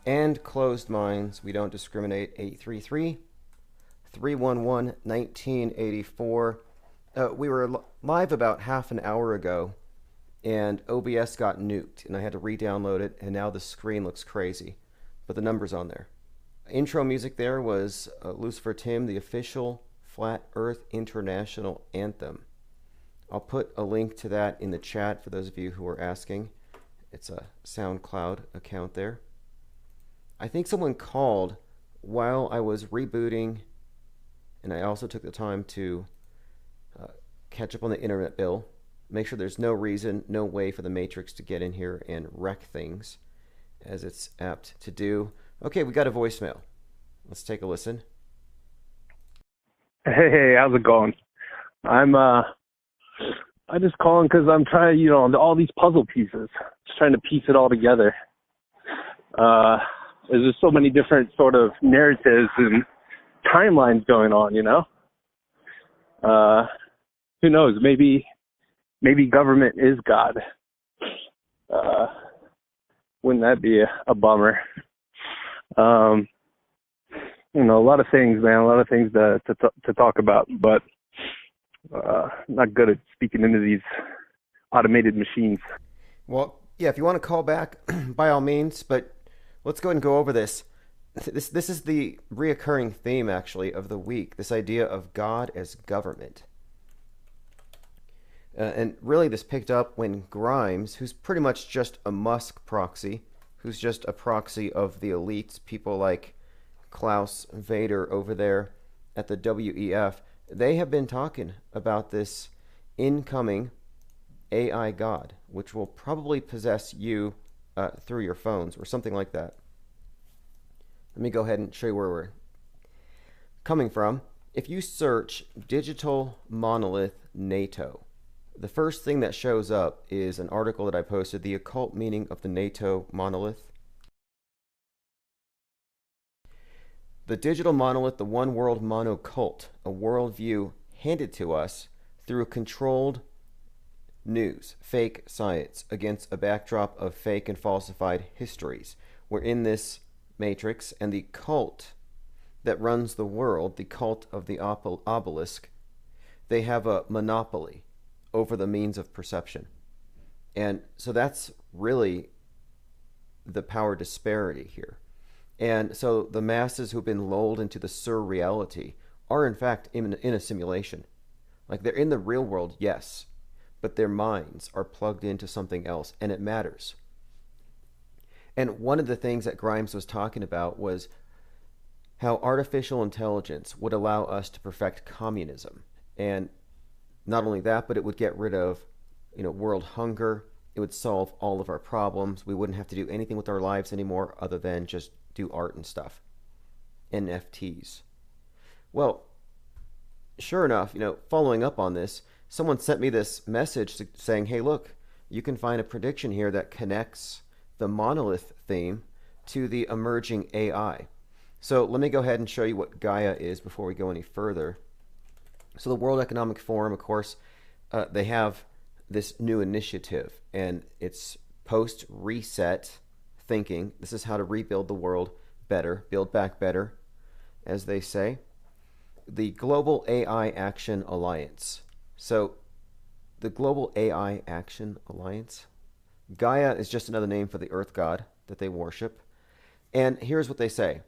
and closed minds. We don't discriminate. 833-311-1984. We were live about half an hour ago, and OBS got nuked, and I had to re-download it, and now the screen looks crazy, but the number's on there. Intro music there was Lucifer Tim, the official Flat Earth International anthem. I'll put a link to that in the chat for those of you who are asking. It's a SoundCloud account there. I think someone called while I was rebooting, and I also took the time to catch up on the internet bill, make sure there's no reason, no way for the Matrix to get in here and wreck things, as it's apt to do. Okay, we got a voicemail. Let's take a listen. Hey, how's it going? I'm just calling because I'm trying, all these puzzle pieces, just trying to piece it all together. There's just so many different sort of narratives and timelines going on, Who knows? Maybe government is God. Wouldn't that be a bummer? A lot of things, man. A lot of things to talk about, but not good at speaking into these automated machines. Well, yeah, if you want to call back, by all means, but let's go ahead and go over this. This is the reoccurring theme, actually, of the week, this idea of God as government. And really this picked up when Grimes, who's pretty much just a Musk proxy, who's just a proxy of the elites, people like Klaus Vader over there at the WEF, they have been talking about this incoming AI God, which will probably possess you through your phones or something like that. Let me go ahead and show you where we're coming from. If you search digital monolith NATO, the first thing that shows up is an article that I posted, The Occult Meaning of the NATO Monolith. The digital monolith, the one world monocult, a worldview handed to us through controlled news, fake science, against a backdrop of fake and falsified histories. We're in this matrix, and the cult that runs the world, the cult of the obelisk, they have a monopoly over the means of perception. And so that's really the power disparity here. And so the masses who've been lulled into the surreality are in fact in a simulation. Like they're in the real world, yes, but their minds are plugged into something else, and it matters. And one of the things that Grimes was talking about was how artificial intelligence would allow us to perfect communism. And not only that, but it would get rid of, world hunger. It would solve all of our problems. We wouldn't have to do anything with our lives anymore other than just do art and stuff. NFTs. Well, sure enough, following up on this, someone sent me this message saying, hey, look, you can find a prediction here that connects the monolith theme to the emerging AI. So let me go ahead and show you what Gaia is before we go any further. So the World Economic Forum, of course, they have this new initiative, and it's post-reset thinking. This is how to rebuild the world better, build back better, as they say. The Global AI Action Alliance. So the Global AI Action Alliance, Gaia is just another name for the Earth God that they worship. And here's what they say.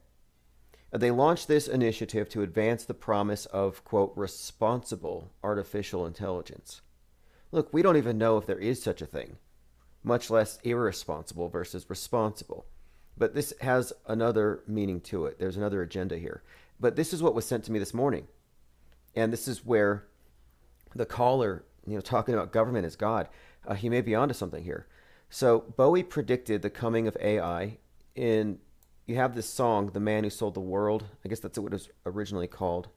They launched this initiative to advance the promise of, quote, responsible artificial intelligence. Look, we don't even know if there is such a thing, much less irresponsible versus responsible. But this has another meaning to it. There's another agenda here. But this is what was sent to me this morning. And this is where the caller, talking about government as God, he may be onto something here. So Bowie predicted the coming of AI in... You have this song, The Man Who Sold the World. I guess that's what it was originally called.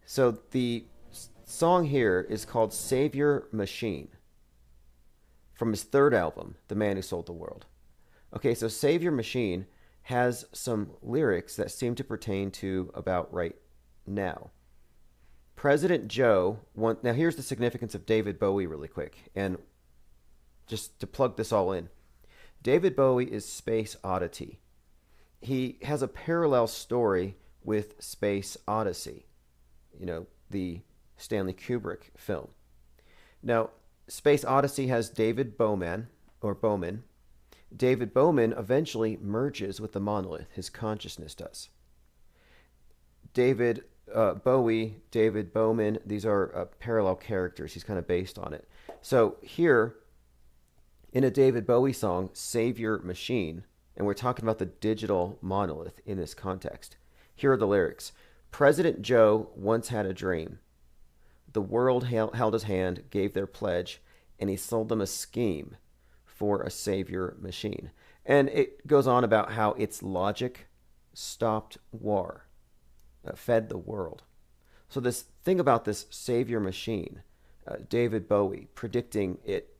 So the song here is called Savior Machine from his third album, The Man Who Sold the World. Okay, so Savior Machine has some lyrics that seem to pertain to about right now. President Joe, now here's the significance of David Bowie really quick, and just to plug this all in. David Bowie is Space Oddity. He has a parallel story with Space Odyssey, the Stanley Kubrick film. Now, Space Odyssey has David Bowman, or Bowman. David Bowman eventually merges with the monolith, his consciousness does. David Bowie, David Bowman, these are parallel characters. He's kind of based on it. So here, in a David Bowie song, Savior Machine, and we're talking about the digital monolith in this context. Here are the lyrics. President Joe once had a dream. The world held his hand, gave their pledge, and he sold them a scheme for a savior machine. And it goes on about how its logic stopped war, fed the world. So this thing about this savior machine, David Bowie predicting it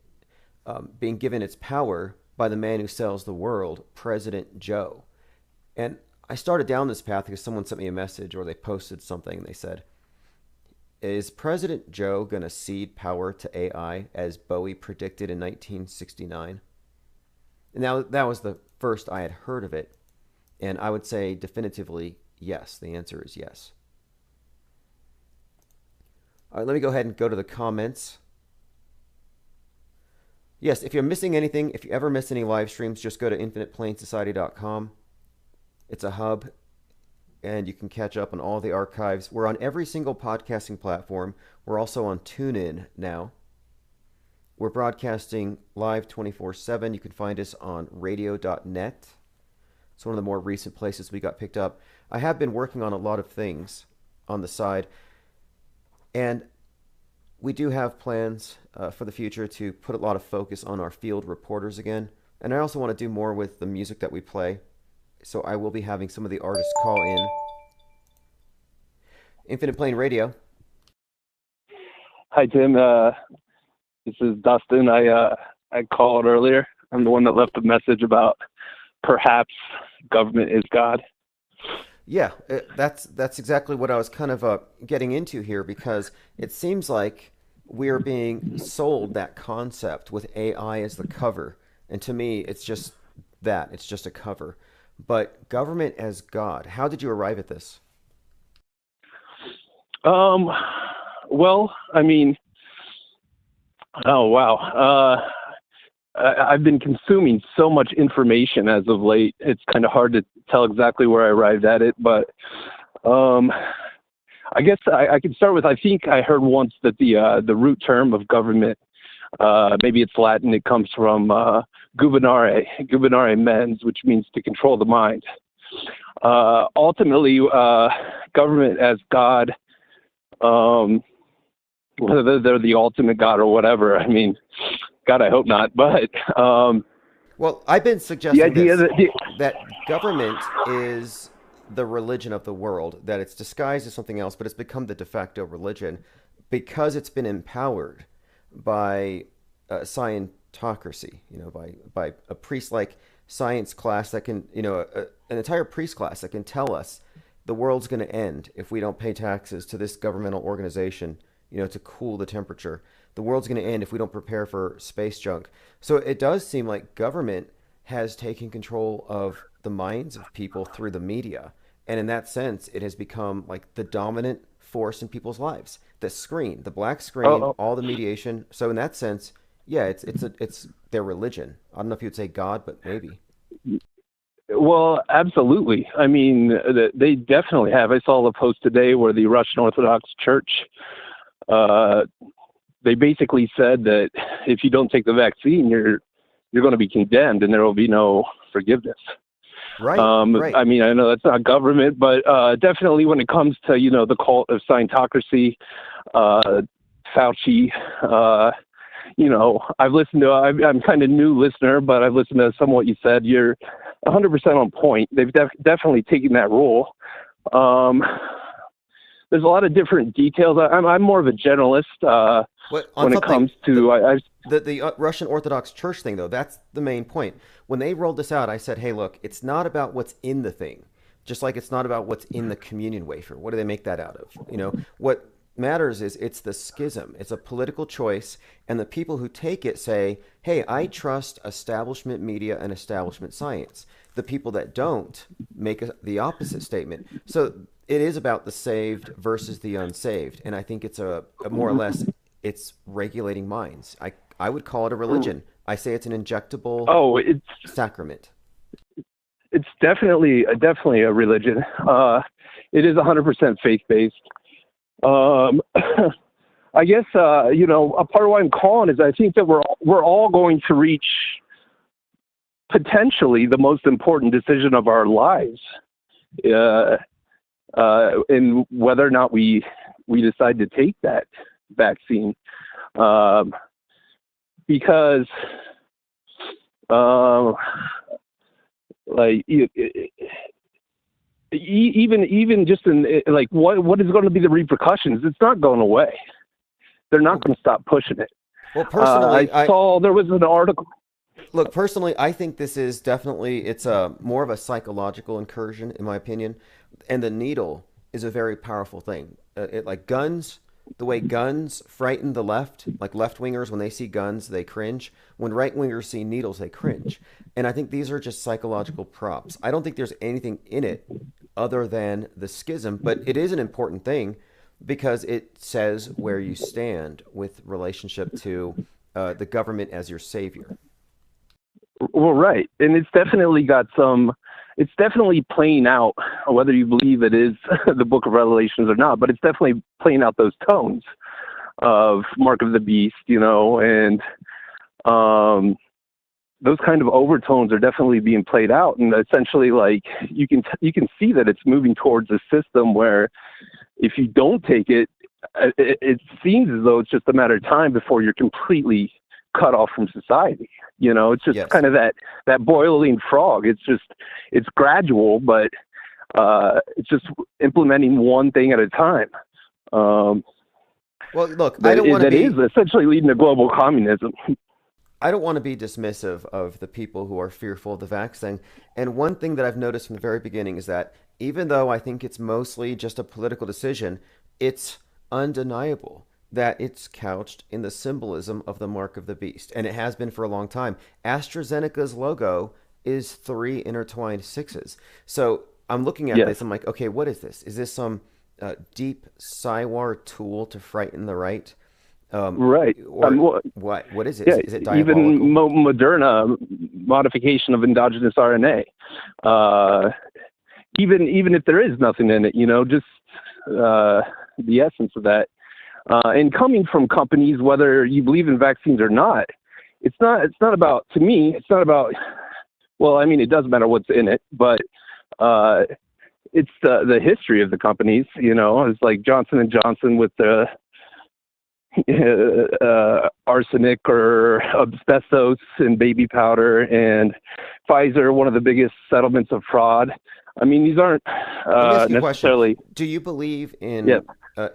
being given its power by the man who sells the world, President Joe. And I started down this path because someone sent me a message or they posted something and they said, is President Joe going to cede power to AI as Bowie predicted in 1969? And now that was the first I had heard of it. And I would say definitively yes. The answer is yes. All right, let me go ahead and go to the comments. Yes, if you're missing anything, if you ever miss any live streams, just go to infiniteplainsociety.com. It's a hub, and you can catch up on all the archives. We're on every single podcasting platform. We're also on TuneIn now. We're broadcasting live 24/7. You can find us on radio.net. It's one of the more recent places we got picked up. I have been working on a lot of things on the side, and we do have plans for the future to put a lot of focus on our field reporters again. And I also want to do more with the music that we play. So I will be having some of the artists call in. Infinite Plane Radio. Hi, Tim. This is Dustin. I called earlier. I'm the one that left a message about perhaps government is God. Yeah, that's exactly what I was kind of getting into here, because it seems like we're being sold that concept with AI as the cover. And to me, it's just that. It's just a cover. But government as God, how did you arrive at this? Well, I mean, oh, wow. I've been consuming so much information as of late. It's kind of hard to tell exactly where I arrived at it, but I guess I could start with, I think I heard once that the root term of government, maybe it's Latin, it comes from gubernare mens, which means to control the mind. Ultimately, government as God, whether they're the ultimate God or whatever, I mean, God, I hope not. But well, I've been suggesting that government is the religion of the world, that it's disguised as something else, but it's become the de facto religion because it's been empowered by scientocracy, by a priest-like science class that can, an entire priest class that can tell us the world's going to end if we don't pay taxes to this governmental organization, to cool the temperature. The world's going to end if we don't prepare for space junk. So it does seem like government has taken control of the minds of people through the media. And in that sense, it has become like the dominant force in people's lives. The screen, the black screen, all the mediation. So in that sense, yeah, it's their religion. I don't know if you would say God, but maybe. Well, absolutely. I mean, they definitely have. I saw a post today where the Russian Orthodox Church, they basically said that if you don't take the vaccine, you're going to be condemned and there will be no forgiveness. Right, right. I mean, I know that's not government, but definitely when it comes to, the cult of scientocracy, Fauci, I've listened to, I'm kind of new listener, but I've listened to some of what you said. You're 100% on point. They've definitely taken that role. There's a lot of different details. I'm more of a generalist when it comes to the Russian Orthodox Church thing, though. That's the main point. When they rolled this out, I said, hey, look, it's not about what's in the thing, just like it's not about what's in the communion wafer. What do they make that out of? What matters is it's the schism. It's a political choice, and the people who take it say, "Hey, I trust establishment media and establishment science." The people that don't make the opposite statement. So it is about the saved versus the unsaved, and I think it's a more or less it's regulating minds. I would call it a religion. I say it's an injectable Oh, sacrament. it's definitely a religion. It is 100% faith based. Um, I guess a part of why I'm calling is I think that we're all going to reach potentially the most important decision of our lives, uh, in whether or not we decide to take that vaccine, um, because um, like even just in like what is going to be the repercussions? It's not going away. They're not going to stop pushing it. Well, personally, I saw there was an article. look, personally, I think this is definitely it's a more of a psychological incursion, in my opinion, and the needle is a very powerful thing. It like guns, the way guns frighten the left, like left wingers when they see guns, they cringe. When right wingers see needles, they cringe. And I think these are just psychological props. I don't think there's anything in it other than the schism, but it is an important thing because it says where you stand with relationship to the government as your savior. Well, right, and it's definitely got some. It's definitely playing out, whether you believe it is the Book of Revelations or not. But it's definitely playing out those tones of Mark of the Beast, and those kind of overtones are definitely being played out. And essentially, like you can see that it's moving towards a system where if you don't take it, it seems as though it's just a matter of time before you're completely cut off from society. It's just Yes. kind of that boiling frog. It's gradual, but it's just implementing one thing at a time. Well, look, I don't want to that be is essentially leading to global communism. I don't want to be dismissive of the people who are fearful of the vaccine. And one thing that I've noticed from the very beginning is that even though I think it's mostly just a political decision, it's undeniable that it's couched in the symbolism of the mark of the beast. And it has been for a long time. AstraZeneca's logo is three intertwined sixes. So I'm looking at Yes. this, I'm like, okay, what is this? Is this some deep Psywar tool to frighten the right? Right. Or Well, what is it? yeah, Is it even diabolical? Moderna modification of endogenous RNA. Uh, even if there is nothing in it, just the essence of that. And coming from companies, whether you believe in vaccines or not, it's not about, to me, it's not about, well, I mean, it does matter what's in it, but it's the history of the companies. It's like Johnson and Johnson with the arsenic or asbestos in baby powder, and Pfizer, one of the biggest settlements of fraud. I mean, these aren't Let me ask you a necessarily. question. Do you believe Yeah.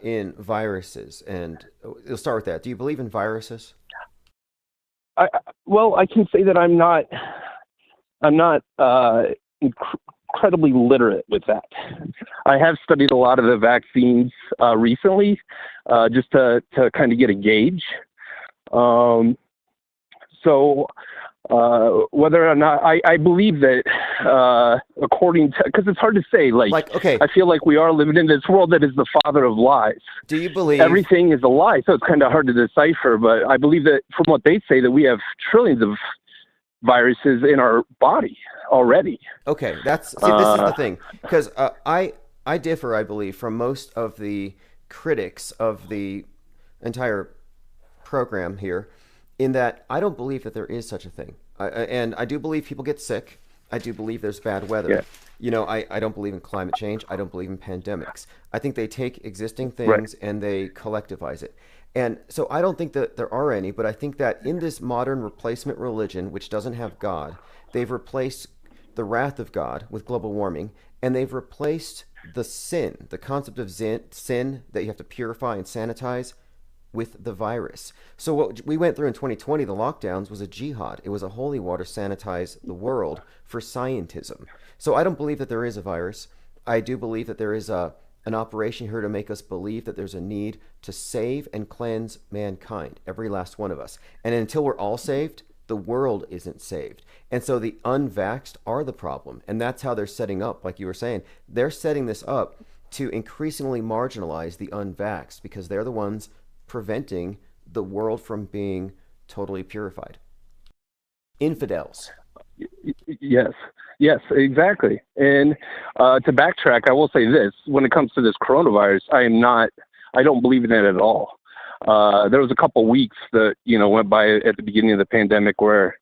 in viruses? And we'll start with that. Do you believe in viruses? Well, I can say that I'm not incredibly literate with that. I have studied a lot of the vaccines recently, just to kind of get a gauge. So whether or not I believe that, according to, because it's hard to say, like, Like, okay, I feel like we are living in this world that is the father of lies. do you believe? Everything is a lie, so it's kind of hard to decipher. But I believe that from what they say, that we have trillions of viruses in our body already. Okay, this is the thing because I differ, I believe, from most of the critics of the entire program here, in that I don't believe that there is such a thing. And I do believe people get sick. I do believe there's bad weather. Yeah. I don't believe in climate change. I don't believe in pandemics. I think they take existing Right. things and they collectivize it. And so I don't think that there are any, but I think that in this modern replacement religion, which doesn't have God, they've replaced the wrath of God with global warming, and they've replaced the concept of sin that you have to purify and sanitize with the virus. So what we went through in 2020, the lockdowns, was a jihad. It was a holy war to sanitize the world for scientism. So I don't believe that there is a virus. I do believe that there is an operation here to make us believe that there's a need to save and cleanse mankind, every last one of us. And until we're all saved, the world isn't saved. And so the unvaxxed are the problem. And that's how they're setting up, like you were saying, they're setting this up to increasingly marginalize the unvaxxed because they're the ones preventing the world from being totally purified. Infidels. Yes, yes, exactly. And to backtrack, I will say this: when it comes to this coronavirus, I don't believe in it at all. There was a couple weeks that went by at the beginning of the pandemic where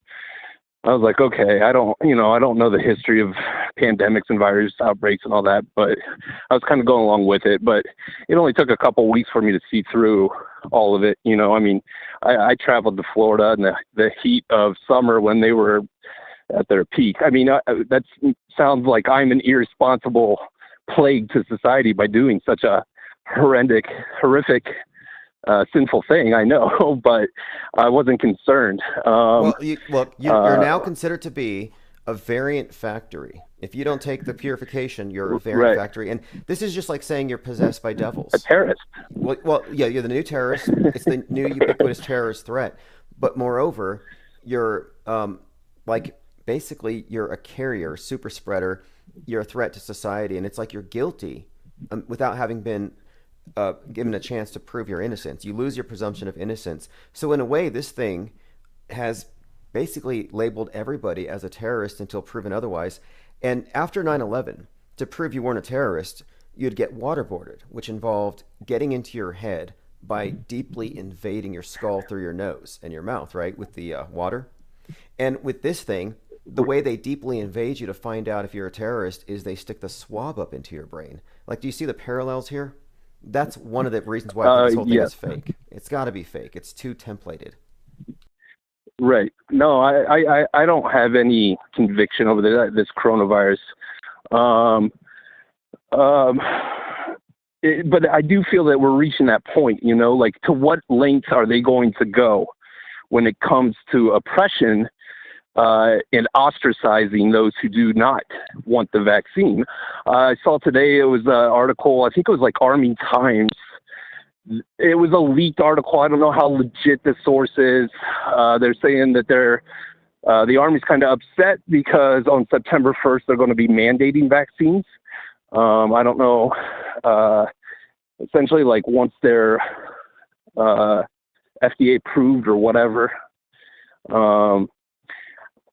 I was like, okay, I don't know the history of pandemics and virus outbreaks and all that, but I was kind of going along with it. But it only took a couple weeks for me to see through all of it. I mean, I traveled to Florida in the heat of summer when they were at their peak. I mean, that sounds like I'm an irresponsible plague to society by doing such a horrific, sinful thing. I know, but I wasn't concerned. You're now considered to be a variant factory. If you don't take the purification, you're a variant factory. And this is just like saying you're possessed by devils. A terrorist. Well, yeah, you're the new terrorist. It's the new ubiquitous terrorist threat. But moreover, you're basically you're a carrier, super spreader. You're a threat to society, and it's like you're guilty without having been given a chance to prove your innocence. You lose your presumption of innocence. So in a way, this thing has basically labeled everybody as a terrorist until proven otherwise. And after 9/11, to prove you weren't a terrorist, you'd get waterboarded, which involved getting into your head by deeply invading your skull through your nose and your mouth, right, with the water. And with this thing, the way they deeply invade you to find out if you're a terrorist is they stick the swab up into your brain. Like, do you see the parallels here? That's one of the reasons why I think this whole thing is fake. It's got to be fake. It's too templated. Right. No, I don't have any conviction over this coronavirus. But I do feel that we're reaching that point, like to what lengths are they going to go when it comes to oppression and ostracizing those who do not want the vaccine. I saw today it was an article, I think it was like Army Times. It was a leaked article. I don't know how legit the source is. They're saying that the Army's kind of upset because on September 1st, they're going to be mandating vaccines. I don't know. Essentially, like once they're FDA approved or whatever,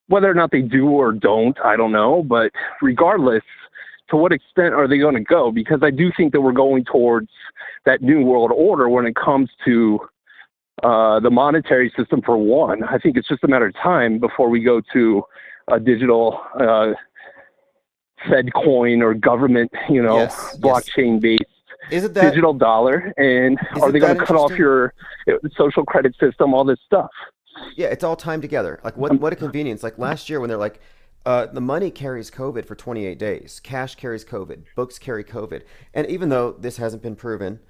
whether or not they do or don't, I don't know. But regardless, to what extent are they going to go? Because I do think that we're going towards that new world order when it comes to the monetary system, for one. I think it's just a matter of time before we go to a digital Fed coin or government, blockchain-based digital dollar. And are they going to cut off your social credit system, all this stuff? Yeah, it's all timed together. Like, what a convenience. Like last year when they're like, the money carries COVID for 28 days. Cash carries COVID. Books carry COVID. And even though this hasn't been proven,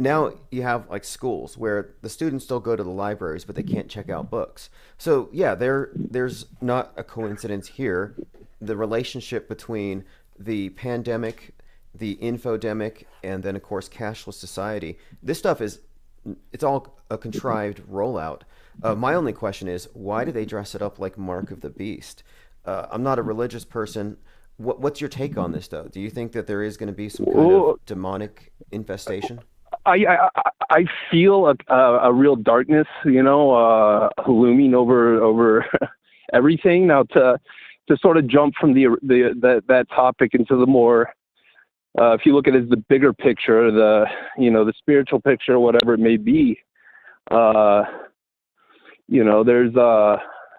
now you have like schools where the students still go to the libraries, but they can't check out books. So yeah, there's not a coincidence here. The relationship between the pandemic, the infodemic, and then of course cashless society. This stuff it's all a contrived rollout. My only question is, why do they dress it up like Mark of the Beast? I'm not a religious person. What's your take on this, though? Do you think that there is going to be some kind of demonic infestation? I feel a real darkness, looming over everything. Now, to sort of jump from that topic into the more, if you look at it as the bigger picture, the spiritual picture, whatever it may be, there's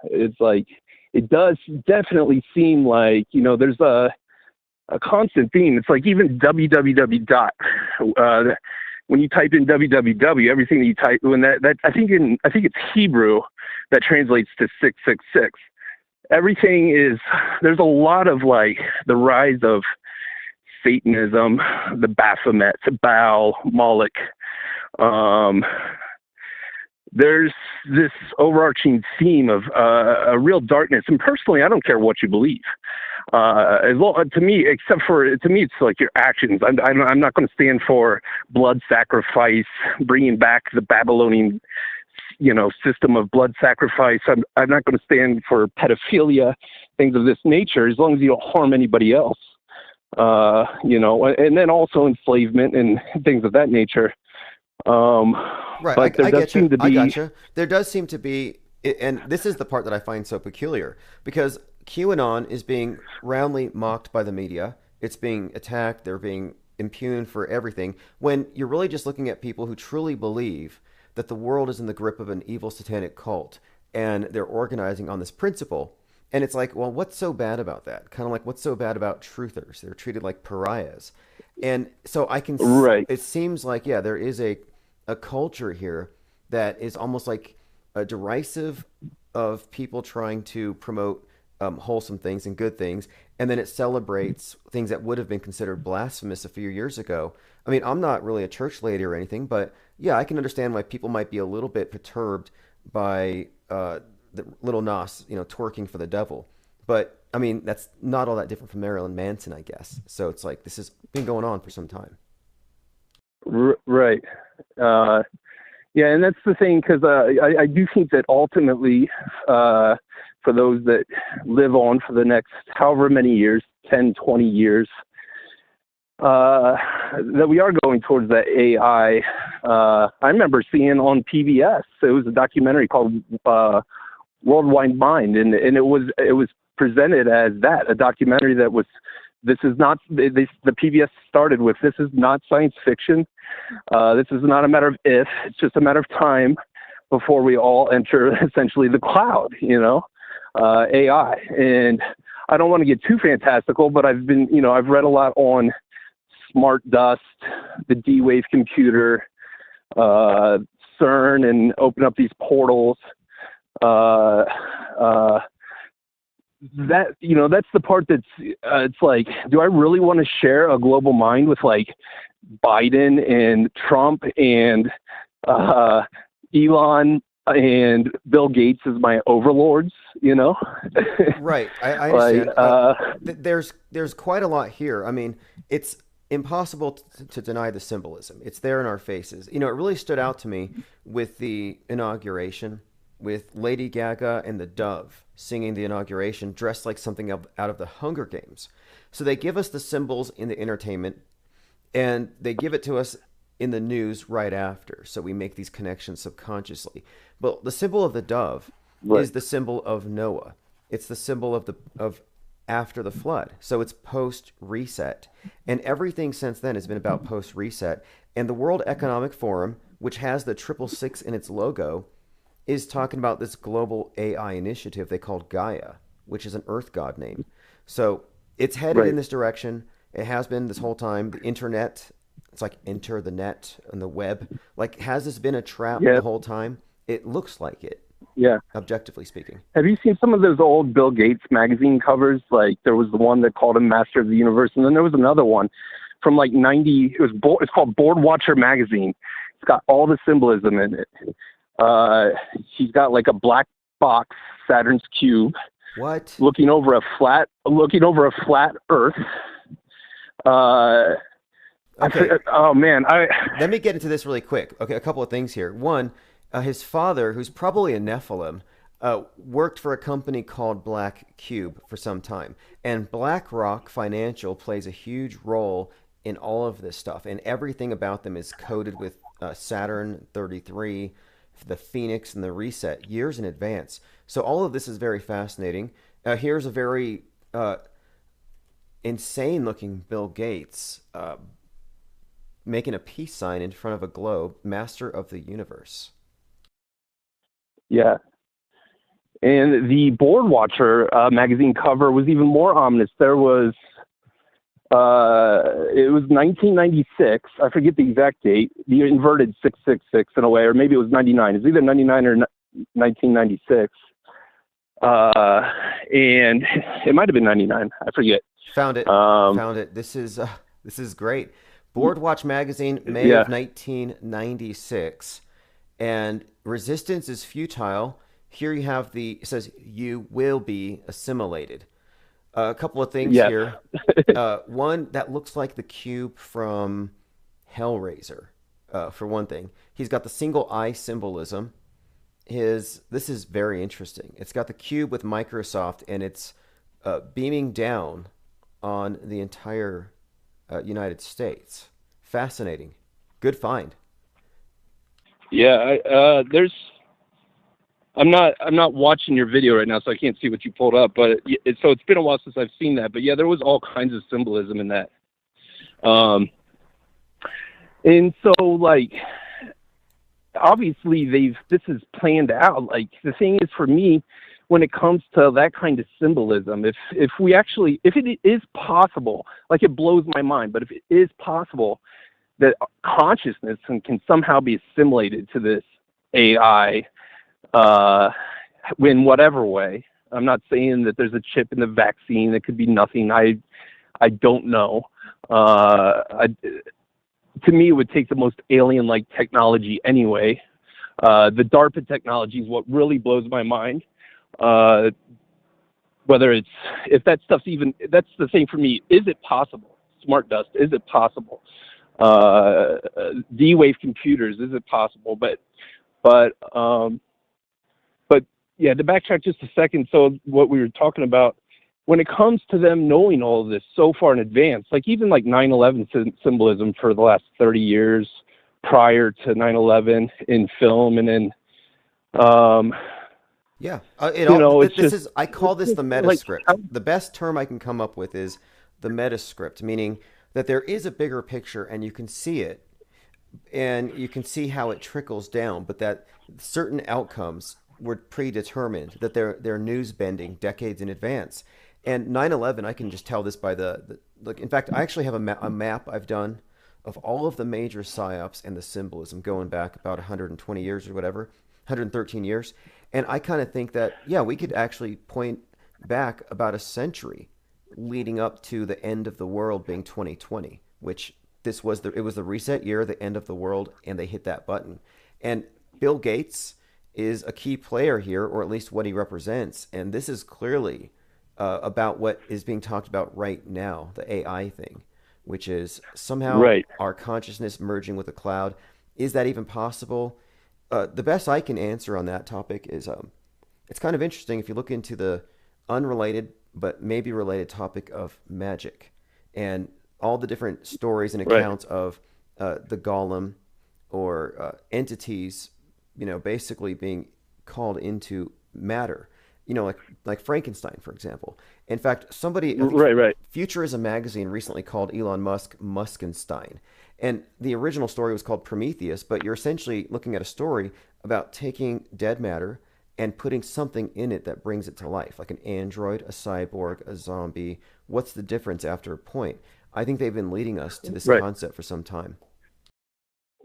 it's like, it does definitely seem like, there's a constant theme. It's like even www. When you type in www, everything that you type, when that I think it's Hebrew that translates to 666. Everything there's a lot of like the rise of Satanism, the Baphomet, Baal, Moloch. There's this overarching theme of a real darkness. And personally, I don't care what you believe. To me, except for to me, it's like your actions. I'm not going to stand for blood sacrifice, bringing back the Babylonian, system of blood sacrifice. I'm not going to stand for pedophilia, things of this nature, as long as you don't harm anybody else. And then also enslavement and things of that nature. Right. But there I does get you. seem to I be, gotcha. There does seem to be, and this is the part that I find so peculiar because QAnon is being roundly mocked by the media. It's being attacked. They're being impugned for everything. When you're really just looking at people who truly believe that the world is in the grip of an evil satanic cult and they're organizing on this principle. And it's like, well, what's so bad about that? Kind of like, what's so bad about truthers? They're treated like pariahs. And so right. it seems like, yeah, there is a culture here that is almost like a derisive of people trying to promote wholesome things and good things, and then it celebrates things that would have been considered blasphemous a few years ago. I mean, I'm not really a church lady or anything, but yeah, I can understand why people might be a little bit perturbed by the little Nas, twerking for the devil. But I mean, that's not all that different from Marilyn Manson, I guess. So it's like this has been going on for some time. Right. Yeah, and that's the thing, because I do think that ultimately, for those that live on for the next however many years, 10, 20 years, that we are going towards that AI. I remember seeing on PBS, it was a documentary called Worldwide Mind, and it was presented as that, a documentary that was, this is not, the PBS started with, this is not science fiction. This is not a matter of if, it's just a matter of time before we all enter essentially the cloud, AI. And I don't want to get too fantastical, but I've read a lot on smart dust, the D-Wave computer, CERN, and open up these portals. That's the part that's it's like, do I really want to share a global mind with like Biden and Trump and Elon and Bill Gates as my overlords? Right. I understand. Like, There's quite a lot here. I mean, it's impossible to deny the symbolism. It's there in our faces. It really stood out to me with the inauguration, with Lady Gaga and the Dove singing the inauguration dressed like something out of the Hunger Games. So they give us the symbols in the entertainment, and they give it to us in the news right after. So we make these connections subconsciously. But the symbol of the dove is the symbol of Noah. It's the symbol of after the flood. So it's post reset. And everything since then has been about post reset. And the World Economic Forum, which has the 666 in its logo, is talking about this global AI initiative they called Gaia, which is an Earth god name. So it's headed in this direction. It has been this whole time. The internet, it's like enter the net and the web. Like, has this been a trap the whole time? It looks like it. Yeah. Objectively speaking. Have you seen some of those old Bill Gates magazine covers? Like, there was the one that called him Master of the Universe, and then there was another one from like 90. It's called Board Watcher magazine. It's got all the symbolism in it. He's got like a black box, Saturn's cube. What? Looking over a flat Earth. Okay. Oh man, Let me get into this really quick. Okay, a couple of things here. One, his father, who's probably a Nephilim, worked for a company called Black Cube for some time, and BlackRock Financial plays a huge role in all of this stuff, and everything about them is coded with Saturn 33, the Phoenix, and the Reset years in advance. So all of this is very fascinating. Here's a very insane-looking Bill Gates making a peace sign in front of a globe, Master of the Universe. Yeah. And the Board Watcher magazine cover was even more ominous. There was, it was 1996. I forget the exact date. The inverted 666 in a way, or maybe it was 99. It's either 99 or 1996. And it might have been 99. I forget. Found it. Found it. This is great. Boardwatch magazine, May of 1996, and resistance is futile. Here you have it says you will be assimilated. A couple of things Yes. here. One that looks like the cube from Hellraiser, for one thing. He's got the single eye symbolism. His This is very interesting. It's got the cube with Microsoft, and it's beaming down on the entire United States. Fascinating. Good find. Yeah. I'm not watching your video right now, so I can't see what you pulled up. But so it's been a while since I've seen that. But yeah, there was all kinds of symbolism in that. Um, and so like obviously this is planned out. Like the thing is for me, when it comes to that kind of symbolism, if it is possible, like it blows my mind, but if it is possible that consciousness can somehow be assimilated to this AI, uh, in whatever way. I'm not saying that there's a chip in the vaccine. It could be nothing. I don't know. To me, it would take the most alien-like technology anyway. The DARPA technology is what really blows my mind. Uh, whether it's if that stuff's even that's the thing for me. Is it possible? Smart dust. Is it possible? D-wave computers. Is it possible? But but yeah, to backtrack just a second. So what we were talking about, when it comes to them knowing all of this so far in advance, like even like 9/11 symbolism for the last 30 years prior to 9/11 in film, and then Yeah, it's this just is, I call this the like metascript. The best term I can come up with is the metascript, meaning that there is a bigger picture and you can see it, and you can see how it trickles down, but that certain outcomes were predetermined, that they're news bending decades in advance. And 9/11, I can just tell this by the look. In fact, I actually have a map I've done of all of the major psyops and the symbolism going back about 120 years or whatever, 113 years. And I kind of think that, yeah, we could actually point back about a century leading up to the end of the world being 2020, which it was the reset year, the end of the world, and they hit that button. And Bill Gates is a key player here, or at least what he represents. And this is clearly about what is being talked about right now, the AI thing, which is somehow right. our consciousness merging with the cloud. Is that even possible? The best I can answer on that topic is it's kind of interesting if you look into the unrelated but maybe related topic of magic and all the different stories and Right. accounts of the golem or entities, basically being called into matter. Like Frankenstein, for example. In fact, I think Right. Futurism magazine recently called Elon Musk Muskenstein. And the original story was called Prometheus, but you're essentially looking at a story about taking dead matter and putting something in it that brings it to life, like an android, a cyborg, a zombie. What's the difference after a point? I think they've been leading us to this Right. concept for some time.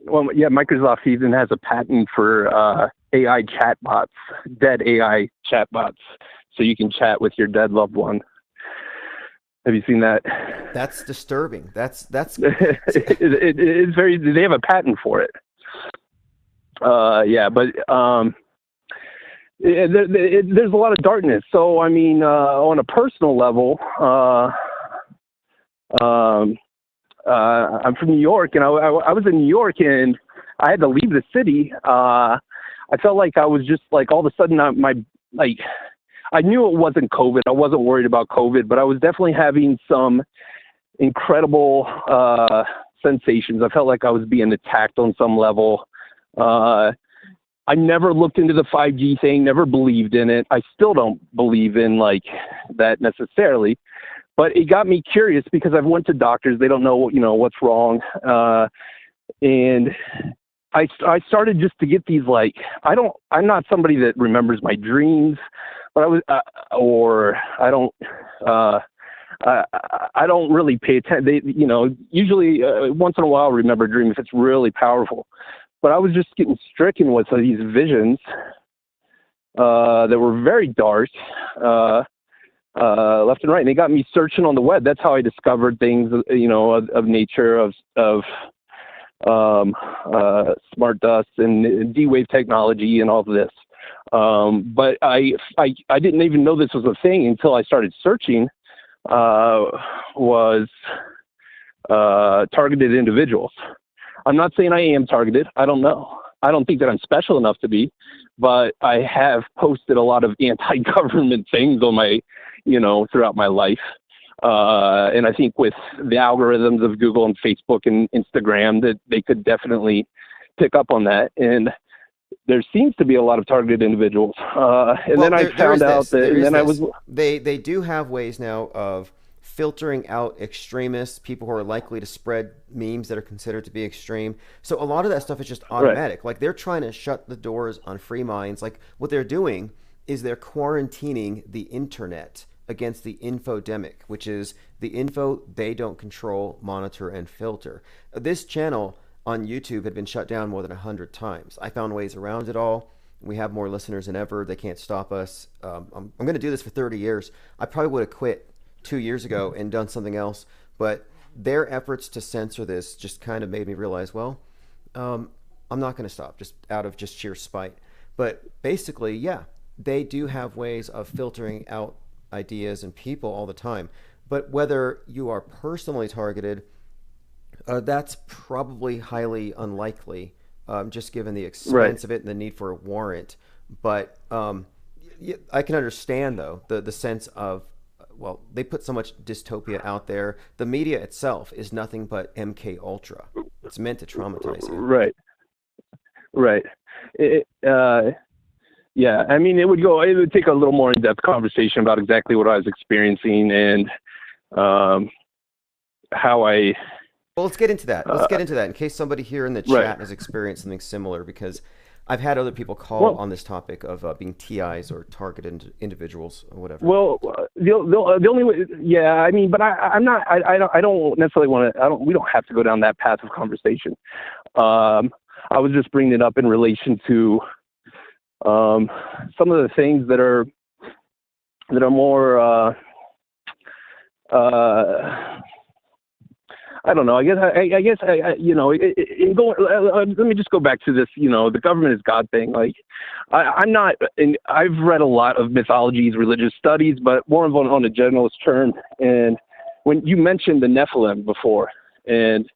Well, yeah, Microsoft even has a patent for AI chatbots, dead AI chatbots, so you can chat with your dead loved one. Have you seen that? That's disturbing. It's very. They have a patent for it. Yeah, but there's a lot of darkness. So I mean, on a personal level, I'm from New York, and I was in New York, and I had to leave the city. I felt like I was just like all of a sudden I knew it wasn't COVID. I wasn't worried about COVID, but I was definitely having some incredible sensations. I felt like I was being attacked on some level. I never looked into the 5G thing, never believed in it. I still don't believe in like that necessarily, but it got me curious because I've went to doctors. They don't know, what's wrong. And I started just to get these, like, I'm not somebody that remembers my dreams, but I don't really pay attention. Usually once in a while I'll remember a dream if it's really powerful. But I was just getting stricken with these visions that were very dark, left and right. And they got me searching on the web. That's how I discovered things, of nature, of smart dust and D-wave technology and all of this. But I didn't even know this was a thing until I started searching uh, was targeted individuals. I'm not saying I am targeted. I don't know. I don't think that I'm special enough to be, but I have posted a lot of anti-government things on my, throughout my life. And I think with the algorithms of Google and Facebook and Instagram, that they could definitely pick up on that. And there seems to be a lot of targeted individuals. And Well, then I found out that, and then I was, they do have ways now of filtering out extremists, people who are likely to spread memes that are considered to be extreme. So a lot of that stuff is just automatic. right, Like they're trying to shut the doors on free minds. Like what they're doing is they're quarantining the internet against the infodemic, which is the info they don't control, monitor, and filter. This channel on YouTube had been shut down more than 100 times. I found ways around it all. We have more listeners than ever. They can't stop us. I'm going to do this for 30 years. I probably would have quit 2 years ago and done something else, but their efforts to censor this just kind of made me realize, well, I'm not going to stop just out of just sheer spite. But basically, yeah, they do have ways of filtering out ideas and people all the time. But whether you are personally targeted, that's probably highly unlikely, just given the right. expense of it and the need for a warrant. But I can understand, though, the sense of, well, they put so much dystopia out there. The media itself is nothing but MK Ultra. It's meant to traumatize you. Right, right. It, yeah, I mean, it would take a little more in-depth conversation about exactly what I was experiencing and how I. Well, let's get into that. Let's get into that in case somebody here in the Right. chat has experienced something similar, because I've had other people call Well, on this topic of being TIs or targeted individuals or whatever. well, the only way, yeah, I mean, but I'm not, I don't necessarily want to, we don't have to go down that path of conversation. I was just bringing it up in relation to some of the things that are more, I don't know. I guess, in going, let me just go back to this, the government is God thing. Like, I'm not, and I've read a lot of mythologies, religious studies, but more on a generalist term. And when you mentioned the Nephilim before, and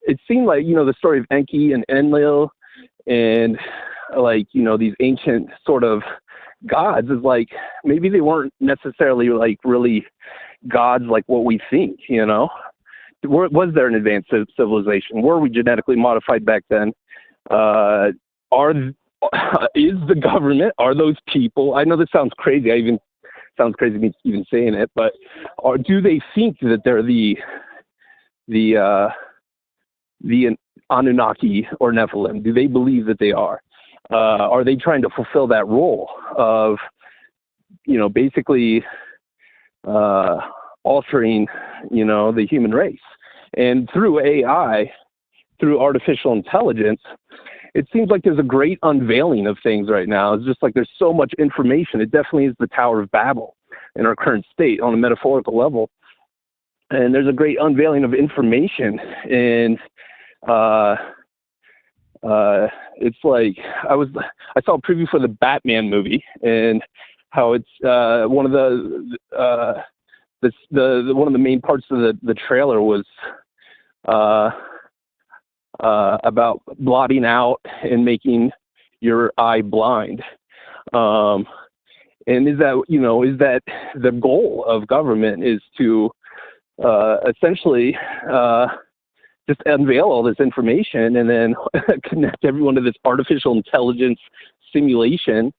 it seemed like, the story of Enki and Enlil and like, these ancient sort of gods is like, maybe they weren't necessarily like really gods like what we think, Was there an advanced civilization? Were we genetically modified back then? Is the government, are those people, I know this sounds crazy, sounds crazy me even saying it, but do they think that they're the Anunnaki or Nephilim? Do they believe that they are? Are they trying to fulfill that role of, basically altering, the human race? And through AI, through artificial intelligence, it seems like there's a great unveiling of things right now. It's just like there's so much information. It definitely is the Tower of Babel in our current state on a metaphorical level. And there's a great unveiling of information. And it's like I saw a preview for the Batman movie, and how it's one of the one of the main parts of the trailer was about blotting out and making your eye blind. And is that the goal of government, is to essentially just unveil all this information and then connect everyone to this artificial intelligence simulation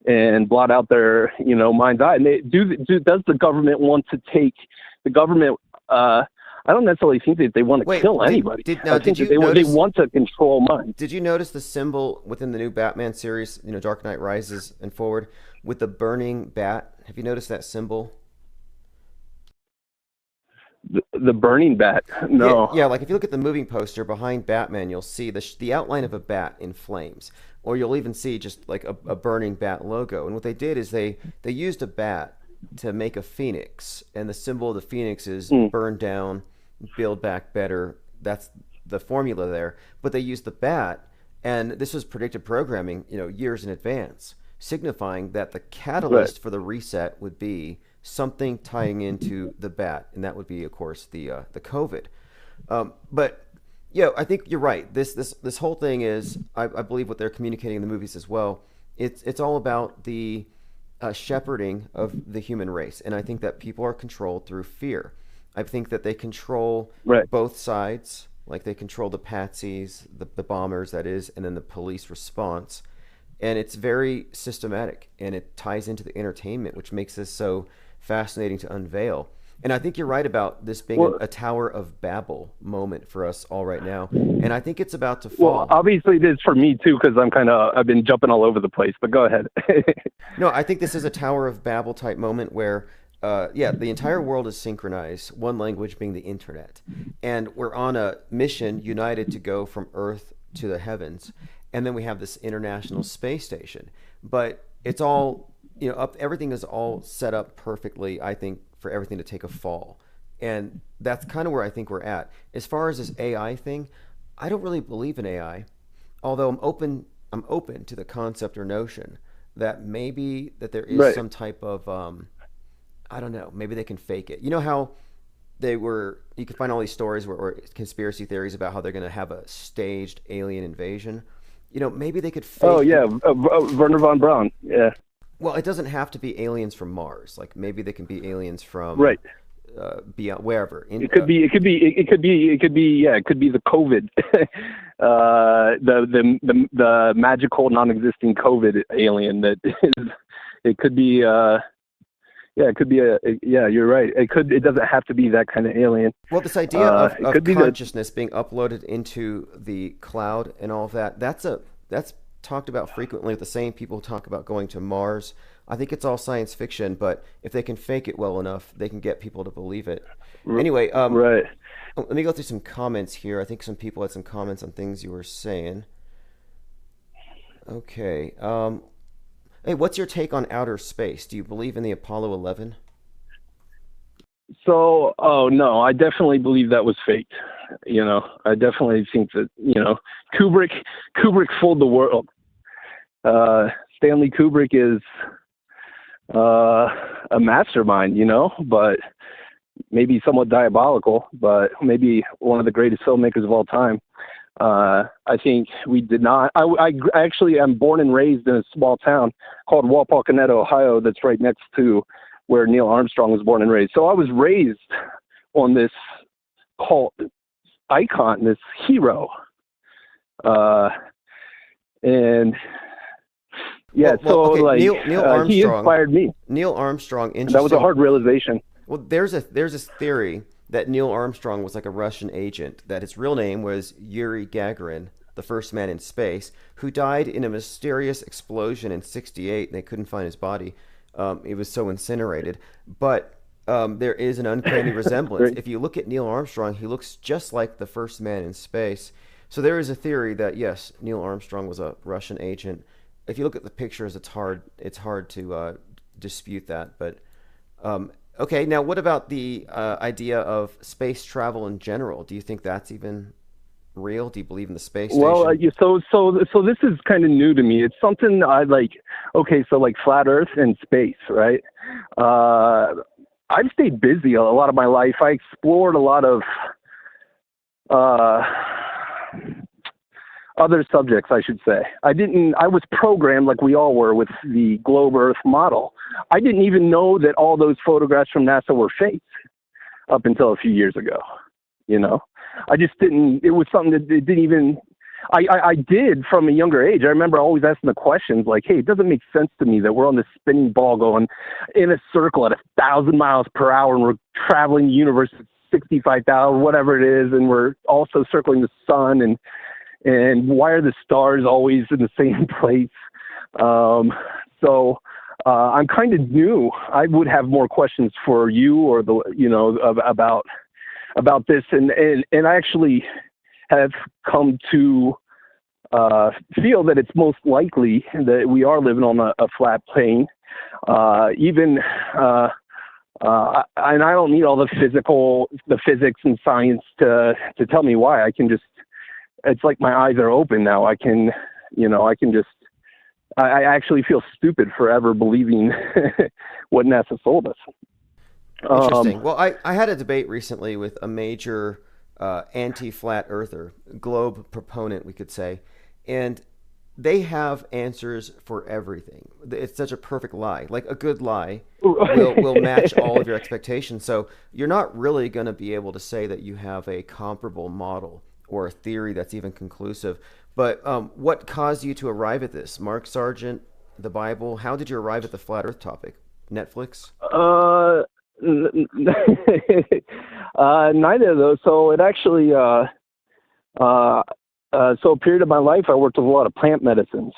and blot out their, mind's eye? And does the government want to take the government? I don't necessarily think that they want to kill anybody. I think that they want to control minds. Did you notice the symbol within the new Batman series, Dark Knight Rises and forward, with the burning bat? Have you noticed that symbol? The burning bat? No. Yeah, like if you look at the moving poster behind Batman, you'll see the outline of a bat in flames, or you'll even see just like a burning bat logo. And what they did is they used a bat to make a phoenix, and the symbol of the phoenix is burn down, build back better. That's the formula there. But they used the bat, and this was predictive programming, years in advance, signifying that the catalyst for the reset would be something tying into the bat, and that would be, of course, the COVID. But yeah, I think you're right. This whole thing is, I believe, what they're communicating in the movies as well. It's all about the shepherding of the human race, and I think that people are controlled through fear. I think that they control Right. both sides, like they control the patsies, the bombers, that is, and then the police response. And it's very systematic, and it ties into the entertainment, which makes this so fascinating to unveil. And I think you're right about this being Well, a Tower of Babel moment for us all right now. And I think it's about to well, fall. obviously it is for me too, because I've been jumping all over the place. But go ahead. No, I think this is a Tower of Babel type moment where, yeah, the entire world is synchronized, one language being the internet. And we're on a mission united to go from Earth to the heavens. And then we have this International Space Station. But it's all, everything is all set up perfectly, I think, for everything to take a fall. And that's kind of where I think we're at. As far as this AI thing, I don't really believe in AI, although I'm open to the concept or notion that maybe that there is Right. some type of I don't know, maybe they can fake it. You know how you can find all these stories or conspiracy theories about how they're going to have a staged alien invasion. Maybe they could Oh fake. yeah, Werner von Braun. Yeah. Well, it doesn't have to be aliens from Mars. Like maybe they can be aliens from Right. beyond wherever. It could be. It could be. It could be. It could be. Yeah. It could be the COVID, the magical non-existing COVID alien that is. It could be. Yeah. It could be Yeah. You're right. It could. It doesn't have to be that kind of alien. Well, this idea of, It of could be the. consciousness being uploaded into the cloud and all of that, that's talked about frequently with the same people who talk about going to Mars. I think it's all science fiction, but if they can fake it well enough, they can get people to believe it. Anyway, Right. let me go through some comments here. I think some people had some comments on things you were saying. Okay. Hey, what's your take on outer space? Do you believe in the Apollo 11? So, oh no, I definitely believe that was faked. I definitely think that Kubrick Kubrick fooled the world. Stanley Kubrick is a mastermind, but maybe somewhat diabolical, but maybe one of the greatest filmmakers of all time. I think we did not. I actually am born and raised in a small town called Wapakoneta, Ohio, that's right next to where Neil Armstrong was born and raised. So I was raised on this cult icon, this hero, and yeah. Well, okay, Neil He Armstrong. inspired me. Neil Armstrong. And that was a Interesting. hard realization. Well, there's this theory that Neil Armstrong was like a Russian agent, that his real name was Yuri Gagarin, the first man in space, who died in a mysterious explosion in '68, and they couldn't find his body. It was so incinerated. But there is an uncanny resemblance. Right. If you look at Neil Armstrong, he looks just like the first man in space. So there is a theory that yes, Neil Armstrong was a Russian agent. If you look at the pictures, it's hard to dispute that. But okay, now what about the idea of space travel in general? Do you think that's even real? Do you believe in the space Well, station? so this is kind of new to me. It's something I like. Okay, so like flat Earth and space, right? I've stayed busy a lot of my life. I explored a lot of uh, other subjects, I should say. I was programmed like we all were with the globe Earth model. I didn't even know that all those photographs from NASA were fake up until a few years ago. You know, I just didn't, it was something that it didn't even, I did from a younger age. I remember always asking the questions like, hey, it doesn't make sense to me that we're on this spinning ball going in a circle at 1,000 miles per hour and we're traveling the universe at 65,000, whatever it is. And we're also circling the sun and why are the stars always in the same place? So I'm kind of new. I would have more questions for you or about this, and I actually have come to feel that it's most likely that we are living on a flat plane. And I don't need all the physics and science to tell me why. I can just, it's like my eyes are open now. I can just, I actually feel stupid for ever believing what NASA sold us. Um, Interesting. Well, I had a debate recently with a major anti-flat earther, globe proponent, we could say, and they have answers for everything. It's such a perfect lie. Like a good lie will match all of your expectations. So you're not really going to be able to say that you have a comparable model or a theory that's even conclusive. But what caused you to arrive at this? Mark Sargent, the Bible. How did you arrive at the flat Earth topic? Netflix. uh, Neither of those. So it actually, so a period of my life, I worked with a lot of plant medicines.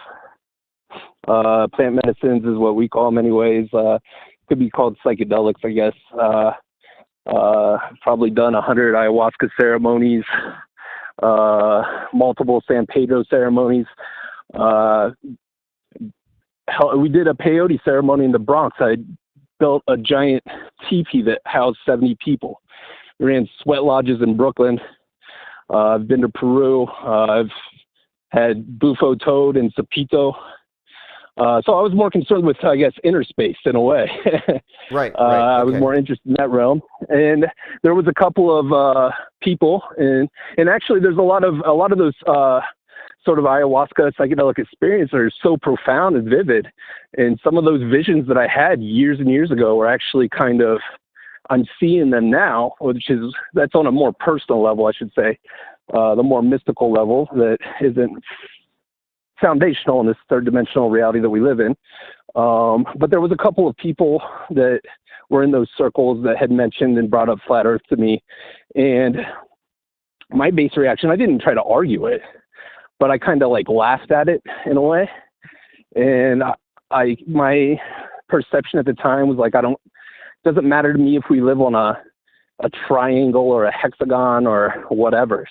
Plant medicines is what we call them anyways. Could be called psychedelics, I guess. Probably done 100 ayahuasca ceremonies, multiple San Pedro ceremonies. We did a peyote ceremony in the Bronx. I built a giant teepee that housed 70 people. We ran sweat lodges in Brooklyn. I've been to Peru. I've had Bufo Toad and Sapito. So I was more concerned with, I guess, inner space in a way. Right, right. I was Okay. more interested in that realm. And there was a couple of people, and actually, there's a lot of those sort of ayahuasca psychedelic experiences are so profound and vivid. And some of those visions that I had years and years ago were actually kind of, I'm seeing them now, that's on a more personal level, I should say, the more mystical level that isn't foundational in this third dimensional reality that we live in. But there was a couple of people that were in those circles that had mentioned and brought up flat Earth to me. And my base reaction, I didn't try to argue it, but I kind of like laughed at it in a way. And my perception at the time was like, doesn't matter to me if we live on a triangle or a hexagon or whatever,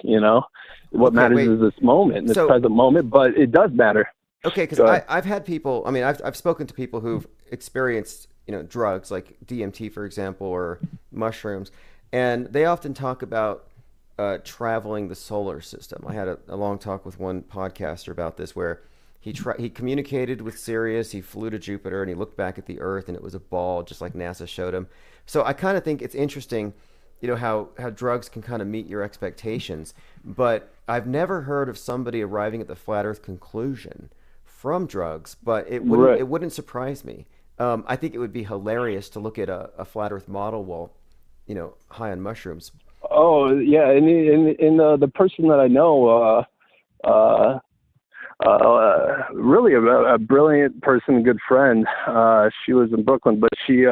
what Okay, matters wait. is this moment, this So, present moment, but it does matter. okay, because Go ahead. I've had people. I mean, I've spoken to people who've experienced drugs like DMT, for example, or mushrooms, and they often talk about traveling the solar system. I had a long talk with one podcaster about this, where he communicated with Sirius, he flew to Jupiter, and he looked back at the Earth, and it was a ball, just like NASA showed him. So I kind of think it's interesting, how drugs can kind of meet your expectations, but I've never heard of somebody arriving at the flat Earth conclusion from drugs. But Right. it wouldn't surprise me. I think it would be hilarious to look at a flat Earth model while high on mushrooms. Oh yeah, and the person that I know, really a brilliant person, a good friend. She was in Brooklyn, but she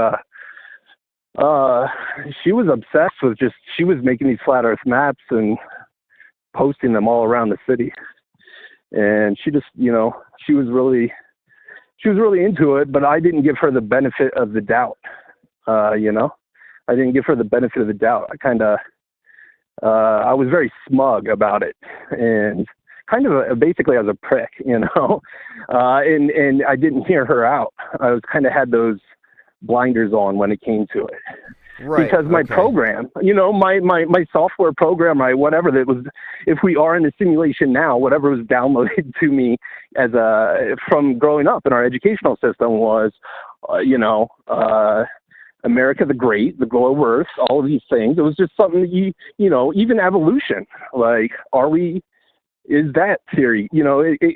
was obsessed with she was making these flat Earth maps and posting them all around the city. And she just, she was really into it, but I didn't give her the benefit of the doubt. I didn't give her the benefit of the doubt. I was very smug about it, and kind of basically as a prick, and I didn't hear her out. I was kind of had those blinders on when it came to it. Right. Because my Okay. program, my software program, whatever that was, if we are in the simulation now, whatever was downloaded to me from growing up in our educational system was, America the Great, the globe Earth, all of these things. It was just something that even evolution, like, is that theory? So, When let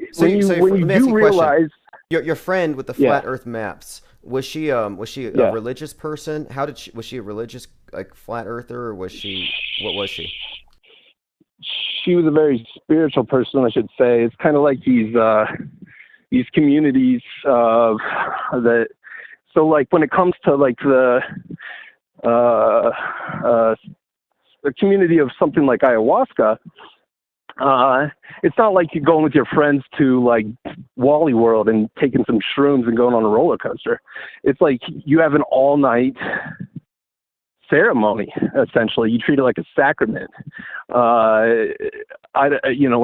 you me ask do you a question. realize, Your friend with the yeah, flat Earth maps, was she a yeah. religious person? Was she a religious, like, flat earther, or what was she? She was a very spiritual person, I should say. It's kind of like these communities that. So, like, when it comes to like the community of something like ayahuasca, it's not like you're going with your friends to like Wally World and taking some shrooms and going on a roller coaster. It's like you have an all night ceremony. Essentially, you treat it like a sacrament. When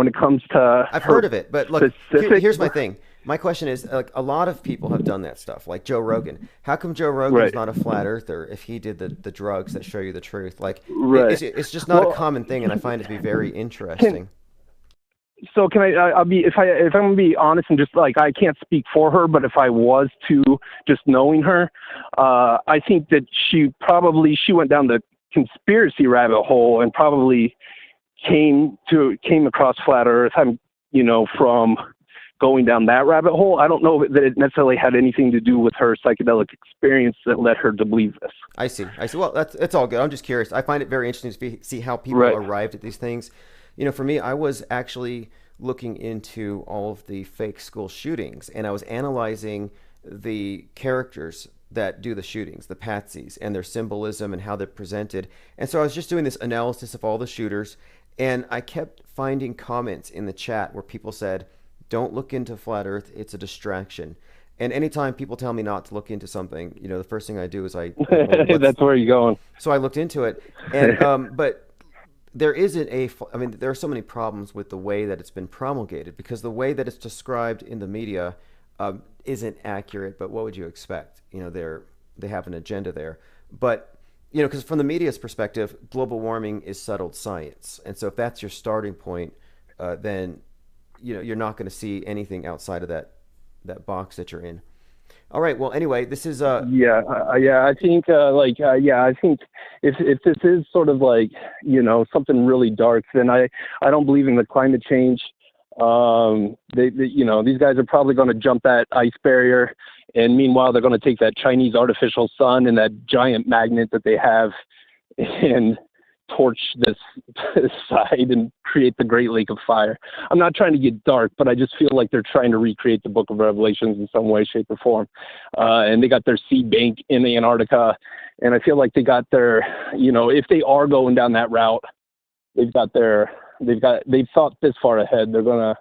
it comes to I've her heard of it, but look, specific, here's my thing. My question is, like, a lot of people have done that stuff, like Joe Rogan. How come Joe Rogan's right, not a flat earther if he did the drugs that show you the truth? Like, right. it's just not a Well, common thing, and I find it to be very can interesting. So can I'll be, if I'm gonna be honest and just like, I can't speak for her, but if I was to, just knowing her, I think that she went down the conspiracy rabbit hole and probably came across flat Earth. From going down that rabbit hole. I don't know that it necessarily had anything to do with her psychedelic experience that led her to believe this. I see. Well, it's all good. I'm just curious. I find it very interesting to see how people Right. arrived at these things. For me, I was actually looking into all of the fake school shootings, and I was analyzing the characters that do the shootings, the patsies, and their symbolism and how they're presented. And so I was just doing this analysis of all the shooters, and I kept finding comments in the chat where people said, "Don't look into flat Earth; it's a distraction." And anytime people tell me not to look into something, the first thing I do is That's where you're going. so I looked into it, and but there isn't I mean, there are so many problems with the way that it's been promulgated because the way that it's described in the media isn't accurate. But what would you expect? They have an agenda there. But because from the media's perspective, global warming is settled science, and so if that's your starting point, then you're not going to see anything outside of that box that you're in. All right. Well, anyway, this is Yeah, I think I think if this is sort of like something really dark, then I don't believe in the climate change. These guys are probably going to jump that ice barrier, and meanwhile they're going to take that Chinese artificial sun and that giant magnet that they have and torch this side and create the Great Lake of Fire. I'm not trying to get dark, but I just feel like they're trying to recreate the Book of Revelations in some way, shape, or form. And they got their seed bank in Antarctica, and I feel like they got their, if they are going down that route, they've thought this far ahead. They're gonna,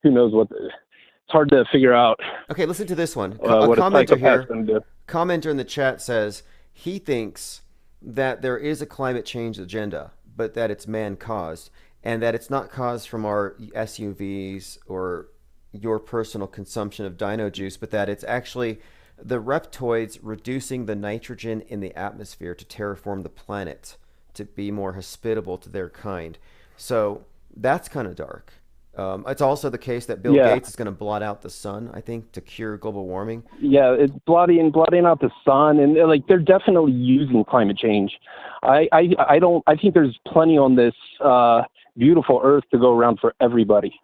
who knows what. It's hard to figure out. Okay, listen to this one. What a psychopath's gonna do. Commenter in the chat says he thinks that there is a climate change agenda, but that it's man-caused, and that it's not caused from our SUVs or your personal consumption of dino juice, but that it's actually the reptoids reducing the nitrogen in the atmosphere to terraform the planet to be more hospitable to their kind. So that's kind of dark. It's also the case that Bill Gates is going to blot out the sun, I think, to cure global warming. Yeah, it's blotting out the sun, and like they're definitely using climate change. I think there's plenty on this beautiful Earth to go around for everybody.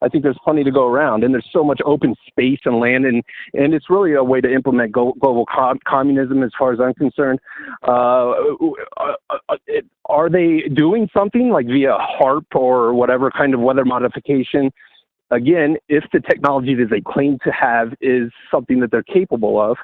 I think there's plenty to go around, and there's so much open space and land, and it's really a way to implement global communism, as far as I'm concerned. Are they doing something like via HARP or whatever kind of weather modification? Again, if the technology that they claim to have is something that they're capable of,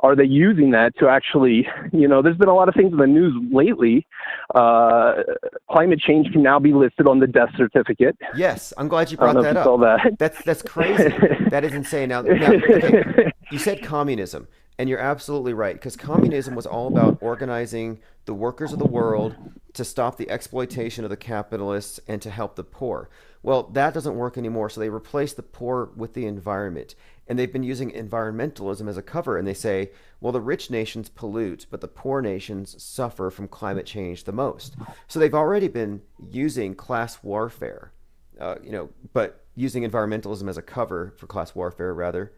are they using that to actually, there's been a lot of things in the news lately. Climate change can now be listed on the death certificate. Yes, I'm glad you brought that up. That's crazy. That is insane. Now okay, you said communism, and you're absolutely right, because communism was all about organizing the workers of the world to stop the exploitation of the capitalists and to help the poor. Well, that doesn't work anymore, so they replaced the poor with the environment. And they've been using environmentalism as a cover, and they say, well, the rich nations pollute, but the poor nations suffer from climate change the most. So they've already been using class warfare, but using environmentalism as a cover for class warfare, rather.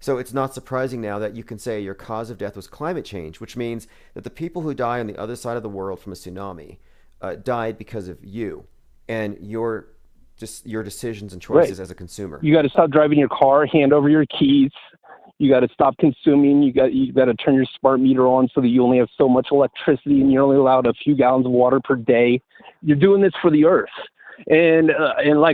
So it's not surprising now that you can say your cause of death was climate change, which means that the people who die on the other side of the world from a tsunami died because of you and your decisions and choices as a consumer. You got to stop driving your car, hand over your keys. You got to stop consuming. You got to turn your smart meter on so that you only have so much electricity and you're only allowed a few gallons of water per day. You're doing this for the Earth. And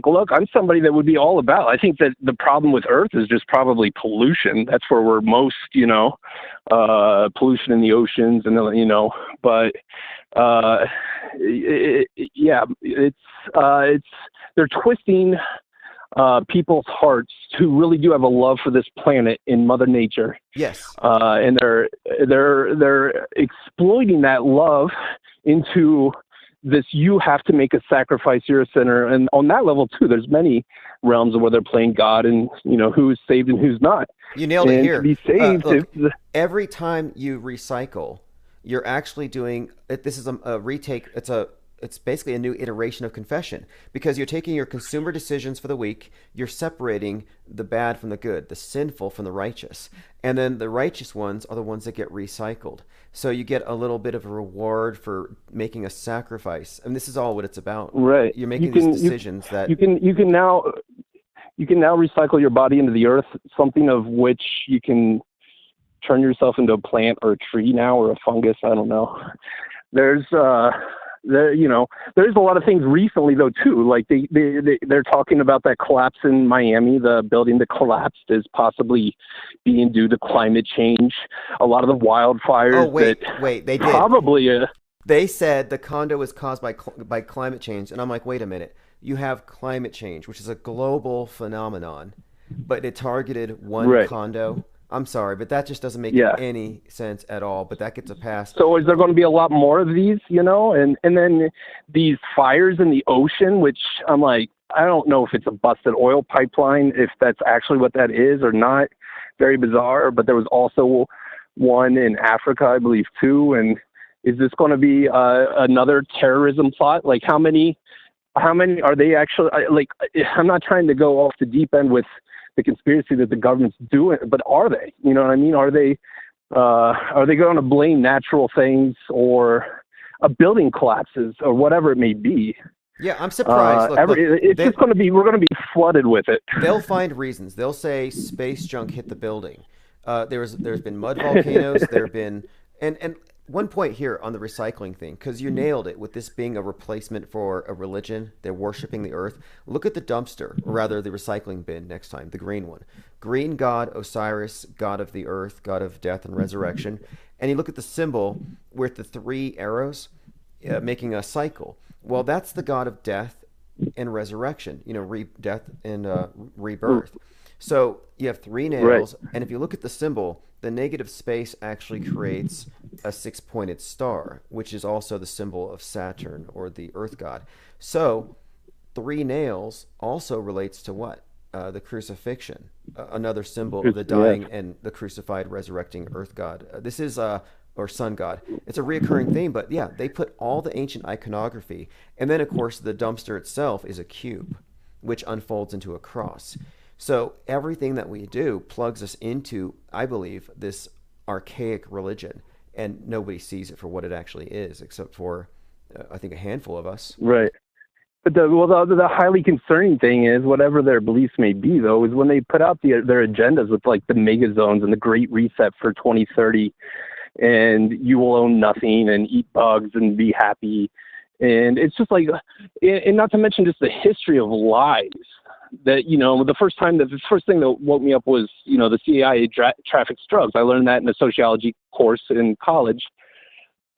look, I'm somebody that would be all about. I think that the problem with Earth is just probably pollution. That's where we're most, pollution in the oceans, and But they're twisting people's hearts who really do have a love for this planet in Mother Nature. Yes. And they're exploiting that love into this, you have to make a sacrifice, you're a sinner. And on that level too, there's many realms where they're playing God and who is saved and who's not. You nailed it here. To be saved, look, every time you recycle, you're actually doing it. This is a retake. It's a it's basically a new iteration of confession because you're taking your consumer decisions for the week, you're separating the bad from the good, the sinful from the righteous. And then the righteous ones are the ones that get recycled. So you get a little bit of a reward for making a sacrifice. And this is all what it's about. Right. You're making these decisions that you can now recycle your body into the earth, something of which you can turn yourself into a plant or a tree now or a fungus. I don't know. There's there's a lot of things recently though too. Like they're talking about that collapse in Miami. The building that collapsed is possibly being due to climate change. A lot of the wildfires. Oh wait, they did. Probably. They said the condo was caused by climate change, and I'm like, wait a minute. You have climate change, which is a global phenomenon, but it targeted one condo. I'm sorry, but that just doesn't make any sense at all. But that gets a pass. So is there going to be a lot more of these, and then these fires in the ocean, which I'm like, I don't know if it's a busted oil pipeline, if that's actually what that is or not. Very bizarre. But there was also one in Africa, I believe, too. And is this going to be another terrorism plot? Like how many are they actually, like, I'm not trying to go off the deep end with the conspiracy that the government's doing, but are they? You know what I mean? Are they going to blame natural things or a building collapses or whatever it may be? Yeah, I'm surprised. We're going to be flooded with it. They'll find reasons. They'll say space junk hit the building. There's been mud volcanoes. There have been and one point here on the recycling thing, because you nailed it with this being a replacement for a religion. They're worshiping the earth. Look at the dumpster, or rather the recycling bin next time, the green one. Green god Osiris, god of the earth, god of death and resurrection. And you look at the symbol with the 3 arrows making a cycle. Well, that's the god of death and resurrection, death and rebirth. So you have 3 nails, and if you look at the symbol, the negative space actually creates a 6-pointed star, which is also the symbol of Saturn or the earth god. So 3 nails also relates to what? The crucifixion, another symbol of the dying and the crucified, resurrecting earth god. This is or sun god. It's a reoccurring theme, but yeah, they put all the ancient iconography. And then, of course, the dumpster itself is a cube, which unfolds into a cross. So everything that we do plugs us into, I believe, this archaic religion, and nobody sees it for what it actually is, except for, I think, a handful of us. Right. But the highly concerning thing is, whatever their beliefs may be, though, is when they put out their agendas with like the mega zones and the Great Reset for 2030, and you will own nothing and eat bugs and be happy. And it's just like, and not to mention just the history of lies. That, the first thing that woke me up was, the CIA traffics drugs. I learned that in a sociology course in college.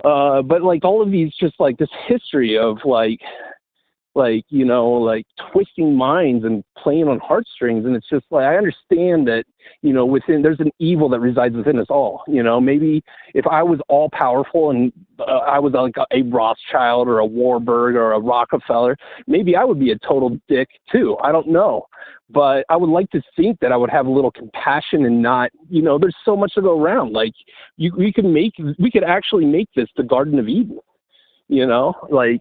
But like all of these, just like this history of like twisting minds and playing on heartstrings. And it's just like, I understand that, within, there's an evil that resides within us all. Maybe if I was all powerful and I was like a Rothschild or a Warburg or a Rockefeller, maybe I would be a total dick too. I don't know. But I would like to think that I would have a little compassion and not, there's so much to go around. Like we could actually make this the Garden of Eden, like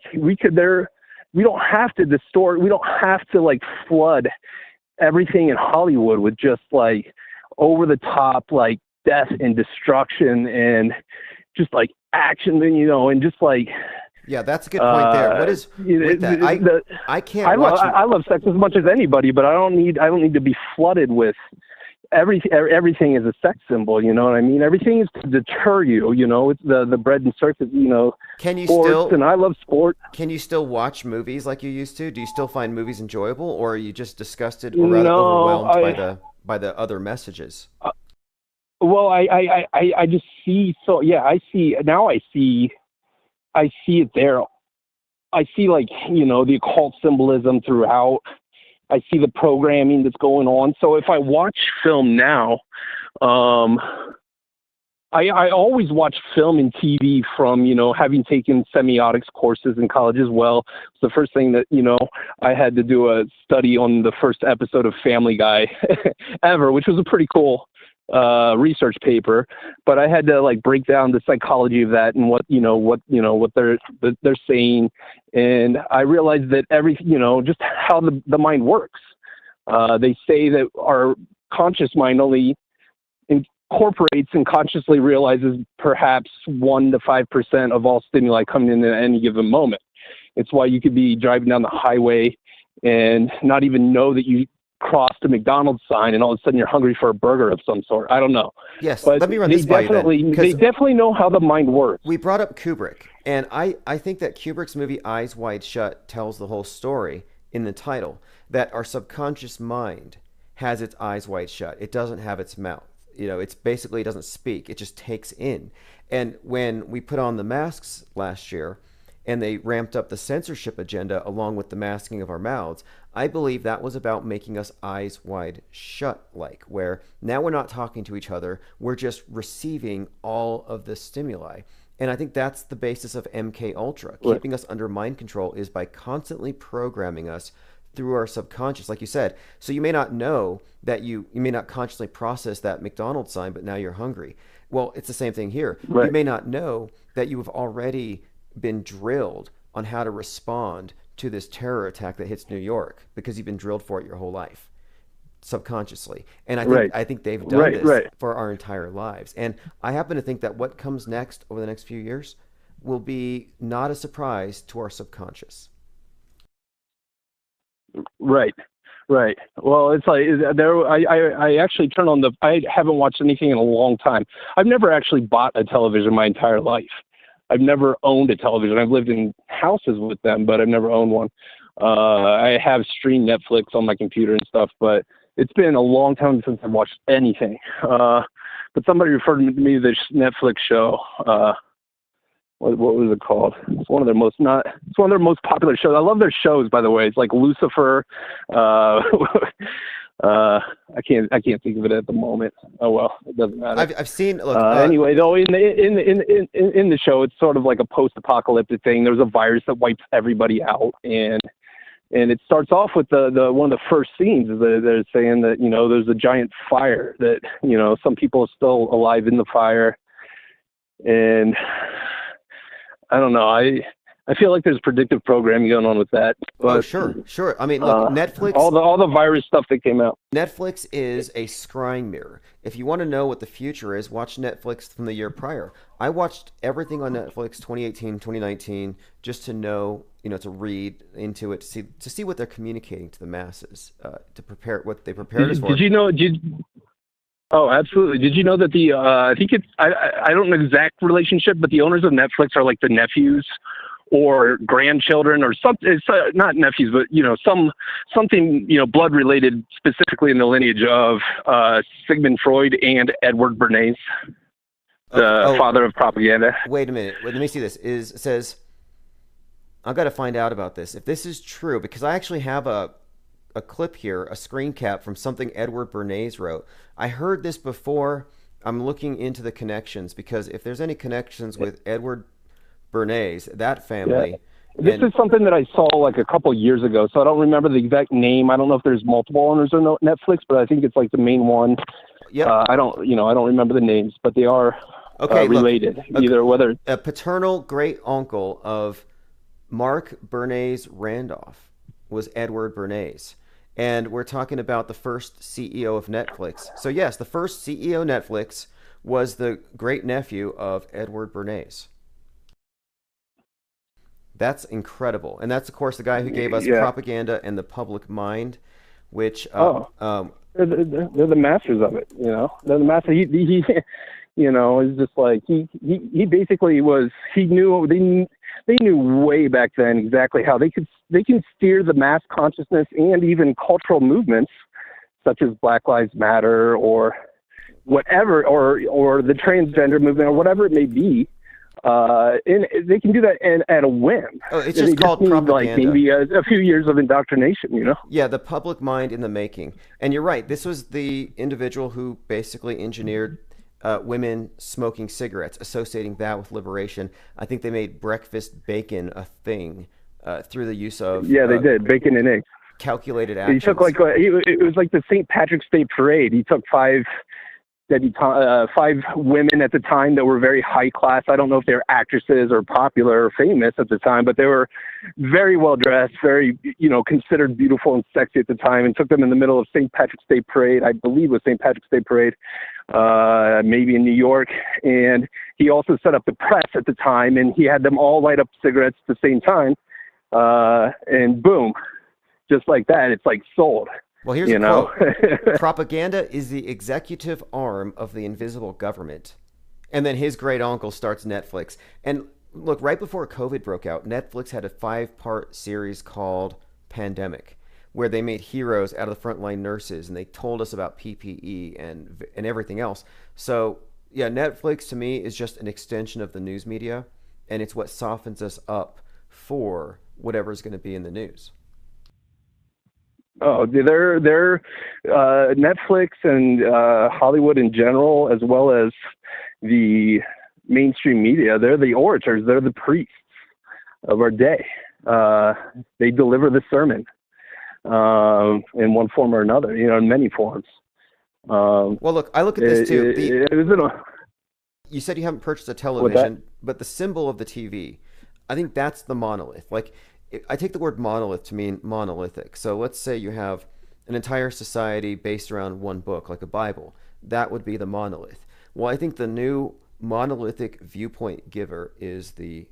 we don't have to distort. We don't have to like flood everything in Hollywood with just like over the top, like death and destruction and just like action, and just like. Yeah, that's a good point there. What is with that? I can't. I love sex as much as anybody, but I don't need to be flooded with everything is a sex symbol, you know what I mean? Everything is to deter you, it's the bread and circus, Can you sports, still, and I love sport. Can you still watch movies like you used to? Do you still find movies enjoyable, or are you just disgusted or rather overwhelmed by the other messages? Well, I just see, I see it there. I see the occult symbolism throughout. I see the programming that's going on. So if I watch film now, I always watch film and TV from, having taken semiotics courses in college as well. It's the first thing that, I had to do a study on the first episode of Family Guy ever, which was a pretty cool research paper, but I had to like break down the psychology of that and what they're saying, and I realized that just how the mind works. They say that our conscious mind only incorporates and consciously realizes perhaps 1 to 5% of all stimuli coming in at any given moment. It's why you could be driving down the highway and not even know that you crossed a McDonald's sign, and all of a sudden you're hungry for a burger of some sort. I don't know. Yes, but let me run this by you then, they definitely know how the mind works. We brought up Kubrick, and I think that Kubrick's movie Eyes Wide Shut tells the whole story in the title, that our subconscious mind has its eyes wide shut. It doesn't have its mouth. It's basically, it doesn't speak. It just takes in. And when we put on the masks last year, and they ramped up the censorship agenda along with the masking of our mouths, I believe that was about making us eyes wide shut, like, where now we're not talking to each other, we're just receiving all of the stimuli. And I think that's the basis of MK Ultra. Right. Keeping us under mind control is by constantly programming us through our subconscious, like you said. So you may not know that you may not consciously process that McDonald's sign, but now you're hungry. Well, it's the same thing here. Right. You may not know that you have already been drilled on how to respond to this terror attack that hits New York, because you've been drilled for it your whole life, subconsciously. And I think they've done this for our entire lives. And I happen to think that what comes next over the next few years will be not a surprise to our subconscious. Right. Well, it's like I actually turn on I haven't watched anything in a long time. I've never actually bought a television my entire life. I've never owned a television. I've lived in houses with them, but I've never owned one. I have streamed Netflix on my computer and stuff, but it's been a long time since I've watched anything. But somebody referred to me to this Netflix show. What was it called? It's one of their most popular shows. I love their shows, by the way. It's like Lucifer. I can't think of it at the moment. Oh well, it doesn't matter. I've seen. Look, anyway, though, in the show, it's sort of like a post-apocalyptic thing. There's a virus that wipes everybody out, and it starts off with the one of the first scenes is they're saying that there's a giant fire that some people are still alive in the fire, and I don't know. I feel like there's predictive programming going on with that. But, oh, sure. I mean, look, Netflix. All the virus stuff that came out. Netflix is a scrying mirror. If you want to know what the future is, watch Netflix from the year prior. I watched everything on Netflix 2018, 2019, just to know, to read into it, to see what they're communicating to the masses, to prepare what they prepared us for. Oh, absolutely. Did you know that I think I don't know the exact relationship, but the owners of Netflix are like the nephews or grandchildren or something. It's not nephews, but something blood related, specifically in the lineage of Sigmund Freud and Edward Bernays, the father of propaganda. Wait a minute. Let me see this. It says I've got to find out about this if this is true, because I actually have a clip here, a screen cap from something Edward Bernays wrote. I heard this before. I'm looking into the connections, because if there's any connections with Edward Bernays, that family. Yeah. This is something that I saw like a couple years ago, so I don't remember the exact name. I don't know if there's multiple owners of Netflix, but I think it's like the main one. Yeah. I don't remember the names, but they are related. Look, either whether a paternal great uncle of Mark Bernays Randolph was Edward Bernays. And we're talking about the first CEO of Netflix. So yes, the first CEO of Netflix was the great nephew of Edward Bernays. That's incredible. And that's, of course, the guy who gave us Propaganda and the Public Mind, which they're the masters of it. They're the master. He is just like he basically was. He knew they knew way back then exactly how they can steer the mass consciousness and even cultural movements such as Black Lives Matter or whatever, or the transgender movement or whatever it may be. And they can do that at a whim. Oh, it's just called propaganda. Like maybe a few years of indoctrination, Yeah, the public mind in the making. And you're right. This was the individual who basically engineered women smoking cigarettes, associating that with liberation. I think they made breakfast bacon a thing through the use of they did bacon and eggs. Calculated actions. He took it was like the St. Patrick's Day parade. He took 5 five women at the time that were very high class. I don't know if they were actresses or popular or famous at the time, but they were very well dressed, very, considered beautiful and sexy at the time, and took them in the middle of St. Patrick's Day Parade. I believe it was St. Patrick's Day Parade, maybe in New York. And he also set up the press at the time, and he had them all light up cigarettes at the same time. And boom, just like that, it's like sold. Well, here's a quote. Propaganda is the executive arm of the invisible government. And then his great uncle starts Netflix. And look, right before COVID broke out, Netflix had a 5-part series called Pandemic, where they made heroes out of the frontline nurses, and they told us about PPE and everything else. So, yeah, Netflix to me is just an extension of the news media, and it's what softens us up for whatever's going to be in the news. Oh, they're Netflix and Hollywood in general, as well as the mainstream media. They're the orators. They're the priests of our day. They deliver the sermon in one form or another, in many forms. Well, look, I look at this too. You said you haven't purchased a television, but the symbol of the TV, I think that's the monolith. Like, I take the word monolith to mean monolithic. So let's say you have an entire society based around one book, like a Bible. That would be the monolith. Well, I think the new monolithic viewpoint giver is the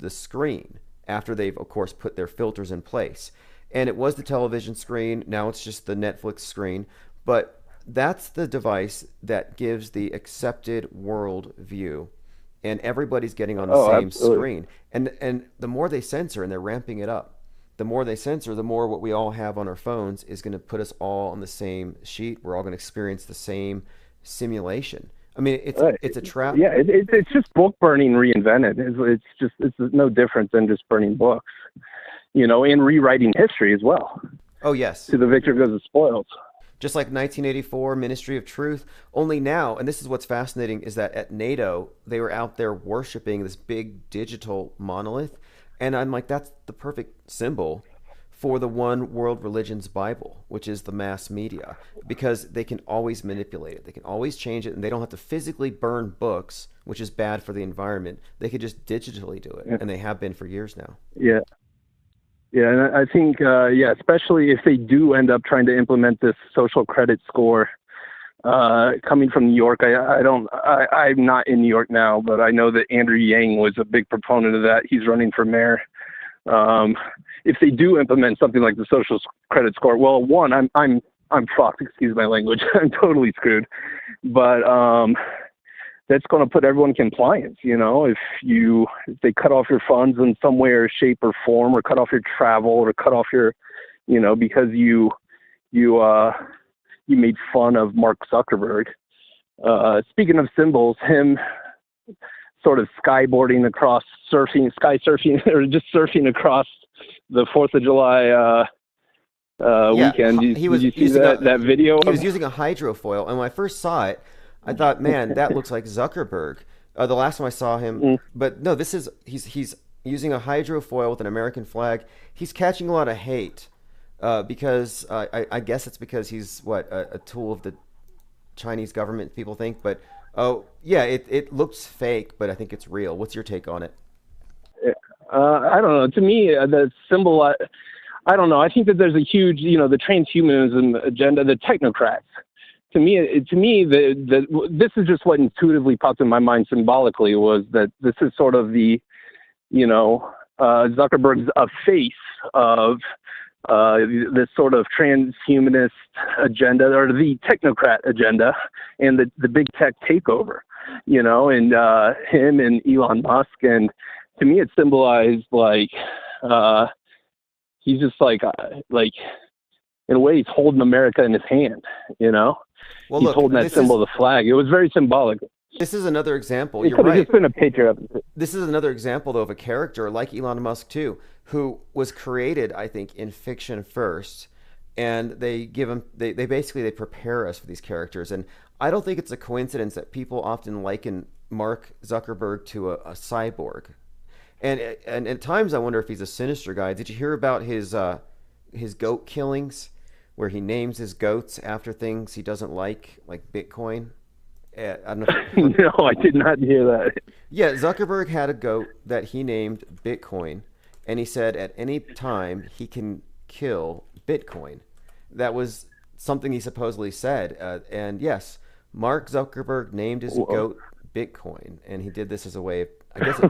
screen, after they've, of course, put their filters in place. And it was the television screen. Now it's just the Netflix screen. But that's the device that gives the accepted world view. And everybody's getting on the same screen. And the more they censor, and they're ramping it up, the more they censor, the more what we all have on our phones is going to put us all on the same sheet. We're all going to experience the same simulation. I mean, it's a trap. Yeah, it's just book burning reinvented. It's no different than just burning books, and rewriting history as well. Oh, yes. To the victor goes the spoils. Just like 1984, Ministry of Truth. Only now, and this is what's fascinating, is that at NATO, they were out there worshiping this big digital monolith. And I'm like, that's the perfect symbol for the one world religion's Bible, which is the mass media, because they can always manipulate it. They can always change it, and they don't have to physically burn books, which is bad for the environment. They could just digitally do it, and they have been for years now. Yeah. Yeah, and I think, especially if they do end up trying to implement this social credit score, coming from New York, I'm not in New York now, but I know that Andrew Yang was a big proponent of that. He's running for mayor. If they do implement something like the social credit score, well, one, I'm fucked. Excuse my language. I'm totally screwed. But that's going to put everyone in compliance. If they cut off your funds in some way or shape or form, or cut off your travel, or cut off your, because you made fun of Mark Zuckerberg. Speaking of symbols, him sort of skyboarding across, sky surfing, or just surfing across the 4th of July weekend. Did you see that video? He was using a hydrofoil, and when I first saw it, I thought, man, that looks like Zuckerberg. The last time I saw him, but no, he's using a hydrofoil with an American flag. He's catching a lot of hate because I guess it's because he's a tool of the Chinese government, people think. But it looks fake, but I think it's real. What's your take on it? I don't know. To me, the symbol, I don't know. I think that there's a huge, the transhumanism agenda, the technocrats. To me, this is just what intuitively popped in my mind symbolically, was that this is sort of the, Zuckerberg's face of this sort of transhumanist agenda, or the technocrat agenda, and the big tech takeover, and him and Elon Musk. And to me, it symbolized he's just like in a way, he's holding America in his hand, Well, he's holding that symbol of the flag. It was very symbolic. This is another example. You're right. It's been a picture of it. This is another example, though, of a character like Elon Musk, too, who was created, I think, in fiction first. And they give him, they basically prepare us for these characters. And I don't think it's a coincidence that people often liken Mark Zuckerberg to a cyborg. And at times I wonder if he's a sinister guy. Did you hear about his goat killings, where he names his goats after things he doesn't like Bitcoin? I don't know if you heard. No, I did not hear that. Yeah, Zuckerberg had a goat that he named Bitcoin, and he said at any time he can kill Bitcoin. That was something he supposedly said. And yes, Mark Zuckerberg named his Whoa. goat Bitcoin, and he did this as a way of, I guess,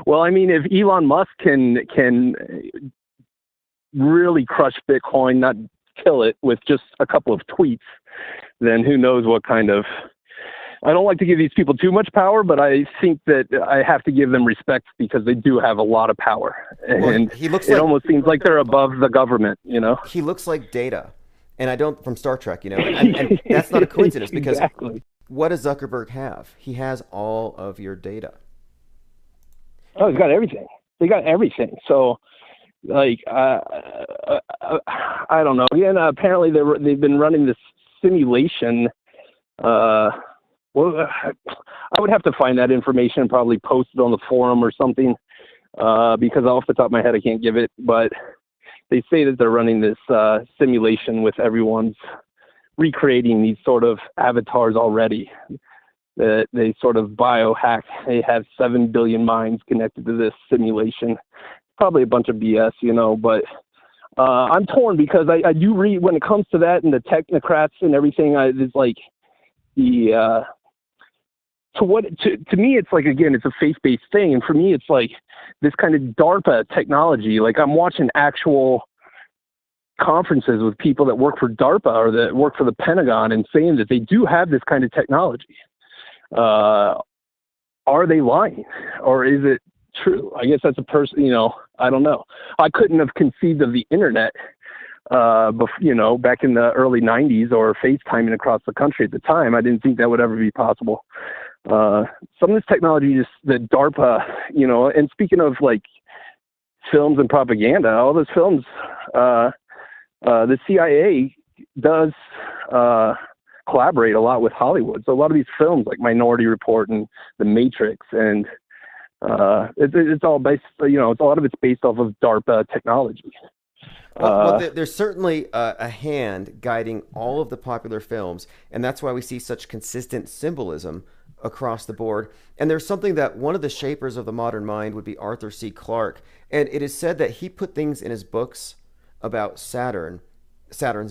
Well, I mean, if Elon Musk can really crush Bitcoin, not kill it with just a couple of tweets, then who knows what kind of. I don't like to give these people too much power, but I think that I have to give them respect because they do have a lot of power, well, and he looks it like almost seems like they're above the government, you know? he looks like Data, and I don't from Star Trek, and that's not a coincidence because Exactly. what does Zuckerberg have? He has all of your data. Oh, he's got everything. They got everything. So, like, I don't know. Yeah, and apparently they've been running this simulation. Well, I would have to find that information and probably post it on the forum or something, because off the top of my head I can't give it. But they say that they're running this simulation with everyone's recreating these sort of avatars already. That they sort of biohack. They have 7 billion minds connected to this simulation. Probably a bunch of BS, but I'm torn because I do read when it comes to that and the technocrats and everything. It's like the to me it's like, again, it's a faith-based thing, and for me it's like this kind of DARPA technology. Like, I'm watching actual conferences with people that work for DARPA or that work for the Pentagon and saying that they do have this kind of technology. Are they lying, or is it true? I guess that's a person, I don't know. I couldn't have conceived of the internet, back in the early 90s, or FaceTiming across the country at the time. I didn't think that would ever be possible. Some of this technology, just the DARPA, and speaking of like films and propaganda, all those films, the CIA does collaborate a lot with Hollywood. So a lot of these films like Minority Report and The Matrix, and it's all based, a lot of it's based off of DARPA technology. Well, there's certainly a hand guiding all of the popular films, and that's why we see such consistent symbolism across the board. And there's something that one of the shapers of the modern mind would be Arthur C. Clarke, and it is said that he put things in his books about Saturn's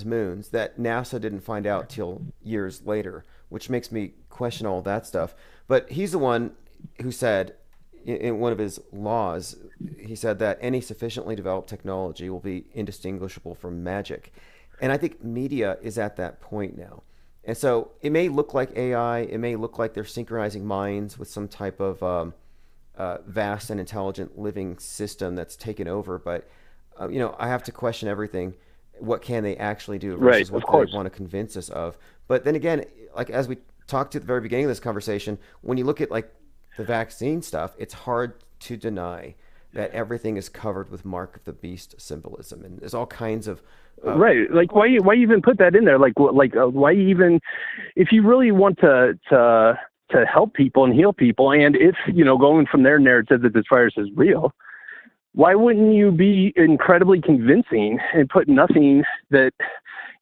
moons, that NASA didn't find out till years later, which makes me question all that stuff. But he's the one who said, in one of his laws, he said that any sufficiently developed technology will be indistinguishable from magic. And I think media is at that point now. And so it may look like AI, it may look like they're synchronizing minds with some type of vast and intelligent living system that's taken over. But, I have to question everything. What can they actually do versus what they want to convince us of? But then again, like as we talked at the very beginning of this conversation, when you look at like the vaccine stuff, it's hard to deny that everything is covered with mark of the beast symbolism, and there's all kinds of right. Like why even put that in there? Why even, if you really want to help people and heal people, and if going from their narrative that this virus is real, why wouldn't you be incredibly convincing and put nothing that,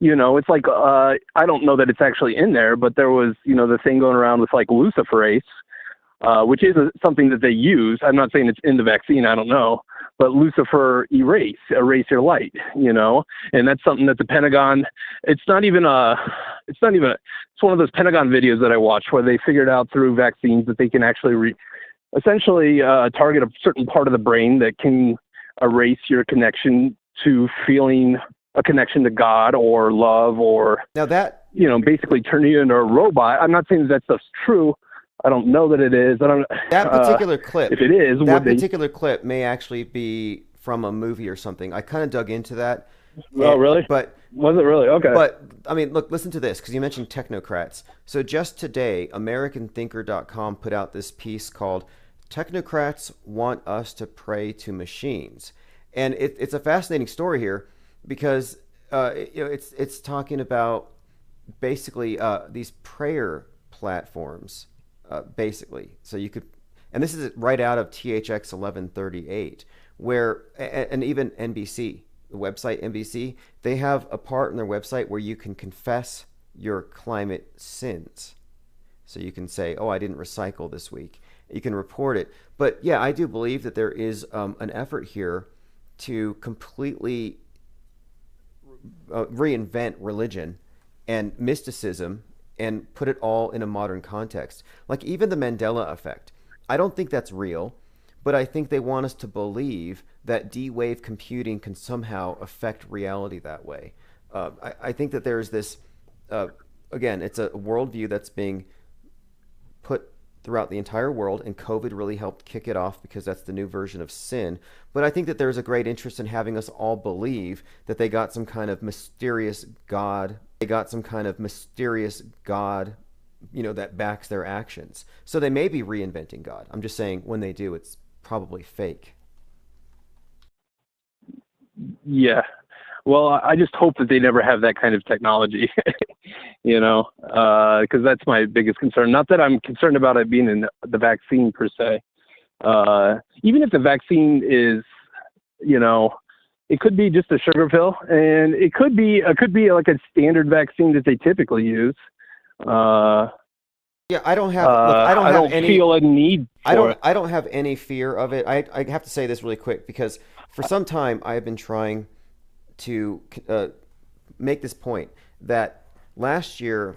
it's like, I don't know that it's actually in there, but there was, the thing going around with like luciferase, which is something that they use. I'm not saying it's in the vaccine, I don't know, but Lucifer erase your light, and that's something that the Pentagon, it's one of those Pentagon videos that I watched where they figured out through vaccines that they can actually essentially target a certain part of the brain that can erase your connection to feeling a connection to God or love, or now that basically turn you into a robot. I'm not saying that stuff's true. I don't know that it is. I don't. That particular clip, if it is, that particular clip may actually be from a movie or something. I kind of dug into that. Oh, really? But was it really? Okay. But I mean, look, listen to this, because you mentioned technocrats. So just today, AmericanThinker.com put out this piece called "Technocrats Want Us to Pray to Machines," and it's a fascinating story here because it's talking about basically these prayer platforms. Basically, so you could, and this is right out of THX 1138, where, and even NBC, the website NBC, they have a part on their website where you can confess your climate sins. So you can say, oh, I didn't recycle this week. You can report it. But yeah, I do believe that there is an effort here to completely reinvent religion and mysticism and put it all in a modern context. Like even the Mandela effect. I don't think that's real, but I think they want us to believe that D-wave computing can somehow affect reality that way. I think that there's this, again, it's a worldview that's being put throughout the entire world, and COVID really helped kick it off because that's the new version of sin. But I think that there's a great interest in having us all believe that they got some kind of mysterious God. They got some kind of mysterious God, that backs their actions. So they may be reinventing God. I'm just saying when they do, it's probably fake. Yeah. Well, I just hope that they never have that kind of technology, because that's my biggest concern. Not that I'm concerned about it being in the vaccine per se. Even if the vaccine is, it could be just a sugar pill, and it could be like a standard vaccine that they typically use. Yeah, I don't have. Look, I don't I have don't any. feel a need for it. I don't have any fear of it. I have to say this really quick because for some time I have been trying to make this point that last year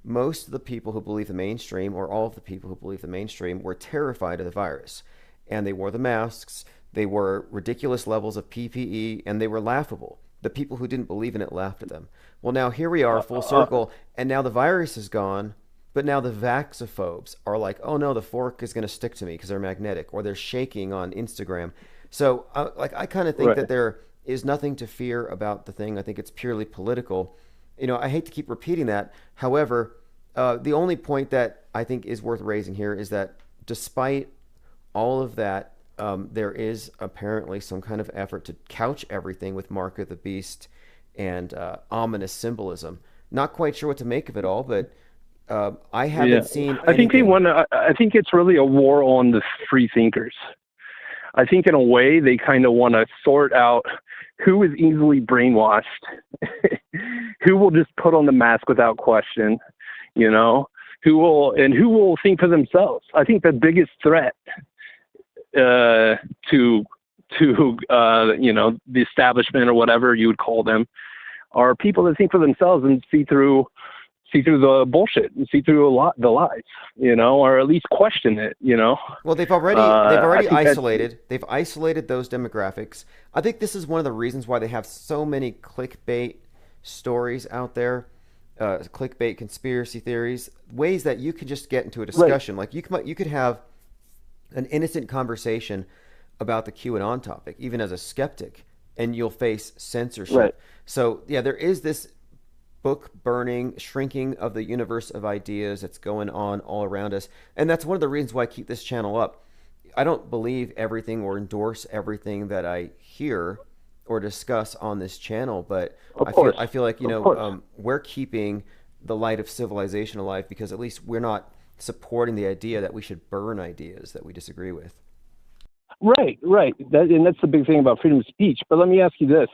most of the people who believe the mainstream, or all of the people who believe the mainstream, were terrified of the virus, and they wore the masks. They wore ridiculous levels of PPE, and they were laughable. The people who didn't believe in it laughed at them. Well, now here we are, full circle, and now the virus is gone. But now the vaxophobes are like, oh no, the fork is going to stick to me because they're magnetic, or they're shaking on Instagram. So, I kind of think Right. that there is nothing to fear about the thing. I think it's purely political. I hate to keep repeating that. However, the only point that I think is worth raising here is that despite all of that, there is apparently some kind of effort to couch everything with Mark of the Beast and ominous symbolism. Not quite sure what to make of it all, but I haven't seen I think anything. I think it's really a war on the free thinkers. I think in a way they kind of want to sort out who is easily brainwashed, who will just put on the mask without question, who will think for themselves. I think the biggest threat to the establishment, or whatever you would call them, are people that think for themselves and see through the bullshit and see through the lies, or at least question it, Well, they've already they've isolated those demographics. I think this is one of the reasons why they have so many clickbait stories out there, clickbait conspiracy theories, ways that you can just get into a discussion. Right. Like you could have an innocent conversation about the QAnon topic, even as a skeptic, and you'll face censorship. Right. So yeah, there is this book burning, shrinking of the universe of ideas that's going on all around us. And that's one of the reasons why I keep this channel up. I don't believe everything or endorse everything that I hear or discuss on this channel, but I feel like, we're keeping the light of civilization alive because at least we're not supporting the idea that we should burn ideas that we disagree with. Right. And that's the big thing about freedom of speech. But let me ask you this.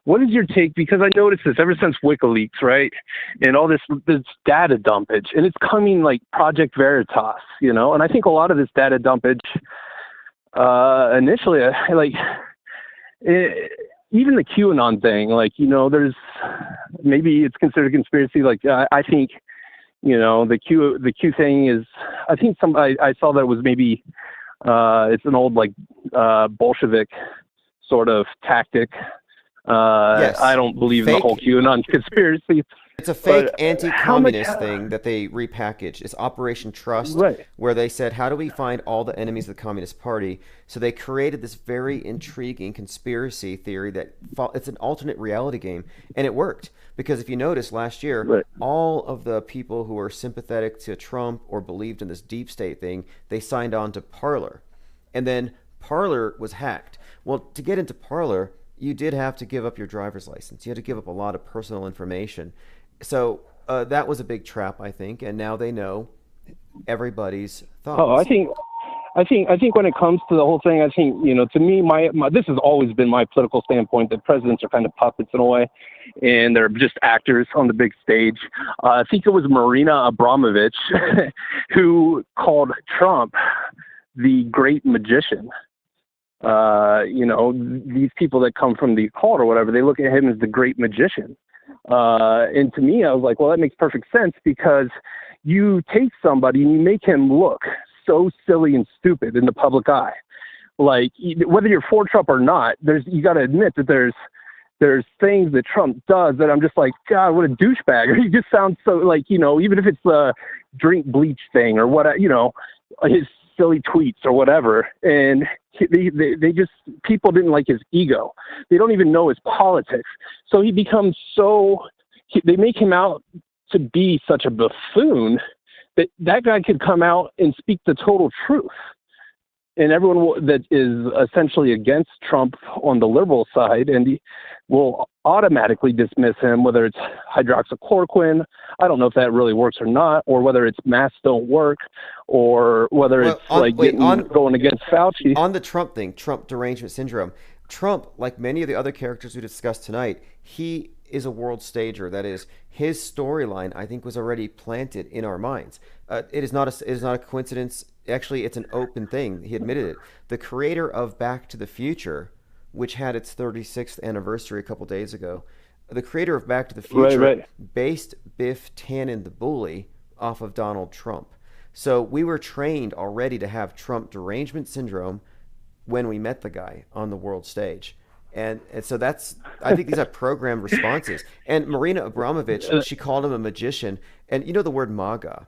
What is your take? Because I noticed this ever since WikiLeaks, right? And all this data dumpage. And it's coming like Project Veritas, and I think a lot of this data dumpage, initially, even the QAnon thing, there's, maybe it's considered conspiracy. I think, the Q thing is, I think I saw that it was maybe, it's an old Bolshevik sort of tactic. Yes. I don't believe in the whole QAnon conspiracy. It's a fake anti-communist thing that they repackaged. It's Operation Trust, right, where they said, how do we find all the enemies of the Communist Party? So they created this very intriguing conspiracy theory that it's an alternate reality game. And it worked. Because if you notice, last year, right, all of the people who were sympathetic to Trump or believed in this deep state thing, they signed on to Parler. And then Parler was hacked. Well, to get into Parler, you did have to give up your driver's license. You had to give up a lot of personal information. So that was a big trap, I think, and now they know everybody's thoughts. Oh, I think when it comes to the whole thing, I think, to me, my this has always been my political standpoint, that presidents are kind of puppets in a way, and they're just actors on the big stage. I think it was Marina Abramovich who called Trump the great magician. These people that come from the occult or whatever, they look at him as the great magician. And to me, I was like, well, that makes perfect sense, because you take somebody and you make him look so silly and stupid in the public eye. Like, whether you're for Trump or not, you got to admit that there's things that Trump does that I'm just like, God, what a douchebag. Or he just sounds so, like, even if it's the drink bleach thing or what, his silly tweets or whatever. And they just, people didn't like his ego. They don't even know his politics. So he becomes they make him out to be such a buffoon that guy could come out and speak the total truth. And everyone that is essentially against Trump on the liberal side, and he will automatically dismiss him, whether it's hydroxychloroquine. I don't know if that really works or not, or whether it's masks don't work, or whether going against Fauci. On the Trump thing, Trump derangement syndrome, Trump, like many of the other characters we discussed tonight, he is a world stager. That is, his storyline, I think, was already planted in our minds. It is not a coincidence. Actually, it's an open thing. He admitted it. The creator of Back to the Future, which had its 36th anniversary a couple days ago, the creator of Back to the Future based Biff Tannen the Bully off of Donald Trump. So we were trained already to have Trump derangement syndrome when we met the guy on the world stage. And so I think these are programmed responses. And Marina Abramovich, she called him a magician. And the word MAGA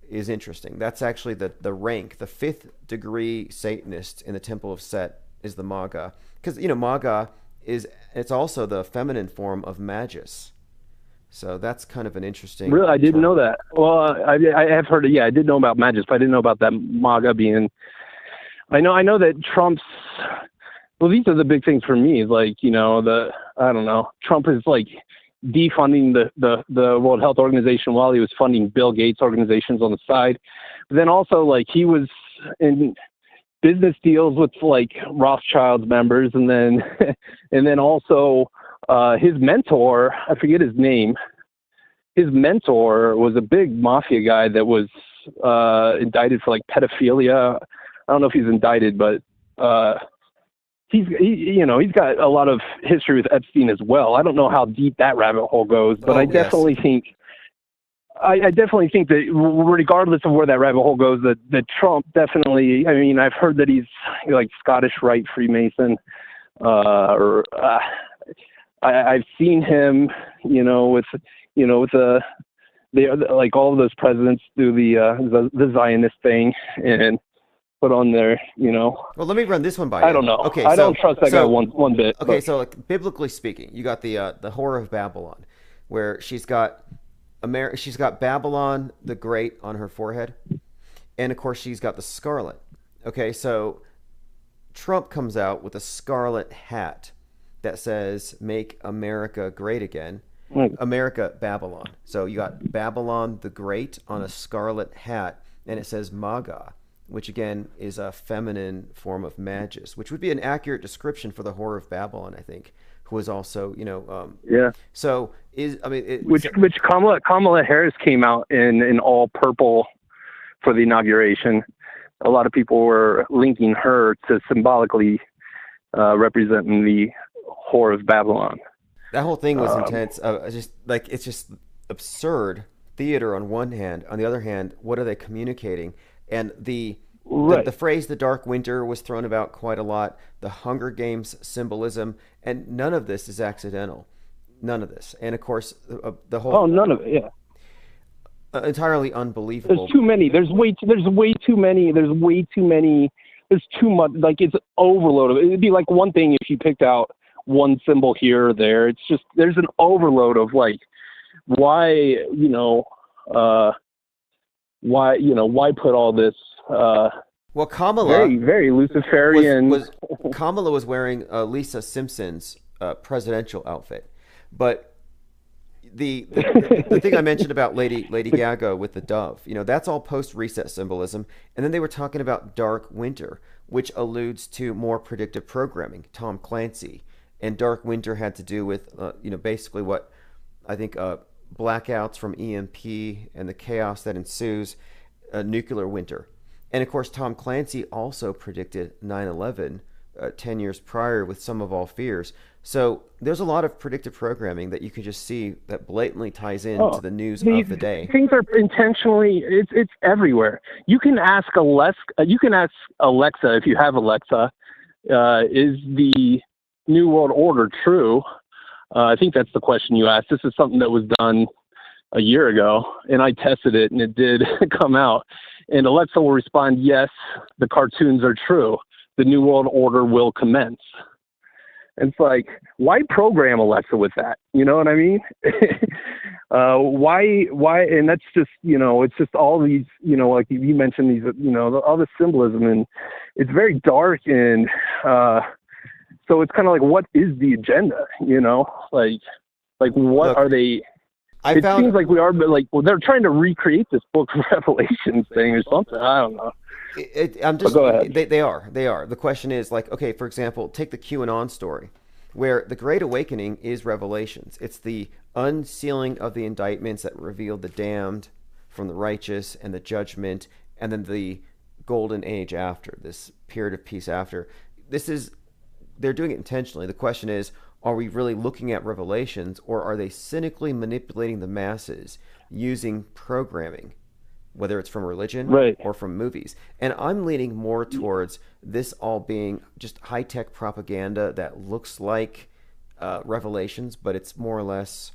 is interesting. That's actually the rank, the 5th degree Satanist in the Temple of Set is the MAGA. Because, MAGA it's also the feminine form of Magus. So that's kind of an interesting. Really? I didn't know that. Well, I have heard it. Yeah, I did know about Magus, but I didn't know about that MAGA being. I know that Trump's. Well, these are the big things for me. Like, I don't know. Trump is like defunding the World Health Organization while he was funding Bill Gates organizations on the side. But then also, like, he was in business deals with like Rothschild's members, and then also his mentor, I forget his name. His mentor was a big mafia guy that was indicted for like pedophilia. I don't know if he's indicted, but he's got a lot of history with Epstein as well. I don't know how deep that rabbit hole goes, but I definitely think that regardless of where that rabbit hole goes, that Trump definitely. I mean, I've heard that he's like Scottish Rite Freemason, I've seen him, with like all of those presidents do the Zionist thing and put on their, Well, let me run this one by you. I don't know. Okay, I don't trust that guy one bit. Okay, so like, biblically speaking, you got the Whore of Babylon, where she's got Babylon the Great on her forehead, and of course she's got the scarlet. Okay, so Trump comes out with a scarlet hat that says "Make America Great Again." America, Babylon. So you got Babylon the Great on a scarlet hat, and it says MAGA, which again is a feminine form of Magus, which would be an accurate description for the Whore of Babylon, I think, who was also, yeah. So which Kamala Harris came out in all purple for the inauguration. A lot of people were linking her to symbolically representing the Whore of Babylon. That whole thing was intense. It's just absurd theater on one hand. On the other hand, what are they communicating? And the phrase "the dark winter" was thrown about quite a lot. The Hunger Games symbolism, and none of this is accidental. None of this, and of course, the whole. Oh, none of it. Yeah. Entirely unbelievable. There's too many. There's way too many. There's too much. Like, it's overload of it. It'd be like one thing if you picked out one symbol here or there. It's just there's an overload of like why put all this well, Kamala very, very Luciferian Kamala was wearing Lisa Simpson's presidential outfit, but the thing I mentioned about Lady Gaga with the dove, that's all post reset symbolism. And then they were talking about Dark Winter, which alludes to more predictive programming, Tom Clancy. And Dark Winter had to do with basically what I think blackouts from EMP and the chaos that ensues, nuclear winter. And of course, Tom Clancy also predicted 9/11 10 years prior with Sum of All Fears. So there's a lot of predictive programming that you can just see that blatantly ties into the news of the day. Things are intentionally, it's everywhere. You can ask Alexa, if you have Alexa, is the New World Order true? I think that's the question you asked. This is something that was done a year ago, and I tested it, and it did come out. And Alexa will respond, yes, the cartoons are true. The New World Order will commence. And it's like, why program Alexa with that? You know what I mean? Why? And that's just, it's just all these, like you mentioned, these, all the symbolism, and it's very dark. And so it's kind of like, what is the agenda? Like what Look, are they? Seems like we are, but they're trying to recreate this Book of Revelations thing or something. I don't know. Go ahead. They are. The question is, okay, for example, take the QAnon story, where the Great Awakening is Revelations. It's the unsealing of the indictments that revealed the damned from the righteous and the judgment, and then the golden age after, this period of peace after. They're doing it intentionally. The question is, are we really looking at Revelations, or are they cynically manipulating the masses using programming, whether it's from religion or from movies? And I'm leaning more towards this all being just high-tech propaganda that looks like Revelations, but it's more or less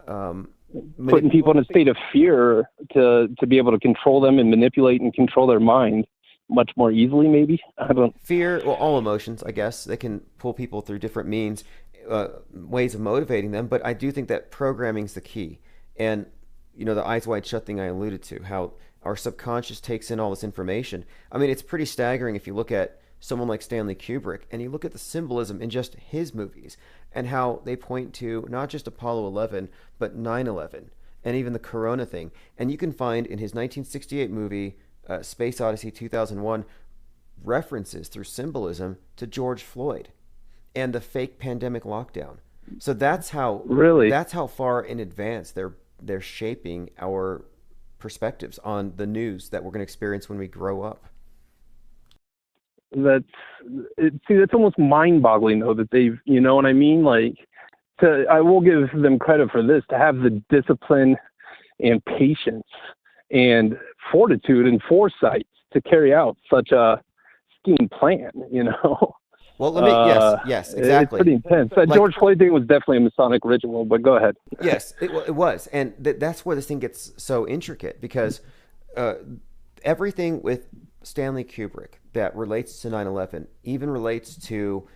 putting people in a state of fear to be able to control them and manipulate and control their mind much more easily, maybe. I don't. Fear, well, all emotions, I guess. They can pull people through different means, ways of motivating them, but I do think that programming's the key. And the eyes wide shut thing I alluded to, how our subconscious takes in all this information. I mean, it's pretty staggering if you look at someone like Stanley Kubrick and you look at the symbolism in just his movies and how they point to not just Apollo 11, but 9/11 and even the Corona thing. And you can find in his 1968 movie, Space Odyssey 2001, references through symbolism to George Floyd and the fake pandemic lockdown. So that's how far in advance they're shaping our perspectives on the news that we're going to experience when we grow up. That's almost mind-boggling, though, that they've, you know what I mean? I will give them credit for this, to have the discipline and patience and fortitude and foresight to carry out such a scheme plan, Well, yes, exactly. It's pretty intense. That George Floyd thing was definitely a Masonic ritual, but go ahead. Yes, it was. And that's where this thing gets so intricate, because everything with Stanley Kubrick that relates to 9/11 even relates to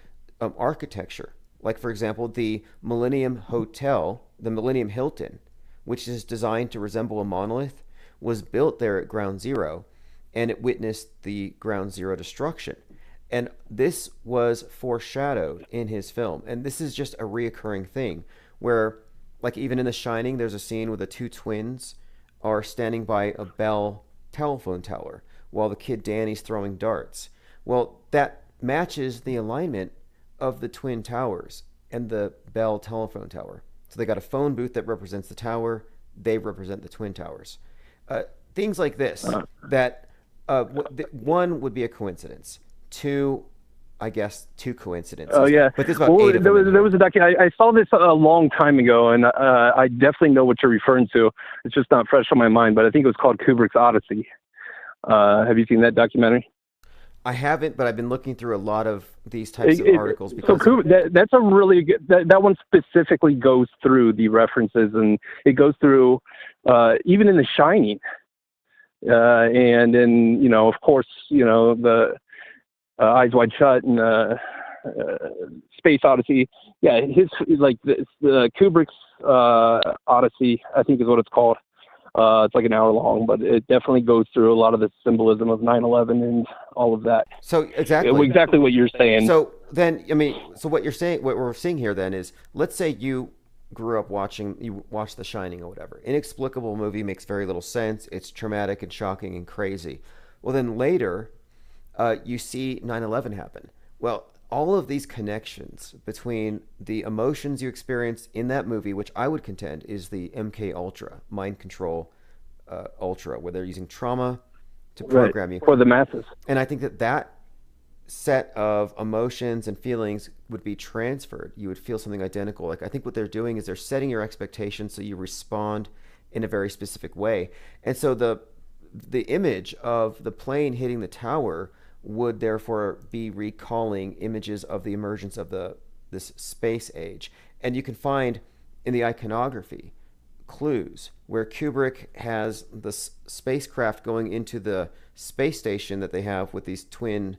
architecture. Like, for example, the Millennium Hotel, the Millennium Hilton, which is designed to resemble a monolith, was built there at Ground Zero, and it witnessed the Ground Zero destruction. And this was foreshadowed in his film. And this is just a reoccurring thing where, even in The Shining, there's a scene where the two twins are standing by a Bell telephone tower while the kid Danny's throwing darts. Well, that matches the alignment of the Twin Towers and the Bell telephone tower. So they got a phone booth that represents the tower. They represent the Twin Towers. Things like this, that one would be a coincidence. Two, I guess, two coincidences. Oh, yeah. But there's about eight of them. There was a documentary. I saw this a long time ago, and I definitely know what you're referring to. It's just not fresh on my mind, but I think it was called Kubrick's Odyssey. Have you seen that documentary? I haven't, but I've been looking through a lot of these types of articles. So that's a really good, that one specifically goes through the references, and it goes through even in The Shining. And then, of course, the Eyes Wide Shut and Space Odyssey. Yeah, the Kubrick's Odyssey, I think is what it's called. It's like an hour long, but it definitely goes through a lot of the symbolism of 9/11 and all of that. So exactly what you're saying. So then, so what you're saying, what we're seeing here then is, let's say you grew up watching, you watched The Shining or whatever. Inexplicable movie, makes very little sense. It's traumatic and shocking and crazy. Well, then later, you see 9/11 happen. Well, all of these connections between the emotions you experience in that movie, which I would contend is the MK Ultra, mind control ultra, where they're using trauma to Right. program you. For the masses. And I think that that set of emotions and feelings would be transferred. You would feel something identical. Like, I think what they're doing is they're setting your expectations so you respond in a very specific way. And so the image of the plane hitting the tower would therefore be recalling images of the emergence of the this space age. And you can find in the iconography clues where Kubrick has the spacecraft going into the space station that they have with these twin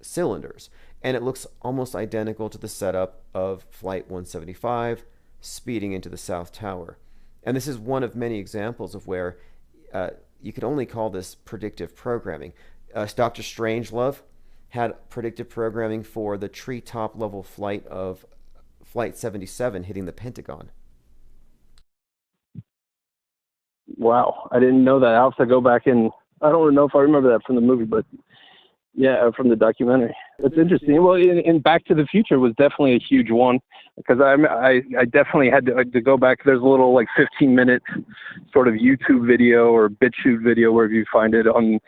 cylinders. And it looks almost identical to the setup of Flight 175 speeding into the South Tower. And this is one of many examples of where you could only call this predictive programming. Dr. Strangelove had predictive programming for the treetop level flight of Flight 77 hitting the Pentagon. Wow, I didn't know that. I'll have to go back and I don't know if I remember that from the movie, but yeah, from the documentary. It's interesting. Well, in Back to the Future was definitely a huge one because I definitely had to go back. There's a little like 15-minute sort of YouTube video or BitChute video, wherever you find it, on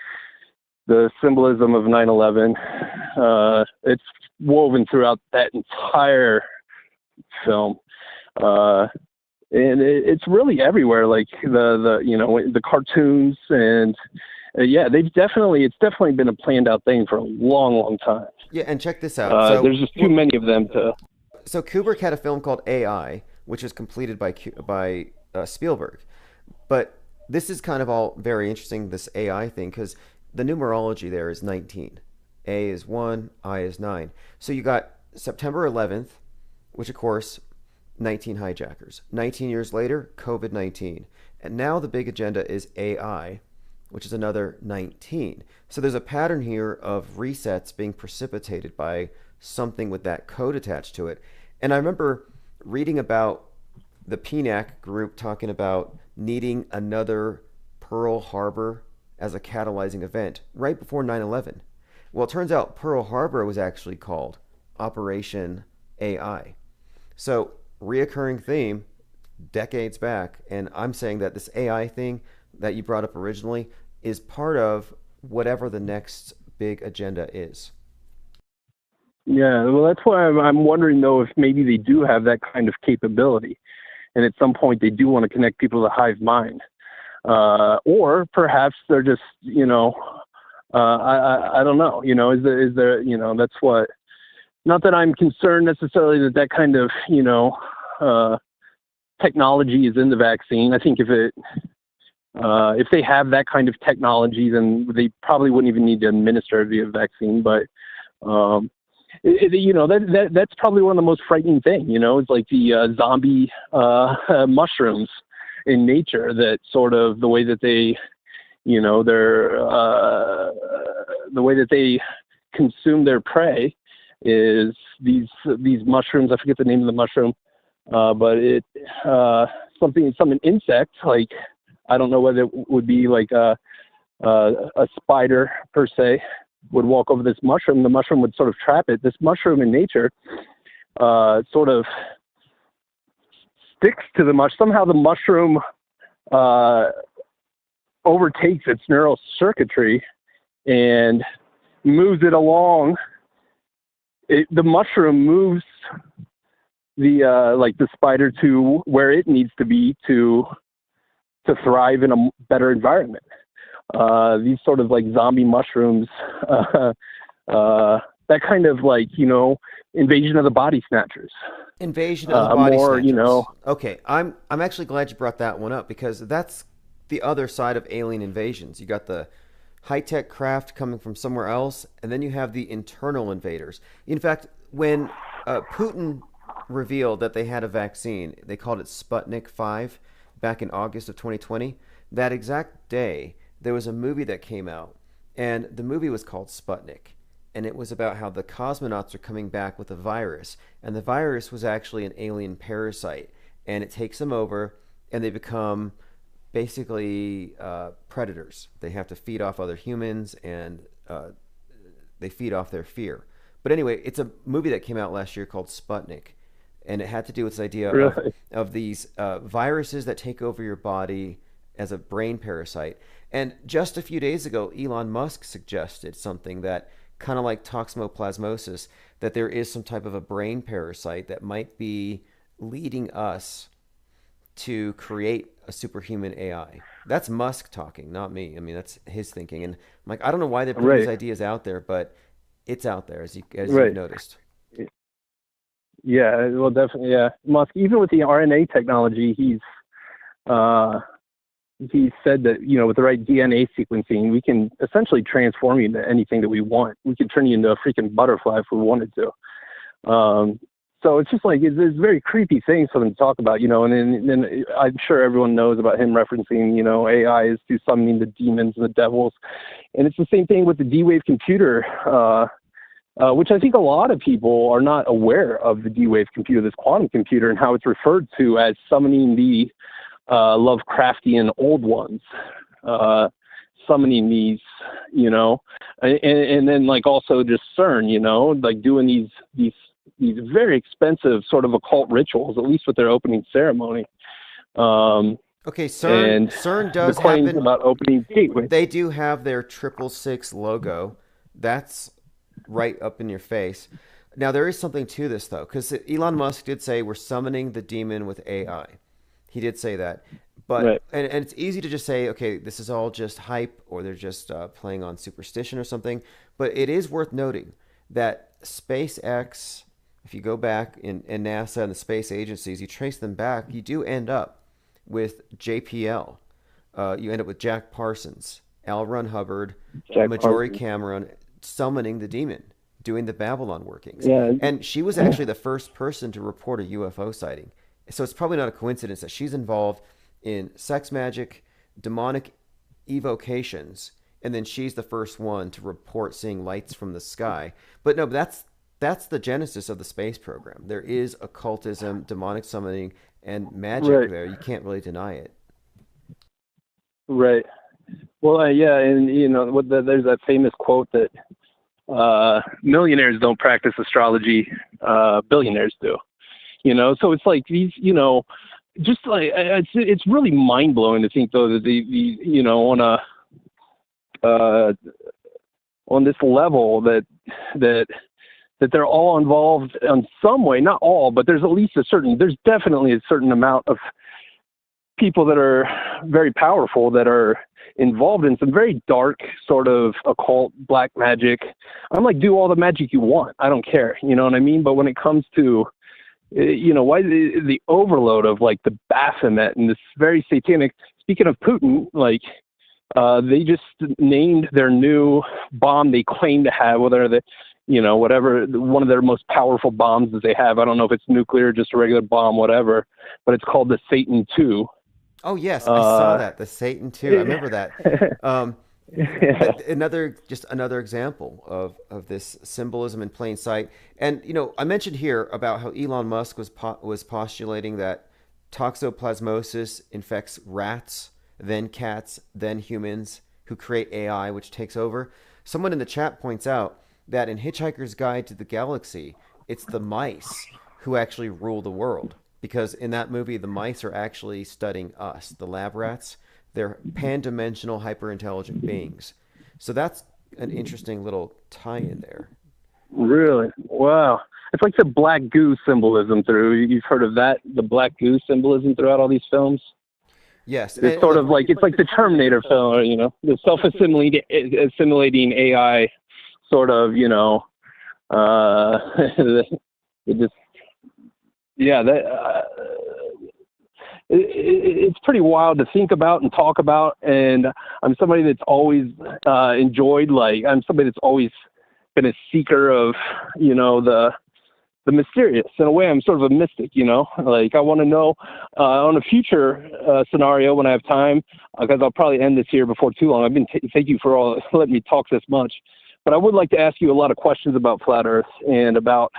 the symbolism of 9/11. It's woven throughout that entire film. And it's really everywhere, like the cartoons and yeah, it's definitely been a planned out thing for a long, long time. Yeah, and check this out. There's just too many of them to. So Kubrick had a film called AI, which was completed by Spielberg, but this is kind of all very interesting, this AI thing, because the numerology there is 19. A is 1, I is 9. So you got September 11th, which of course 19 hijackers. 19 years later, COVID-19. And now the big agenda is AI, which is another 19. So there's a pattern here of resets being precipitated by something with that code attached to it. And I remember reading about the PNAC group talking about needing another Pearl Harbor as a catalyzing event right before 9/11. Well, it turns out Pearl Harbor was actually called Operation AI. So reoccurring theme decades back, and I'm saying that this AI thing that you brought up originally is part of whatever the next big agenda is. Yeah, well, that's why I'm wondering though if maybe they do have that kind of capability, and at some point they do want to connect people to the hive mind, or perhaps they're just I don't know. Is there that's what. Not that I'm concerned necessarily that kind of technology is in the vaccine. I think if they have that kind of technology, then they probably wouldn't even need to administer via vaccine. But that's probably one of the most frightening things. It's like the zombie mushrooms in nature. That sort of the way that they, they're the way that they consume their prey is these mushrooms. I forget the name of the mushroom, but it some insect, like I don't know whether it would be like a spider per se, would walk over this mushroom. The mushroom would sort of trap it. This mushroom in nature sort of sticks to the mushroom. Somehow the mushroom overtakes its neural circuitry and moves it along. The mushroom moves the spider to where it needs to be to thrive in a better environment. These sort of like zombie mushrooms, that kind of invasion of the body snatchers. Invasion of the body snatchers. Okay, Okay, I'm actually glad you brought that one up because that's the other side of alien invasions. You got the high-tech craft coming from somewhere else, and then you have the internal invaders. In fact, when Putin revealed that they had a vaccine, they called it Sputnik 5 back in August of 2020. That exact day, there was a movie that came out, and the movie was called Sputnik, and it was about how the cosmonauts are coming back with a virus, and the virus was actually an alien parasite, and it takes them over, and they become basically predators. They have to feed off other humans, and they feed off their fear. But anyway, it's a movie that came out last year called Sputnik, and it had to do with this idea Really? of these viruses that take over your body as a brain parasite. And just a few days ago, Elon Musk suggested something that kind of like toxoplasmosis, that there is some type of a brain parasite that might be leading us to create a superhuman AI. That's Musk talking, not me. I mean, that's his thinking. And I'm like, I don't know why they put these Right. ideas out there, but it's out there, as you've Right. noticed. Yeah. Well, definitely. Yeah. Musk, even with the RNA technology, uh, he said that, with the right DNA sequencing, we can essentially transform you into anything that we want. We can turn you into a freaking butterfly if we wanted to. So it's just like, it's very creepy things for them to talk about, and then I'm sure everyone knows about him referencing, AI is through summoning the demons and the devils. And it's the same thing with the D-Wave computer, which I think a lot of people are not aware of the D-Wave computer, this quantum computer, and how it's referred to as summoning the Lovecraftian old ones, summoning these, and then like also just CERN, like doing these very expensive sort of occult rituals, at least with their opening ceremony. Okay, CERN And CERN the does claims happen. about opening gateway. They do have their 666 logo. That's right up in your face. Now there is something to this though, because Elon Musk did say we're summoning the demon with AI. He did say that, but Right. and it's easy to just say, okay, this is all just hype, or they're just playing on superstition or something. But it is worth noting that SpaceX, if you go back in NASA and the space agencies, you trace them back, you do end up with JPL. You end up with Jack Parsons, L. Ron Hubbard, Jack Marjorie Parsons. Cameron summoning the demon, doing the Babylon workings. Yeah. And she was actually the first person to report a UFO sighting. So it's probably not a coincidence that she's involved in sex magic, demonic evocations, and then she's the first one to report seeing lights from the sky. But no, that's the genesis of the space program. There is occultism, demonic summoning, and magic Right. there. You can't really deny it. Right. Well, yeah, and there's that famous quote that millionaires don't practice astrology, billionaires do. So it's like these, just like it's really mind blowing to think though that the on this level that they're all involved in some way, not all, but there's definitely a certain amount of people that are very powerful that are involved in some very dark sort of occult black magic. I'm like, do all the magic you want. I don't care. You know what I mean? But when it comes to, why the overload of like the Baphomet and this very satanic, speaking of Putin, like, they just named their new bomb they claim to have, whether the, whatever, one of their most powerful bombs that they have. I don't know if it's nuclear, just a regular bomb, whatever, but it's called the Satan II. Oh yes, I saw that, the Satan too. I remember that. Yeah. Another example of this symbolism in plain sight. And I mentioned here about how Elon Musk was postulating that toxoplasmosis infects rats, then cats, then humans, who create AI, which takes over. Someone in the chat points out that in Hitchhiker's Guide to the Galaxy, it's the mice who actually rule the world. Because in that movie, the mice are actually studying us, the lab rats. They're pan-dimensional, hyper-intelligent beings. So that's an interesting little tie-in there. Really? Wow. It's like the black goo symbolism you've heard of that, the black goo symbolism throughout all these films? Yes. It's sort of like, it's like the Terminator film, the self-assimilating AI sort of, it just, yeah, it's pretty wild to think about and talk about. And I'm somebody that's always I'm somebody that's always been a seeker of, the mysterious. In a way, I'm sort of a mystic, like I want to know on a future scenario when I have time, because I'll probably end this here before too long. Thank you for letting me talk this much, but I would like to ask you a lot of questions about flat Earth and about,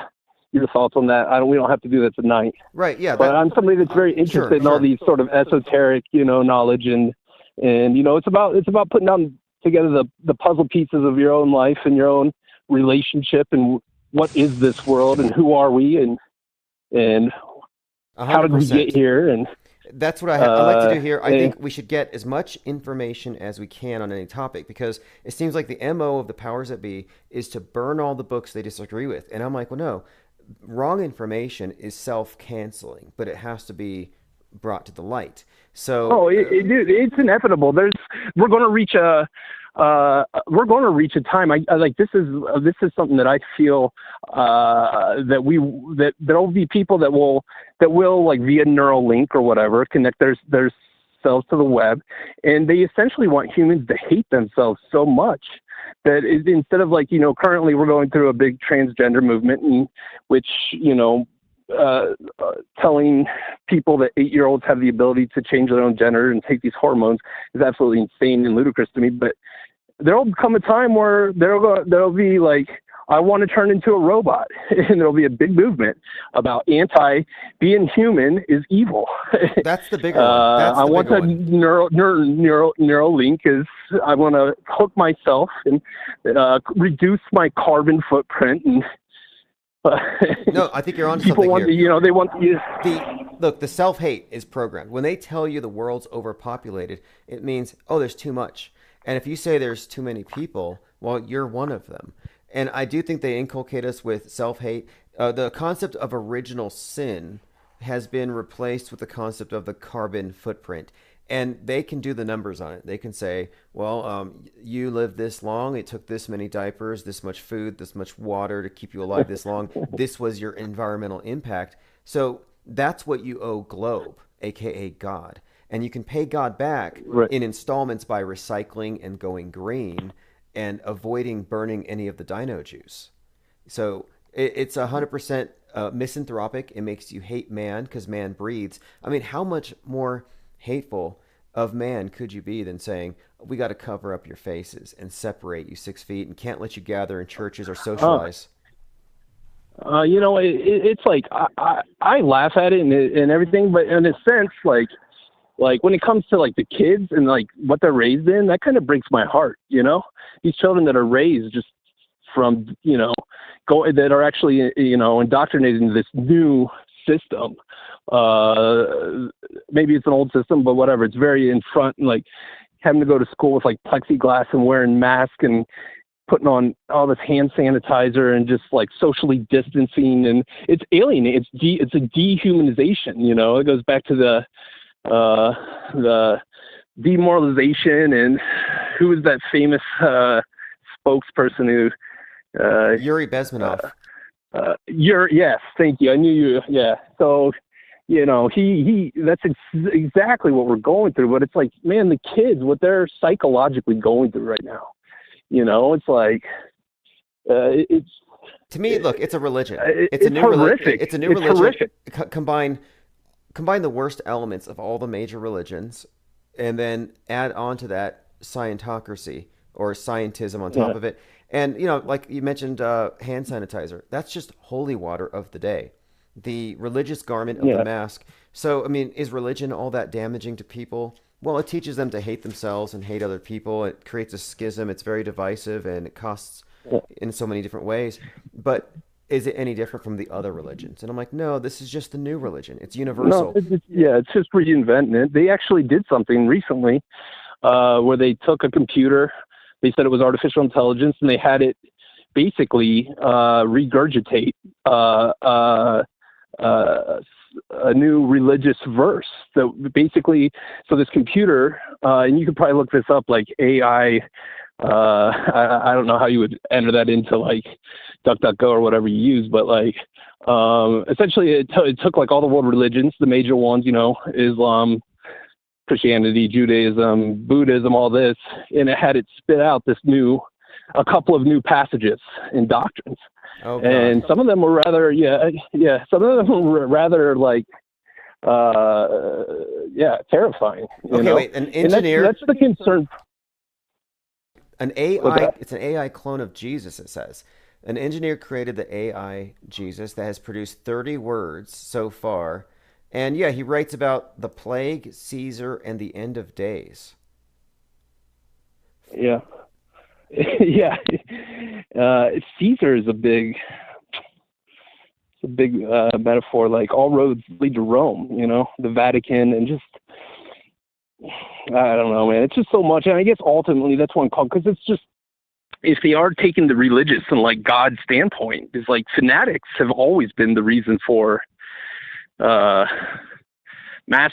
your thoughts on that. We don't have to do that tonight. Right. Yeah. But I'm somebody that's very interested in all these sort of esoteric, knowledge and it's about putting down together the puzzle pieces of your own life and your own relationship and what is this world and who are we and 100%. How did we get here? And that's what I like to do here. I think we should get as much information as we can on any topic, because it seems like the MO of the powers that be is to burn all the books they disagree with. And I'm like, well, no, wrong information is self-canceling, but it has to be brought to the light. So, it's inevitable. We're going to reach a time. I like this is something that I feel that there will be people that will like via neural link or whatever connect their selves to the web, and they essentially want humans to hate themselves so much that instead of like currently we're going through a big transgender movement in which telling people that 8-year-olds have the ability to change their own gender and take these hormones is absolutely insane and ludicrous to me. But there'll come a time where there'll be like, I want to turn into a robot, and there'll be a big movement about being human is evil. That's the bigger one. I want the neural link is I want to hook myself and reduce my carbon footprint and. No, I think you're onto something here. They want the self-hate is programmed. When they tell you the world's overpopulated, it means, there's too much. And if you say there's too many people, well, you're one of them. And I do think they inculcate us with self-hate. The concept of original sin has been replaced with the concept of the carbon footprint. And they can do the numbers on it. They can say, well, you lived this long. It took this many diapers, this much food, this much water to keep you alive this long. This was your environmental impact. So that's what you owe Globe, a.k.a. God. And you can pay God back in installments by recycling and going green and avoiding burning any of the dino juice. So it's 100% misanthropic. It makes you hate man because man breathes. I mean, how much more hateful of man could you be than saying, we got to cover up your faces and separate you 6 feet and can't let you gather in churches or socialize? It's like I laugh at it and everything, but in a sense, like when it comes to like the kids and like what they're raised in, that kind of breaks my heart. These children that are raised just from that are actually indoctrinated into this new system. Maybe it's an old system, but whatever. It's very in front, and like having to go to school with like plexiglass and wearing masks and putting on all this hand sanitizer and just like socially distancing, and it's alienating. It's a dehumanization. It goes back to the demoralization. And who is that famous spokesperson who Yuri Bezmenov. Yes, thank you. I knew you. Yeah. So, he that's exactly what we're going through. But it's like, man, the kids, what they're psychologically going through right now. It's like, it's. To me, look, it's a religion. It's a new religion. It's a new religion. Horrific. Combine the worst elements of all the major religions, and then add on to that Scientocracy or scientism on top of it. And, like you mentioned, hand sanitizer, that's just holy water of the day. The religious garment of the mask. So, I mean, is religion all that damaging to people? Well, it teaches them to hate themselves and hate other people. It creates a schism. It's very divisive, and it costs in so many different ways. But is it any different from the other religions? And I'm like, no, this is just the new religion. It's universal. No, it's just reinventing it. They actually did something recently where they took a computer. They said it was artificial intelligence, and they had it basically regurgitate a new religious verse. So basically, this computer, and you could probably look this up, like AI. I don't know how you would enter that into like DuckDuckGo or whatever you use, but like essentially it took like all the world religions, the major ones, Islam, Christianity, Judaism, Buddhism, all this, and it had it spit out a couple of new passages and doctrines. Oh, and some of them were rather, some of them were rather like, terrifying. Wait, an engineer. That's the concern. An AI, it's an AI clone of Jesus, it says. An engineer created the AI Jesus that has produced 30 words so far. And yeah, he writes about the plague, Caesar, and the end of days. Yeah. Yeah. Caesar is a big metaphor. Like all roads lead to Rome, the Vatican, and just, I don't know, man. It's just so much. And I guess ultimately that's one call, because it's just, if they are taking the religious and like God standpoint, is like fanatics have always been the reason for mass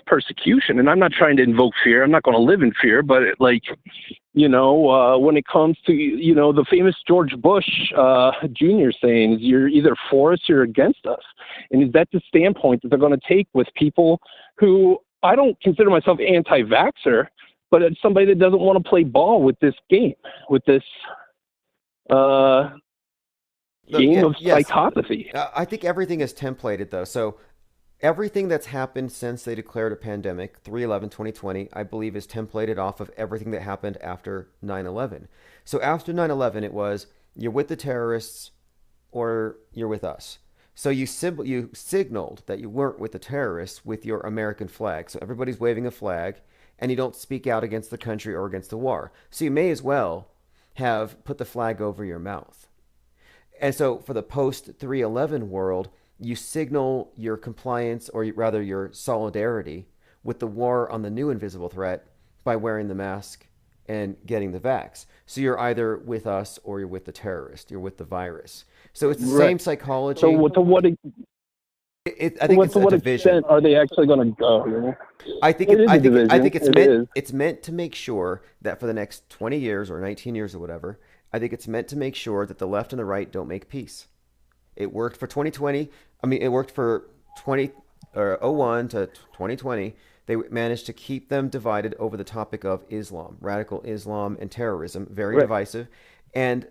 persecution. And I'm not trying to invoke fear. I'm not going to live in fear, but when it comes to, the famous George Bush Jr. saying, you're either for us or against us. And is that the standpoint that they're going to take with people who, I don't consider myself anti-vaxxer, but it's somebody that doesn't want to play ball with this game, with this game of psychopathy. I think everything is templated, though. So everything that's happened since they declared a pandemic, 3/11/2020, I believe is templated off of everything that happened after 9/11. So after 9/11, it was, you're with the terrorists or you're with us. So you signaled that you weren't with the terrorists with your American flag. So everybody's waving a flag, and you don't speak out against the country or against the war. So you may as well have put the flag over your mouth. And so for the post 3/11 world, you signal your compliance, or rather your solidarity with the war on the new invisible threat by wearing the mask and getting the vax. So you're either with us or you're with the terrorist, you're with the virus. So it's the same psychology. So to what I think it's a division. Extent are they actually going to go? I think it's meant to make sure that for the next 20 years or 19 years or whatever, I think it's meant to make sure that the left and the right don't make peace. It worked for 2020. I mean, it worked for 01 to 2020. They managed to keep them divided over the topic of Islam, radical Islam, and terrorism. Very divisive. And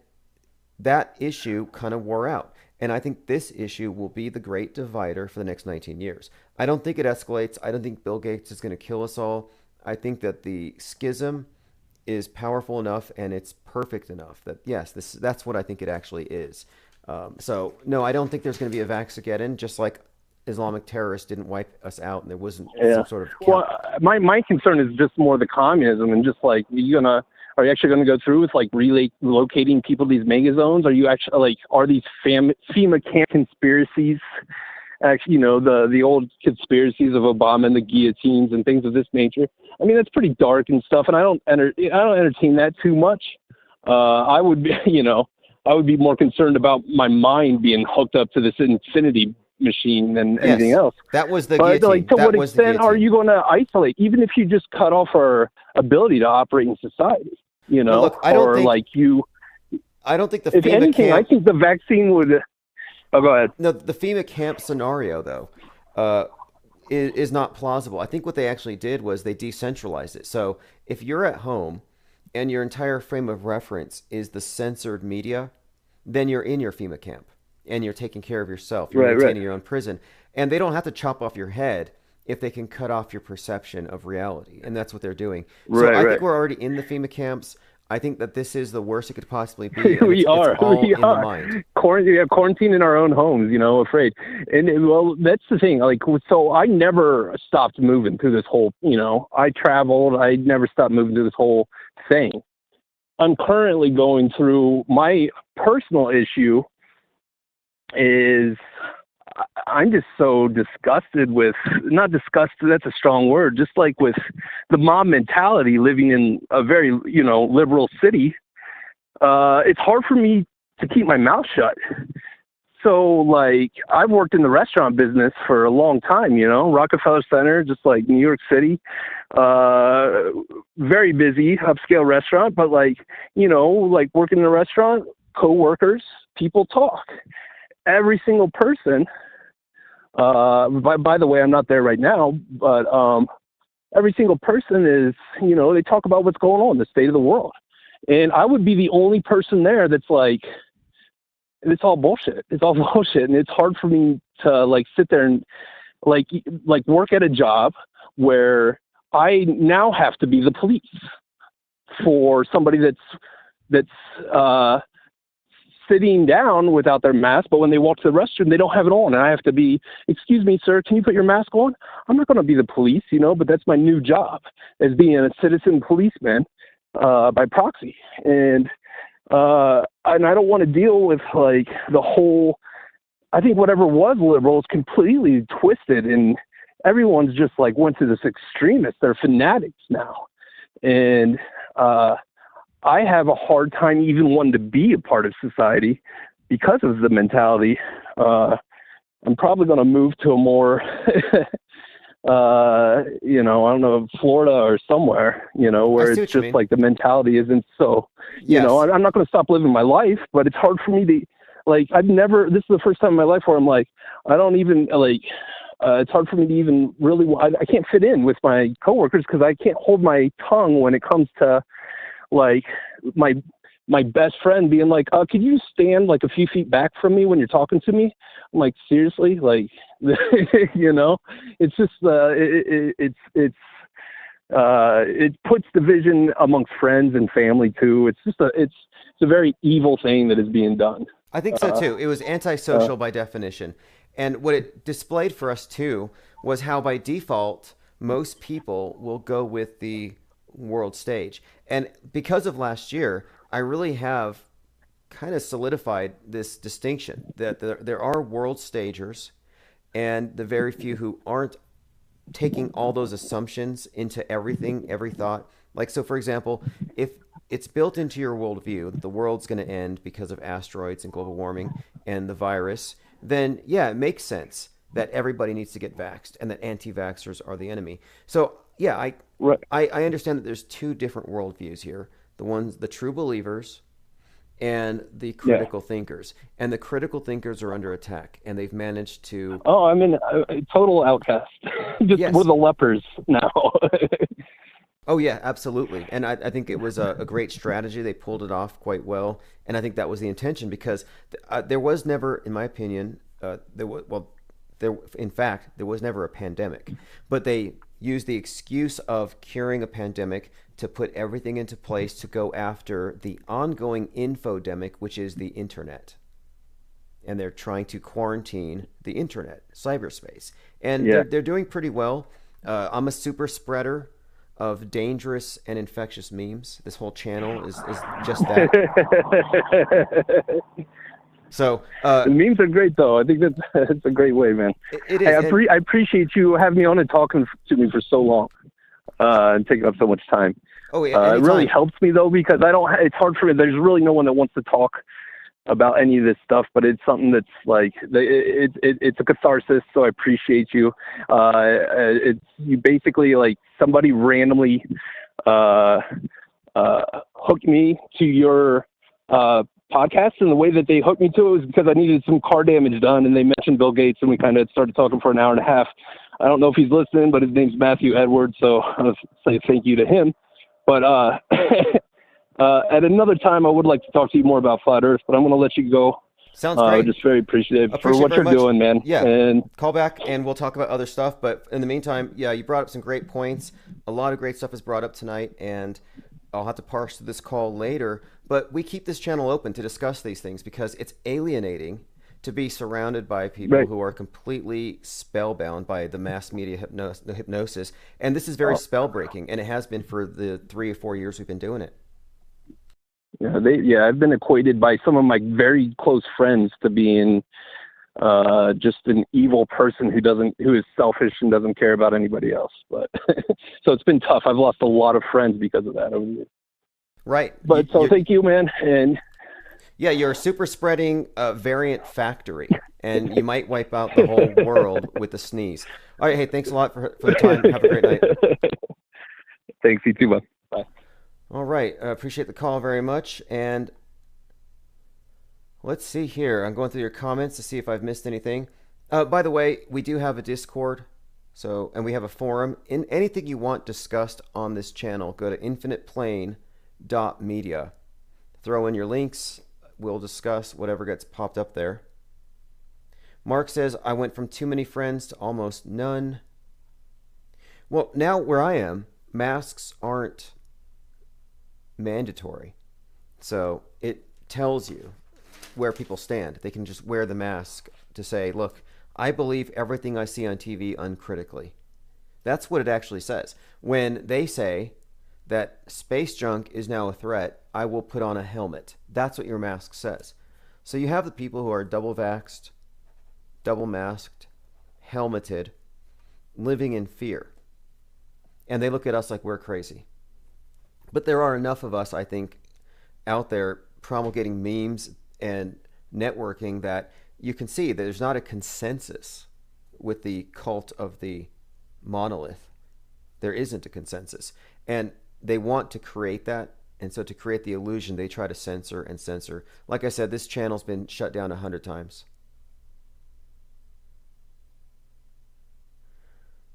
that issue kind of wore out. And I think this issue will be the great divider for the next 19 years. I don't think it escalates. I don't think Bill Gates is going to kill us all. I think that the schism is powerful enough and it's perfect enough that, yes, that's what I think it actually is. So, no, I don't think there's going to be a Vaxageddon, just like Islamic terrorists didn't wipe us out and there wasn't some sort of... Well, my concern is just more the communism, and just like, are you actually going to go through with like relocating people to these mega zones? Are you actually like, are these FEMA camp conspiracies, actually, the old conspiracies of Obama and the guillotines and things of this nature? I mean, that's pretty dark and stuff, and I don't entertain that too much. I would be more concerned about my mind being hooked up to this infinity machine than anything else. That was the guillotine. Like, to what extent are you going to isolate, even if you just cut off our ability to operate in society? Look, I don't think the if FEMA anything, camp... I think the vaccine would... Oh, go ahead. No, the FEMA camp scenario, though, is not plausible. I think what they actually did was they decentralized it. So if you're at home and your entire frame of reference is the censored media, then you're in your FEMA camp and you're taking care of yourself. You're maintaining your own prison. And they don't have to chop off your head if they can cut off your perception of reality. And that's what they're doing. So I think we're already in the FEMA camps. I think that this is the worst it could possibly be. We are. In the mind. Quarantine in our own homes, afraid. And well, that's the thing. Like, so I never stopped moving through this whole, I traveled. I never stopped moving through this whole thing. I'm currently going through, my personal issue is I'm just so disgusted with, not disgusted, that's a strong word, just like with the mob mentality living in a very, liberal city. It's hard for me to keep my mouth shut. So, like, I've worked in the restaurant business for a long time, Rockefeller Center, just like New York City, very busy, upscale restaurant, but like working in a restaurant, co-workers, people talk. Every single person, by the way, I'm not there right now, but every single person is, they talk about what's going on, the state of the world. And I would be the only person there that's like, it's all bullshit. It's all bullshit. And it's hard for me to like sit there and like work at a job where I now have to be the police for somebody that's sitting down without their mask, but when they walk to the restroom, they don't have it on. And I have to be, excuse me, sir, can you put your mask on? I'm not going to be the police, but that's my new job as being a citizen policeman by proxy. And I don't want to deal with like the whole, I think whatever was liberal is completely twisted, and everyone's just like went to this extremist. They're fanatics now. And I have a hard time even wanting to be a part of society because of the mentality. I'm probably going to move to a more, I don't know, Florida or somewhere, where it's just like the mentality isn't so, I'm not going to stop living my life, but it's hard for me to, like, this is the first time in my life where I'm like, I don't even, like, it's hard for me to even really, I can't fit in with my coworkers because I can't hold my tongue when it comes to, like, my best friend being like, could you stand like a few feet back from me when you're talking to me? I'm like, seriously? Like, it's just, it puts division amongst friends and family too. It's just it's a very evil thing that is being done. I think so too. It was antisocial by definition. And what it displayed for us too was how by default, most people will go with the world stage. And because of last year, I really have kind of solidified this distinction that there are world stagers and the very few who aren't taking all those assumptions into everything, every thought. Like, so for example, if it's built into your worldview that the world's going to end because of asteroids and global warming and the virus, then yeah, it makes sense that everybody needs to get vaxxed and that anti-vaxxers are the enemy. So yeah, I understand that there's two different worldviews here. The true believers and the critical thinkers. And the critical thinkers are under attack, and they've managed to... Oh, I'm in a total outcast. Just with the lepers now. Oh, yeah, absolutely. And I think it was a great strategy. They pulled it off quite well. And I think that was the intention because there was never, in my opinion, in fact, there was never a pandemic. But they used the excuse of curing a pandemic to put everything into place to go after the ongoing infodemic, which is the internet. And they're trying to quarantine the internet, cyberspace. And they're doing pretty well. I'm a super spreader of dangerous and infectious memes. This whole channel is just that. So the memes are great, though. I think that's a great way, man. It is. Hey, I appreciate you having me on and talking to me for so long and taking up so much time. Oh, yeah, it really helps me though because it's hard for me. There's really no one that wants to talk about any of this stuff, but it's something that's like it's a catharsis. So I appreciate you. It's you basically like somebody randomly hooked me to your podcast, and the way that they hooked me to it was because I needed some car damage done, and they mentioned Bill Gates, and we kind of started talking for an hour and a half. I don't know if he's listening, but his name's Matthew Edwards, so I'll say thank you to him. But at another time, I would like to talk to you more about Flat Earth, but I'm going to let you go. Sounds great. Just very appreciative for what you're doing, man. Yeah, and call back and we'll talk about other stuff. But in the meantime, yeah, you brought up some great points. A lot of great stuff is brought up tonight, and I'll have to parse through this call later. But we keep this channel open to discuss these things because it's alienating to be surrounded by people who are completely spellbound by the mass media hypnosis. And this is very spell-breaking, and it has been for the 3 or 4 years we've been doing it. Yeah, I've been equated by some of my very close friends to being just an evil person who is selfish and doesn't care about anybody else. But so it's been tough. I've lost a lot of friends because of that over the years. Right. But thank you, man. And yeah, you're a super spreading variant factory, and you might wipe out the whole world with a sneeze. All right, hey, thanks a lot for the time. Have a great night. Thanks, you too, bud. Bye. All right, I appreciate the call very much. And let's see here. I'm going through your comments to see if I've missed anything. By the way, we do have a Discord, and we have a forum. In anything you want discussed on this channel, go to infiniteplane.media. Throw in your links. We'll discuss whatever gets popped up there. Mark says, I went from too many friends to almost none. Well, now where I am, masks aren't mandatory. So it tells you where people stand. They can just wear the mask to say, look, I believe everything I see on TV uncritically. That's what it actually says. When they say that space junk is now a threat, I will put on a helmet. That's what your mask says. So you have the people who are double vaxxed, double masked, helmeted, living in fear. And they look at us like we're crazy. But there are enough of us, I think, out there promulgating memes and networking that you can see that there's not a consensus with the cult of the monolith. There isn't a consensus. And they want to create that. And so to create the illusion, they try to censor and censor. Like I said, this channel's been shut down 100 times.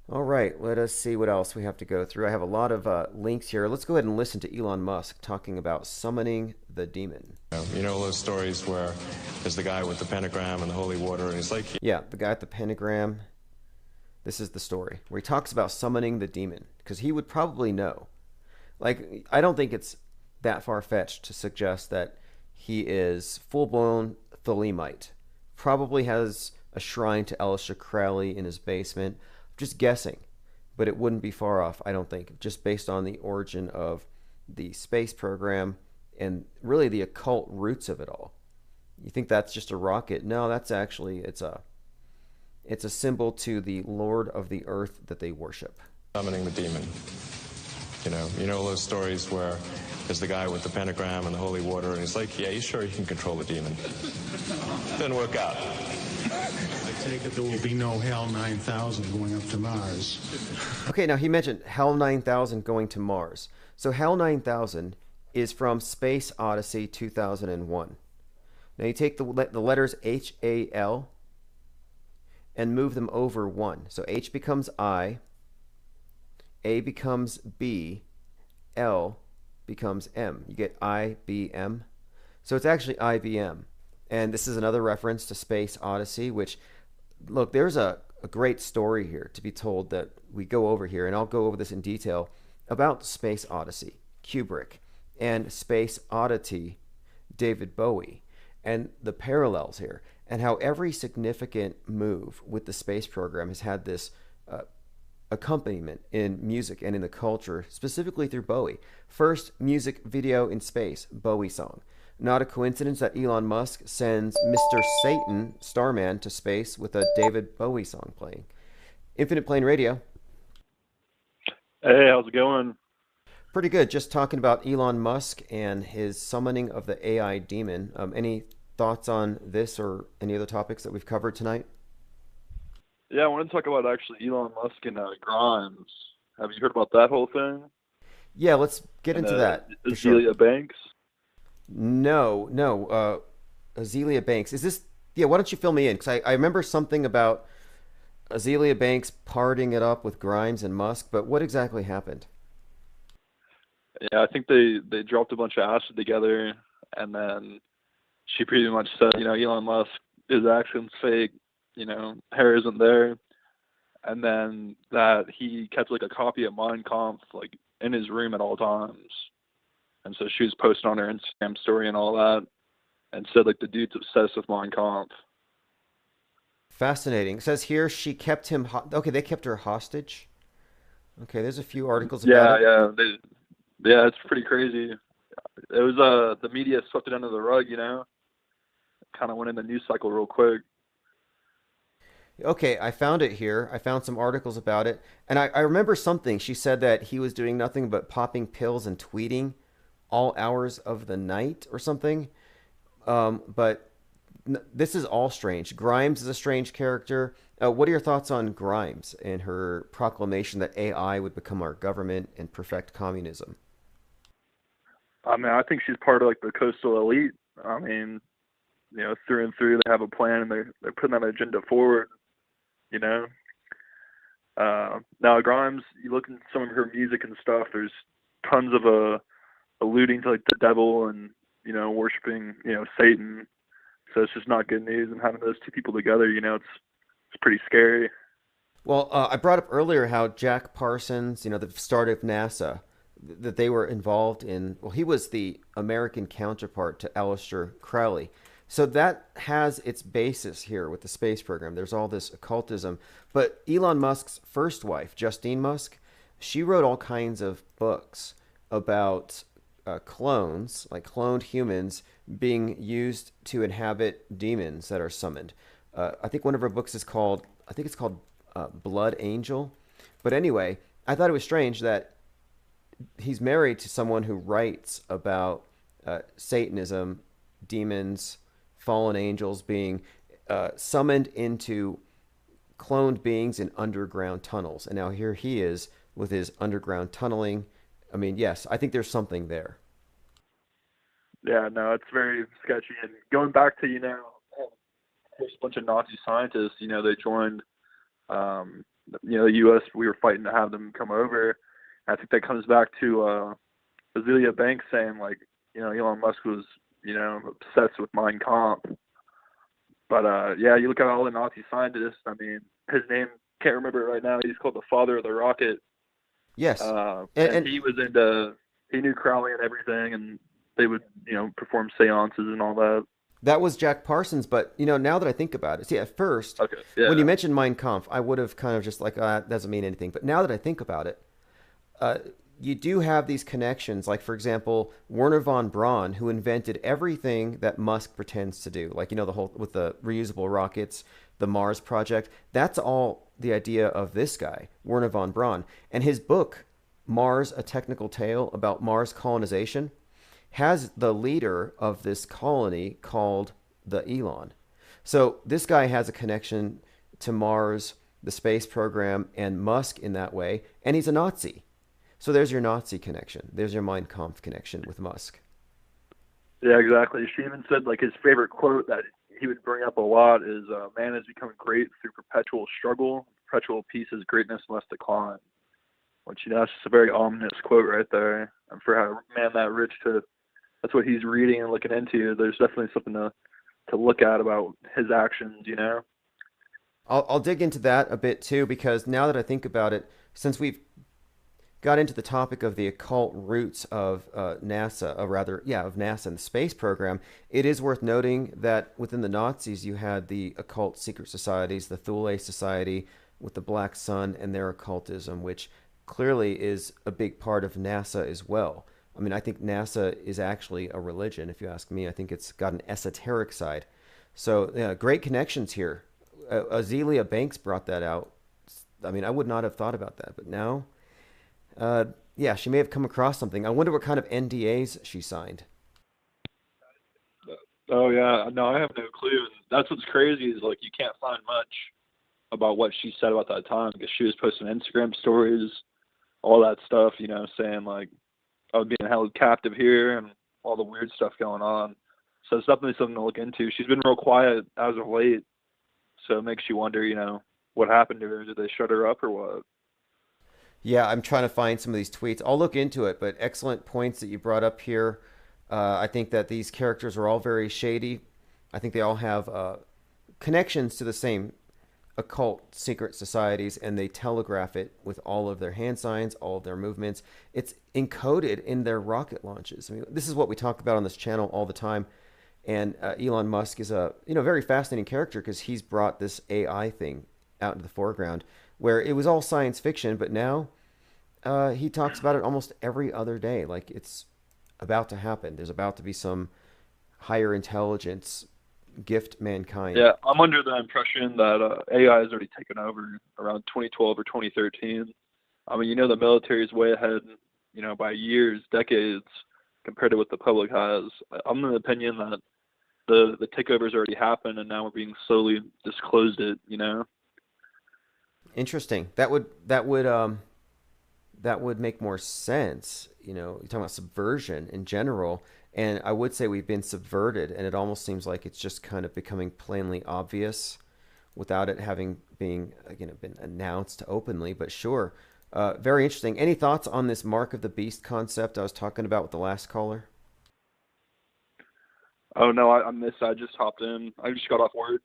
All right, let us see what else we have to go through. I have a lot of links here. Let's go ahead and listen to Elon Musk talking about summoning the demon. You know those stories where there's the guy with the pentagram and the holy water, and he's like... Yeah, the guy with the pentagram. This is the story where he talks about summoning the demon, because he would probably know. Like, I don't think it's that far-fetched to suggest that he is full-blown Thelemite. Probably has a shrine to Aleister Crowley in his basement. Just guessing, but it wouldn't be far off, I don't think, just based on the origin of the space program and really the occult roots of it all. You think that's just a rocket? No, that's actually, it's a symbol to the Lord of the Earth that they worship. Summoning the demon. You know those stories where there's the guy with the pentagram and the holy water, and he's like, yeah, you sure you can control the demon? Didn't work out. I take it there will be no HAL 9000 going up to Mars. Okay, now he mentioned HAL 9000 going to Mars. So HAL 9000 is from Space Odyssey 2001. Now you take the letters HAL and move them over one. So H becomes I, A becomes B, L becomes M. You get IBM. So it's actually IBM. And this is another reference to Space Odyssey, which, look, there's a great story here to be told that we go over here, and I'll go over this in detail, about Space Odyssey, Kubrick, and Space Oddity, David Bowie, and the parallels here, and how every significant move with the space program has had this accompaniment in music and in the culture, specifically through Bowie. First music video in space, Bowie song. Not a coincidence that Elon Musk sends Mr. Satan, Starman, to space with a David Bowie song playing. Infinite Plane Radio. Hey, how's it going? Pretty good. Just talking about Elon Musk and his summoning of the AI demon. Any thoughts on this or any other topics that we've covered tonight? Yeah, I want to talk about actually Elon Musk and Grimes. Have you heard about that whole thing? Yeah, let's get into that. Azealia Banks? No. Azealia Banks. Is this... Yeah, why don't you fill me in? Because I remember something about Azealia Banks partying it up with Grimes and Musk, but what exactly happened? Yeah, I think they dropped a bunch of acid together, and then she pretty much said, Elon Musk, his accent's fake, hair isn't there, and then that he kept like a copy of Mein Kampf like in his room at all times. And so she was posting on her Instagram story and all that, and said like the dude's obsessed with Mein Kampf. Fascinating. It says here she kept him. Okay, they kept her hostage. Okay, there's a few articles about it. Yeah, it's pretty crazy. It was the media swept it under the rug, kind of went in the news cycle real quick. Okay, I found it here. I found some articles about it, and I remember something. She said that he was doing nothing but popping pills and tweeting all hours of the night or something. But this is all strange. Grimes is a strange character. What are your thoughts on Grimes and her proclamation that AI would become our government and perfect communism? I mean, I think she's part of like the coastal elite. I mean, through and through, they have a plan and they're putting that agenda forward. Now Grimes, you look at some of her music and stuff. There's tons of alluding to like the devil and worshiping Satan. So it's just not good news. And having those two people together, it's pretty scary. Well, I brought up earlier how Jack Parsons, the start of NASA, that they were involved in. Well, he was the American counterpart to Aleister Crowley. So that has its basis here with the space program. There's all this occultism. But Elon Musk's first wife, Justine Musk, she wrote all kinds of books about clones, like cloned humans, being used to inhabit demons that are summoned. I think one of her books is called, I think it's called Blood Angel. But anyway, I thought it was strange that he's married to someone who writes about Satanism, demons, fallen angels being summoned into cloned beings in underground tunnels. And now here he is with his underground tunneling. I mean, yes, I think there's something there. Yeah, no, it's very sketchy. And going back to, there's a bunch of Nazi scientists, they joined, the U.S., we were fighting to have them come over. I think that comes back to Azealia Banks saying, like, Elon Musk was, obsessed with Mein Kampf. But, yeah, you look at all the Nazi scientists, I mean, his name, can't remember it right now, he's called the father of the rocket. Yes. And he was he knew Crowley and everything, and they would, perform seances and all that. That was Jack Parsons, but, now that I think about it, see, at first, okay, yeah. when you mentioned Mein Kampf, I would have kind of just like, that doesn't mean anything. But now that I think about it, you do have these connections. Like, for example, Werner von Braun, who invented everything that Musk pretends to do. Like, the whole, with the reusable rockets, the Mars project. That's all the idea of this guy, Werner von Braun. And his book, Mars, A Technical Tale about Mars colonization, has the leader of this colony called the Elon. So this guy has a connection to Mars, the space program, and Musk in that way, and he's a Nazi. So there's your Nazi connection. There's your Mein Kampf connection with Musk. Yeah, exactly. She even said, like, his favorite quote that he would bring up a lot is, man is becoming great through perpetual struggle. Perpetual peace is greatness must decline. Which, that's just a very ominous quote right there. And for a man that rich that's what he's reading and looking into, there's definitely something to look at about his actions, I'll dig into that a bit too, because now that I think about it, since we've got into the topic of the occult roots of NASA, of NASA and the space program, it is worth noting that within the Nazis, you had the occult secret societies, the Thule Society with the Black Sun and their occultism, which clearly is a big part of NASA as well. I mean, I think NASA is actually a religion, if you ask me. I think it's got an esoteric side. So, yeah, great connections here. Azealia Banks brought that out. I mean, I would not have thought about that, but now, yeah, she may have come across something. I wonder what kind of NDAs she signed. Oh, yeah. No, I have no clue. And that's what's crazy is, like, you can't find much about what she said about that time because she was posting Instagram stories, all that stuff, saying, like, I was being held captive here and all the weird stuff going on. So it's definitely something to look into. She's been real quiet as of late. So it makes you wonder, what happened to her? Did they shut her up or what? Yeah, I'm trying to find some of these tweets. I'll look into it, but excellent points that you brought up here. I think that these characters are all very shady. I think they all have connections to the same occult secret societies, and they telegraph it with all of their hand signs, all of their movements. It's encoded in their rocket launches. I mean, this is what we talk about on this channel all the time. And Elon Musk is a very fascinating character because he's brought this AI thing out into the foreground where it was all science fiction, but now he talks about it almost every other day. Like it's about to happen. There's about to be some higher intelligence gift mankind. Yeah, I'm under the impression that AI has already taken over around 2012 or 2013. I mean, the military is way ahead, by years, decades, compared to what the public has. I'm of the opinion that the takeover's already happened, and now we're being slowly disclosed it. Interesting. That would make more sense. You're talking about subversion in general. And I would say we've been subverted, and it almost seems like it's just kind of becoming plainly obvious without it having been announced openly. But sure, very interesting. Any thoughts on this Mark of the Beast concept I was talking about with the last caller? Oh, no, I missed. I just hopped in. I just got off work.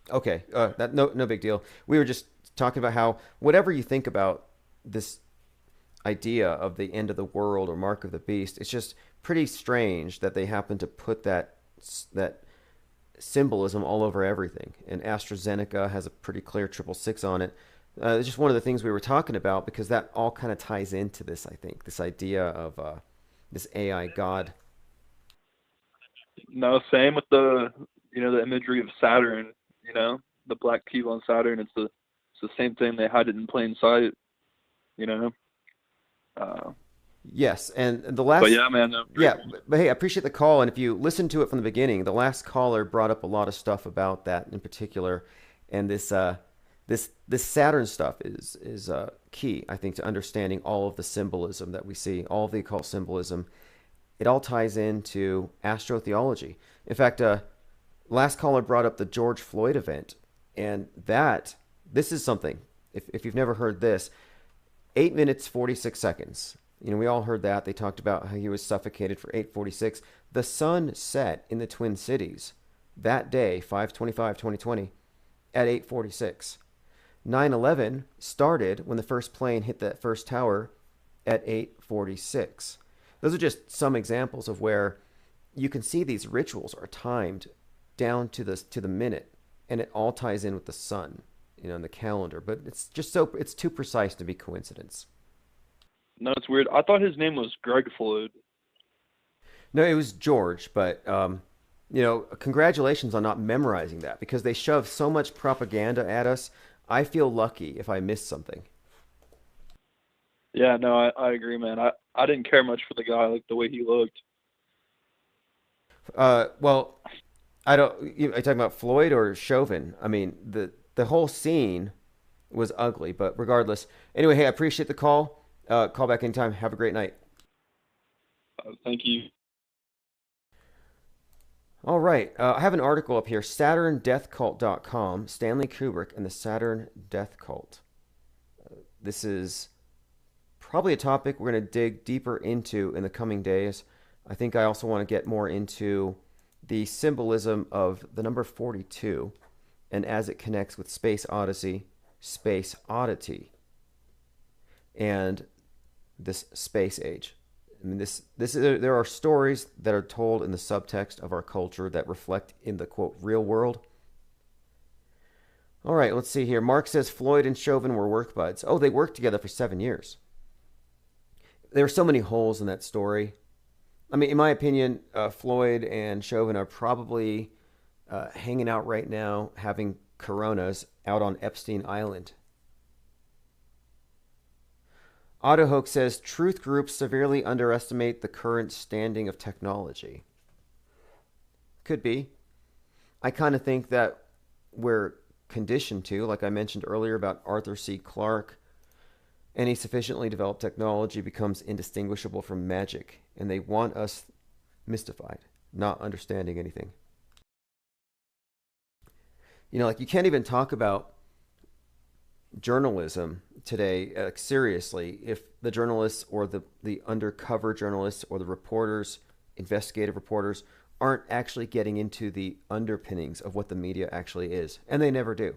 Okay, no big deal. We were just talking about how whatever you think about this idea of the end of the world or Mark of the Beast, it's just pretty strange that they happen to put that symbolism all over everything. And AstraZeneca has a pretty clear 666 on it. It's just one of the things we were talking about because that all kind of ties into this, I think, this idea of this AI God. No, same with the the imagery of Saturn. The black cube on Saturn. It's the same thing. They hide it in plain sight. You know. Yes, and the last. But yeah, man. No, Yeah, but hey, I appreciate the call. And if you listen to it from the beginning, the last caller brought up a lot of stuff about that in particular, and this Saturn stuff is key, I think, to understanding all of the symbolism that we see, all of the occult symbolism. It all ties into astrotheology. In fact, last caller brought up the George Floyd event, and this is something. If you've never heard this, 8 minutes 46 seconds. We all heard that. They talked about how he was suffocated for 8:46. The sun set in the Twin Cities that day, 5/25/2020, at 8:46. 9/11 started when the first plane hit that first tower at 8:46. Those are just some examples of where you can see these rituals are timed down to the minute, and it all ties in with the sun, in the calendar. But it's too precise to be coincidence. No, it's weird. I thought his name was Greg Floyd. No, it was George, but congratulations on not memorizing that because they shove so much propaganda at us. I feel lucky if I miss something. Yeah, no, I agree, man. I didn't care much for the guy, like the way he looked. Well, I don't. Are you talking about Floyd or Chauvin? I mean, the whole scene was ugly, but regardless. Anyway, hey, I appreciate the call. Call back anytime. Have a great night. Thank you. All right. I have an article up here, SaturnDeathCult.com, Stanley Kubrick and the Saturn Death Cult. This is probably a topic we're going to dig deeper into in the coming days. I think I also want to get more into the symbolism of the number 42 and as it connects with Space Odyssey, Space Oddity, and this space age. I mean, there are stories that are told in the subtext of our culture that reflect in the, quote, real world. All right, let's see here. Mark says Floyd and Chauvin were work buds. Oh, they worked together for 7 years. There are so many holes in that story. I mean, in my opinion, Floyd and Chauvin are probably hanging out right now, having coronas out on Epstein Island. AutoHoax says, truth groups severely underestimate the current standing of technology. Could be. I kind of think that we're conditioned to, like I mentioned earlier about Arthur C. Clarke, any sufficiently developed technology becomes indistinguishable from magic, and they want us mystified, not understanding anything. Like you can't even talk about journalism today seriously if the journalists or the undercover journalists or the reporters, investigative reporters, aren't actually getting into the underpinnings of what the media actually is. And they never do.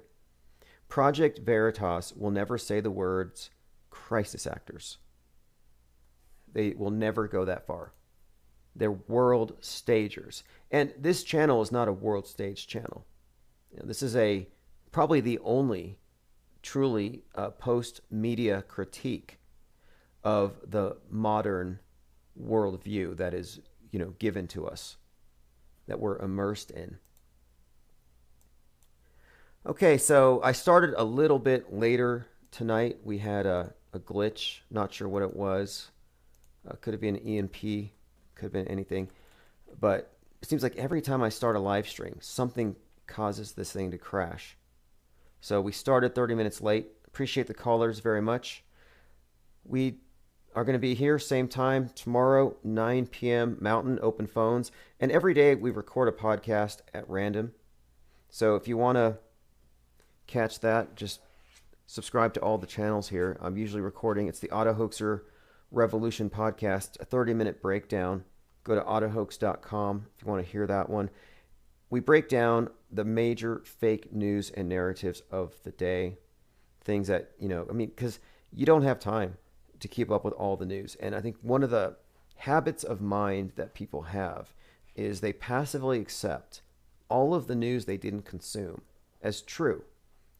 Project Veritas will never say the words crisis actors. They will never go that far. They're world stagers. And this channel is not a world stage channel. This is probably the only truly post-media critique of the modern worldview that is, given to us, that we're immersed in. Okay, so I started a little bit later tonight. We had a glitch, not sure what it was. Could have been EMP, could have been anything. But it seems like every time I start a live stream, something causes this thing to crash. So we started 30 minutes late. Appreciate the callers very much. We are going to be here same time tomorrow, 9 p.m. Mountain, open phones. And every day we record a podcast at random. So if you want to catch that, just subscribe to all the channels here. I'm usually recording. It's the AutoHoaxer Revolution podcast, a 30-minute breakdown. Go to autohoax.com if you want to hear that one. We break down the major fake news and narratives of the day. Things that, because you don't have time to keep up with all the news. And I think one of the habits of mind that people have is they passively accept all of the news they didn't consume as true,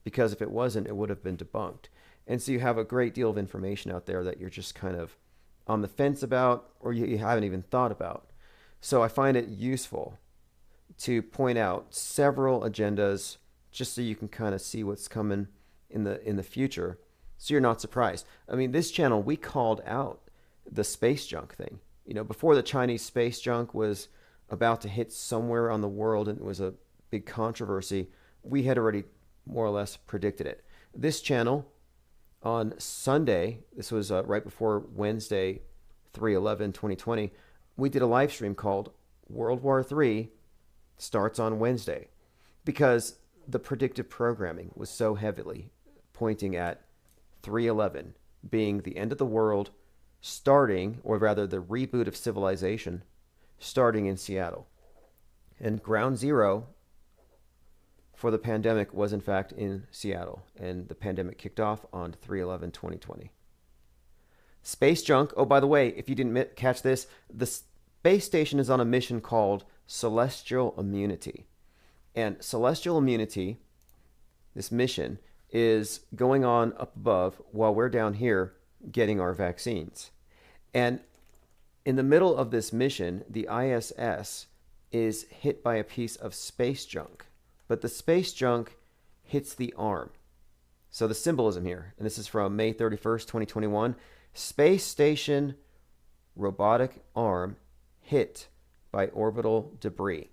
because if it wasn't, it would have been debunked. And so you have a great deal of information out there that you're just kind of on the fence about, or you haven't even thought about. So I find it useful to point out several agendas just so you can kind of see what's coming in the future, so you're not surprised. I mean, this channel, we called out the space junk thing. You know, before the Chinese space junk was about to hit somewhere on the world and it was a big controversy, we had already more or less predicted it. This channel on Sunday, this was right before Wednesday, 3/11/2020, we did a live stream called World War III Starts on Wednesday, because the predictive programming was so heavily pointing at 3/11 being the end of the world starting, or rather the reboot of civilization starting in Seattle. And ground zero for the pandemic was in fact in Seattle, and the pandemic kicked off on 3/11/2020. Space junk, oh, by the way, if you didn't catch this, the space station is on a mission called Celestial Immunity. And Celestial Immunity, this mission, is going on up above while we're down here getting our vaccines. And in the middle of this mission, the ISS is hit by a piece of space junk. But the space junk hits the arm. So the symbolism here, and this is from May 31st, 2021, space station robotic arm hit by orbital debris.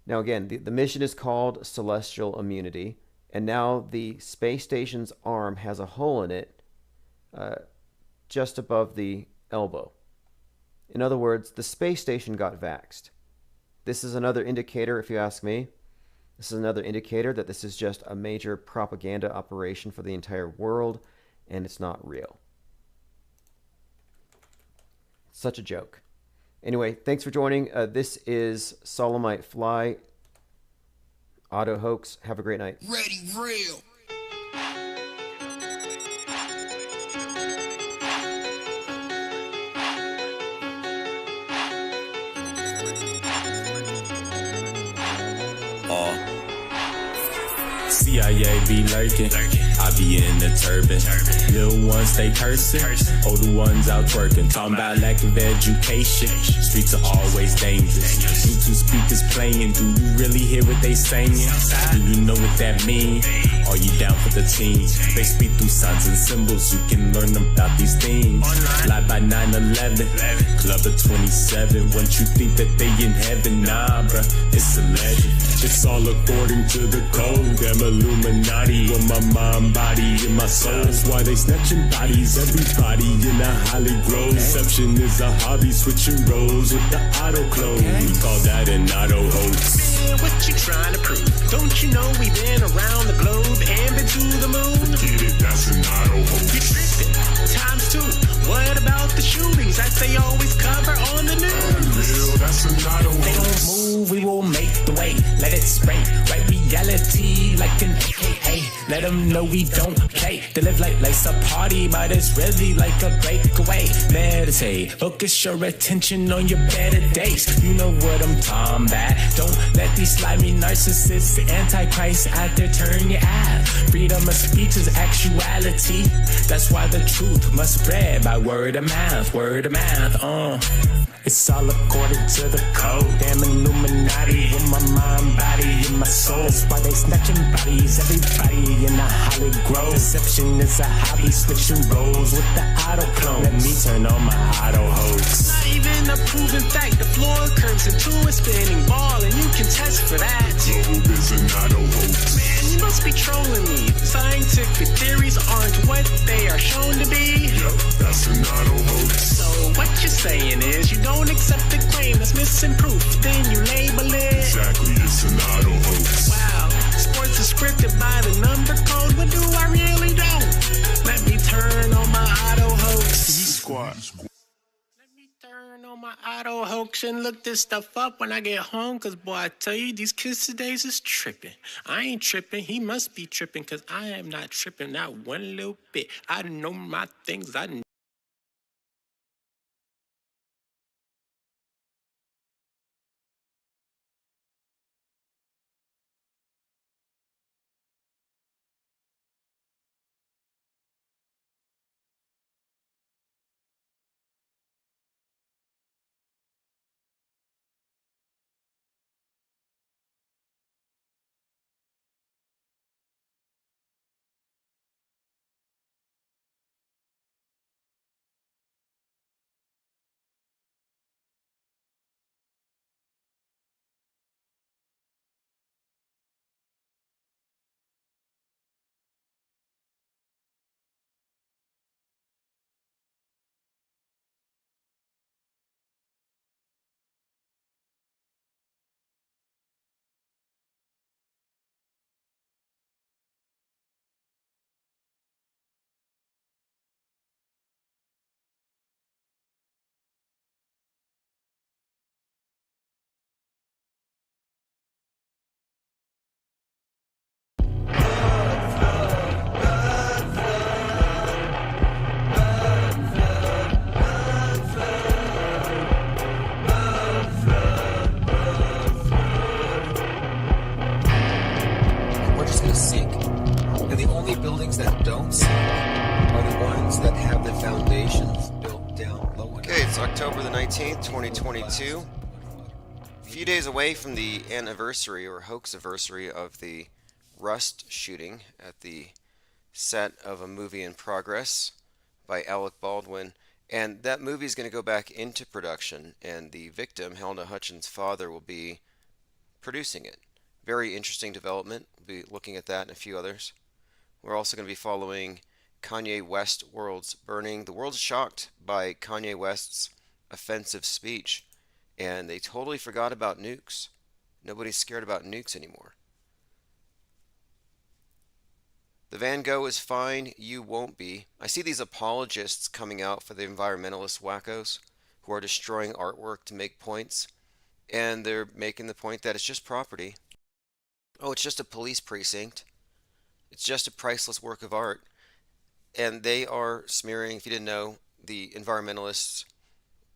Now again, the mission is called Celestial Immunity, and now the space station's arm has a hole in it just above the elbow. In other words, the space station got vaxxed. This is another indicator, if you ask me, this is another indicator that this is just a major propaganda operation for the entire world, and it's not real. Such a joke. Anyway, thanks for joining. This is Solemite Fly, Auto Hoax. Have a great night. Ready, real. CIA be lurking, I be in the turban. Little ones stay cursing, older ones out twerking. Talking about lack of education, streets are always dangerous. Bluetooth speakers playing, do you really hear what they saying? Do you know what that mean? Are you down for the team? They speak through signs and symbols, you can learn about these things. Live by 9/11, Club of 27. Once you think that they in heaven, nah bruh, it's a legend. It's all according to the code. Damn Illuminati with my mind, body, and my soul. That's why they snatching bodies, everybody in a Holly Grove. Deception is a hobby, switching roles with the auto close. We call that an auto hoax. Man, what you trying to prove? Don't you know we've been around the globe and been to the moon? Get it, that's an auto hoax. You're tripping, times two. What about the shootings that they always cover on the news? Real, that's an auto hoax. They don't move, we will make the way. Let it spray, right reality like an AKA. Let them know we don't play. They live like life's a party, but it's really like a breakaway. Meditate, focus your attention on your better days. You know what I'm talking about. Don't let these slimy narcissists, antichrist out there turn you out. Freedom of speech is actuality. That's why the truth must spread by word of mouth, word of mouth. It's all according to the code. Damn Illuminati with my mind, body, and my soul. That's why they snatching bodies, everybody in the Holly Grove. Deception is a hobby, switching roles with the auto clone. Let me turn on my auto hoax. Not even a proven fact. The floor curves into a spinning ball, and you can test for that. Globe is an auto hoax. Man, you must be trolling me. Scientific theories aren't what they are shown to be. Yup, that's an auto hoax. So what you're saying is you don't accept the claim that's missing proof, then you label it. Exactly, it's an auto hoax. Wow, sports is scripted by the number code. What do I really don't? Let me turn on my auto hoax. Squad. Let me turn on my auto hoax and look this stuff up when I get home. Cause boy, I tell you, these kids today is tripping. I ain't tripping, he must be tripping. Cause I am not tripping, not one little bit. I know my things, I sink. And the only buildings that don't sink are the ones that have the foundations built down low enough. Okay, it's October the 19th, 2022. A few days away from the anniversary or hoax anniversary of the Rust shooting at the set of a movie in progress by Alec Baldwin. And that movie is going to go back into production, and the victim, Helena Hutchins' father, will be producing it. Very interesting development. We'll be looking at that and a few others. We're also going to be following Kanye West World's Burning. The world's shocked by Kanye West's offensive speech, and they totally forgot about nukes. Nobody's scared about nukes anymore. The Van Gogh is fine, you won't be. I see these apologists coming out for the environmentalist wackos who are destroying artwork to make points, and they're making the point that it's just property. Oh, it's just a police precinct. It's just a priceless work of art. And they are smearing, if you didn't know, the environmentalists,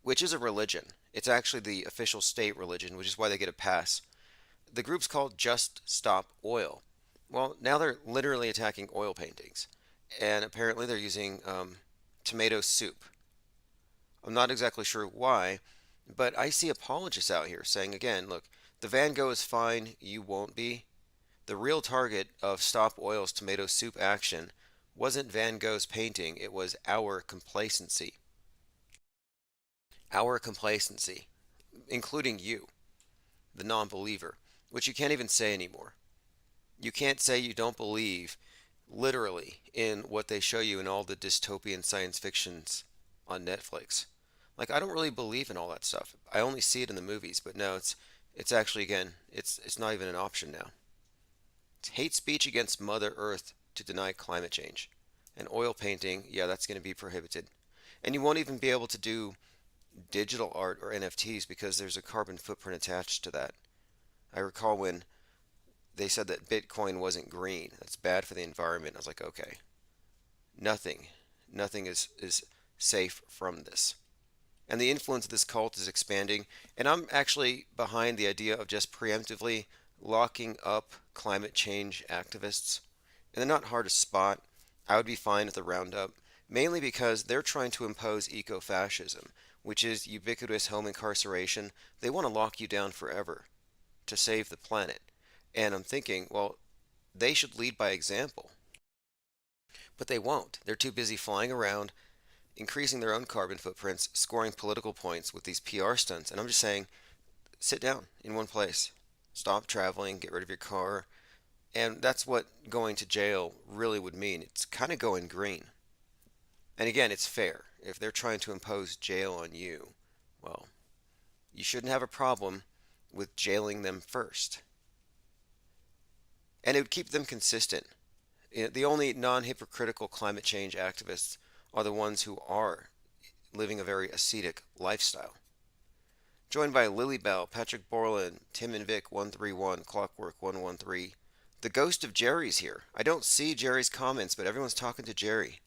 which is a religion. It's actually the official state religion, which is why they get a pass. The group's called Just Stop Oil. Well, now they're literally attacking oil paintings, and apparently they're using tomato soup. I'm not exactly sure why, but I see apologists out here saying again, look, the Van Gogh is fine, you won't be. The real target of Stop Oil's tomato soup action wasn't Van Gogh's painting, it was our complacency. Our complacency, including you, the non-believer, which you can't even say anymore. You can't say you don't believe, literally, in what they show you in all the dystopian science fictions on Netflix. Like, I don't really believe in all that stuff. I only see it in the movies, but no, it's actually, again, it's not even an option now. It's hate speech against Mother Earth to deny climate change. And oil painting, yeah, that's going to be prohibited. And you won't even be able to do digital art or NFTs because there's a carbon footprint attached to that. I recall when they said that Bitcoin wasn't green. That's bad for the environment. I was like, okay, nothing is safe from this. And the influence of this cult is expanding. And I'm actually behind the idea of just preemptively locking up climate change activists. And they're not hard to spot. I would be fine with the roundup, mainly because they're trying to impose eco-fascism, which is ubiquitous home incarceration. They want to lock you down forever to save the planet. And I'm thinking, well, they should lead by example. But they won't. They're too busy flying around, increasing their own carbon footprints, scoring political points with these PR stunts. And I'm just saying, sit down in one place. Stop traveling, get rid of your car. And that's what going to jail really would mean. It's kind of going green. And again, it's fair. If they're trying to impose jail on you, well, you shouldn't have a problem with jailing them first. And it would keep them consistent. The only non-hypocritical climate change activists are the ones who are living a very ascetic lifestyle. Joined by Lily Bell, Patrick Borland, Tim and Vic 131, Clockwork 113. The ghost of Jerry's here. I don't see Jerry's comments, but everyone's talking to Jerry.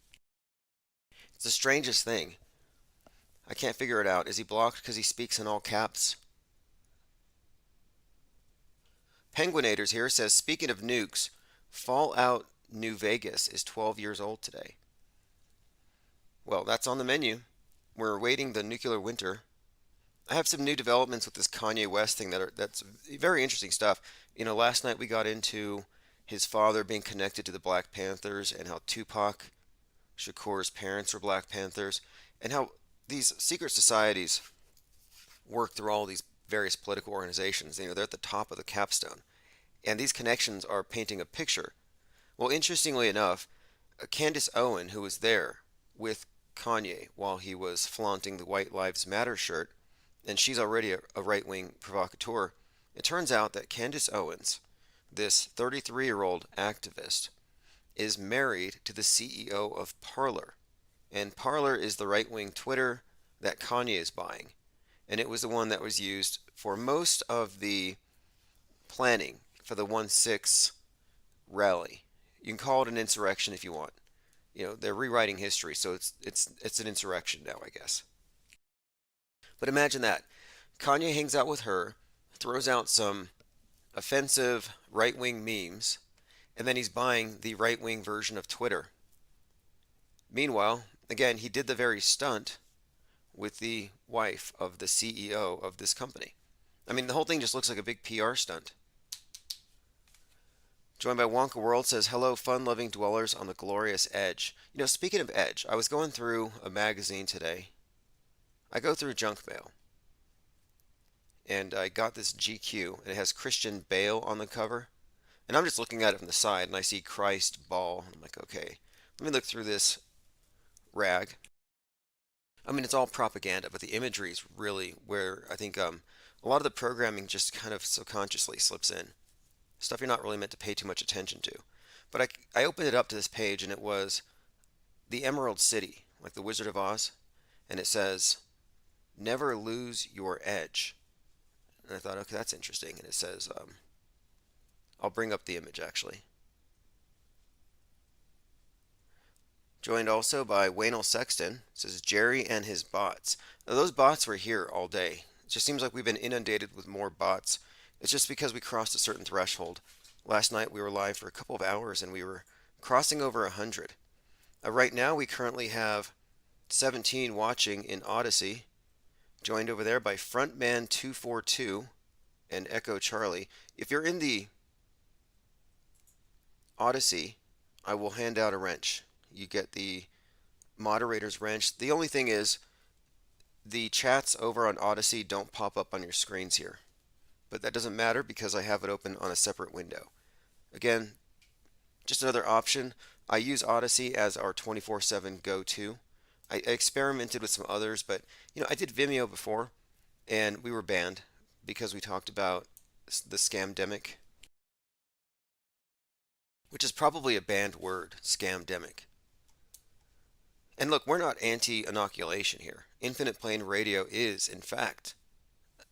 It's the strangest thing. I can't figure it out. Is he blocked because he speaks in all caps? Penguinators here says, speaking of nukes, Fallout New Vegas is 12 years old today. Well, that's on the menu. We're awaiting the nuclear winter. I have some new developments with this Kanye West thing that's very interesting stuff. You know, last night we got into his father being connected to the Black Panthers and how Tupac Shakur's parents were Black Panthers and how these secret societies work through all these various political organizations. You know, they're at the top of the capstone. And these connections are painting a picture. Well, interestingly enough, Candace Owen, who was there with Kanye while he was flaunting the White Lives Matter shirt, and she's already a right-wing provocateur, it turns out that Candace Owens, this 33-year-old activist, is married to the CEO of Parler. And Parler is the right-wing Twitter that Kanye is buying. And it was the one that was used for most of the planning for the 1/6 rally. You can call it an insurrection if you want. You know, they're rewriting history, so it's an insurrection now, I guess. But imagine that. Kanye hangs out with her, throws out some offensive right-wing memes, and then he's buying the right-wing version of Twitter. Meanwhile, again, he did the very stunt with the wife of the CEO of this company. I mean, the whole thing just looks like a big PR stunt. Joined by Wonka World says, hello, fun-loving dwellers on the glorious edge. You know, speaking of edge, I was going through a magazine today. I go through junk mail. And I got this GQ, and it has Christian Bale on the cover. And I'm just looking at it from the side, and I see Christ Ball. I'm like, okay, let me look through this rag. I mean, it's all propaganda, but the imagery is really where I think a lot of the programming just kind of subconsciously slips in. Stuff you're not really meant to pay too much attention to. But I opened it up to this page, and it was the Emerald City, like the Wizard of Oz. And it says, never lose your edge. And I thought, okay, that's interesting. And it says, I'll bring up the image actually. Joined also by Waynell Sexton. It says, Jerry and his bots. Now, those bots were here all day. It just seems like we've been inundated with more bots. It's just because we crossed a certain threshold. Last night we were live for a couple of hours and we were crossing over 100. Right now we currently have 17 watching in Odyssey. Joined over there by Frontman242 and Echo Charlie. If you're in the Odyssey, I will hand out a wrench. You get the moderator's wrench. The only thing is, the chats over on Odyssey don't pop up on your screens here. But that doesn't matter because I have it open on a separate window. Again, just another option. I use Odyssey as our 24/7 go-to. I experimented with some others, but you know, I did Vimeo before, and we were banned because we talked about the scamdemic, which is probably a banned word, scamdemic. And look, we're not anti-inoculation here. Infinite Plane Radio is, in fact,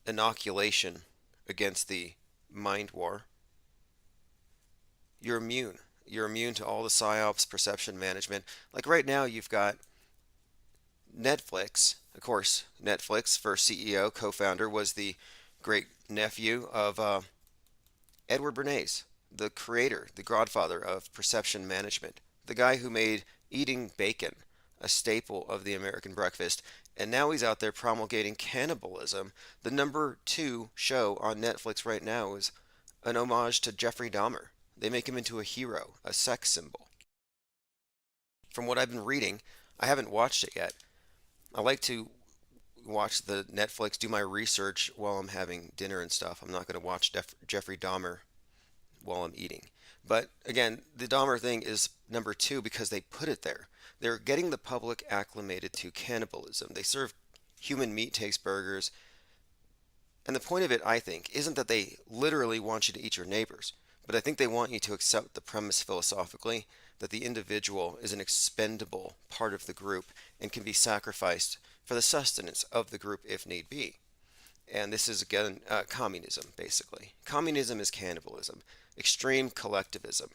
inoculation against the mind war. You're immune. You're immune to all the psyops, perception management. Like right now, you've got Netflix. Of course, Netflix, first CEO, co-founder, was the great nephew of Edward Bernays, the creator, the godfather of perception management, the guy who made eating bacon a staple of the American breakfast, and now he's out there promulgating cannibalism. The #2 show on Netflix right now is an homage to Jeffrey Dahmer. They make him into a hero, a sex symbol. From what I've been reading, I haven't watched it yet. I like to watch the Netflix, do my research while I'm having dinner and stuff. I'm not going to watch Jeffrey Dahmer while I'm eating. But again, the Dahmer thing is #2 because they put it there. They're getting the public acclimated to cannibalism. They serve human meat taste burgers. And the point of it, I think, isn't that they literally want you to eat your neighbors, but I think they want you to accept the premise philosophically that the individual is an expendable part of the group and can be sacrificed for the sustenance of the group if need be. And this is, again, communism, basically. Communism is cannibalism, extreme collectivism,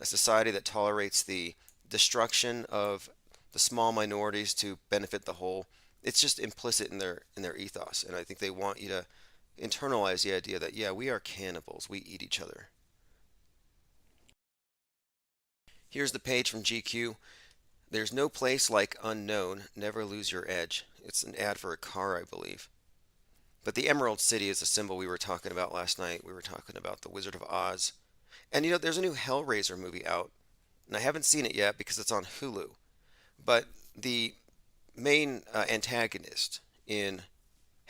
a society that tolerates the destruction of the small minorities to benefit the whole. It's just implicit in their ethos, and I think they want you to internalize the idea that, yeah, we are cannibals, we eat each other. Here's the page from GQ. There's no place like unknown, never lose your edge. It's an ad for a car, I believe. But the Emerald City is a symbol we were talking about last night. We were talking about the Wizard of Oz. And you know, there's a new Hellraiser movie out, and I haven't seen it yet because it's on Hulu. But the main antagonist in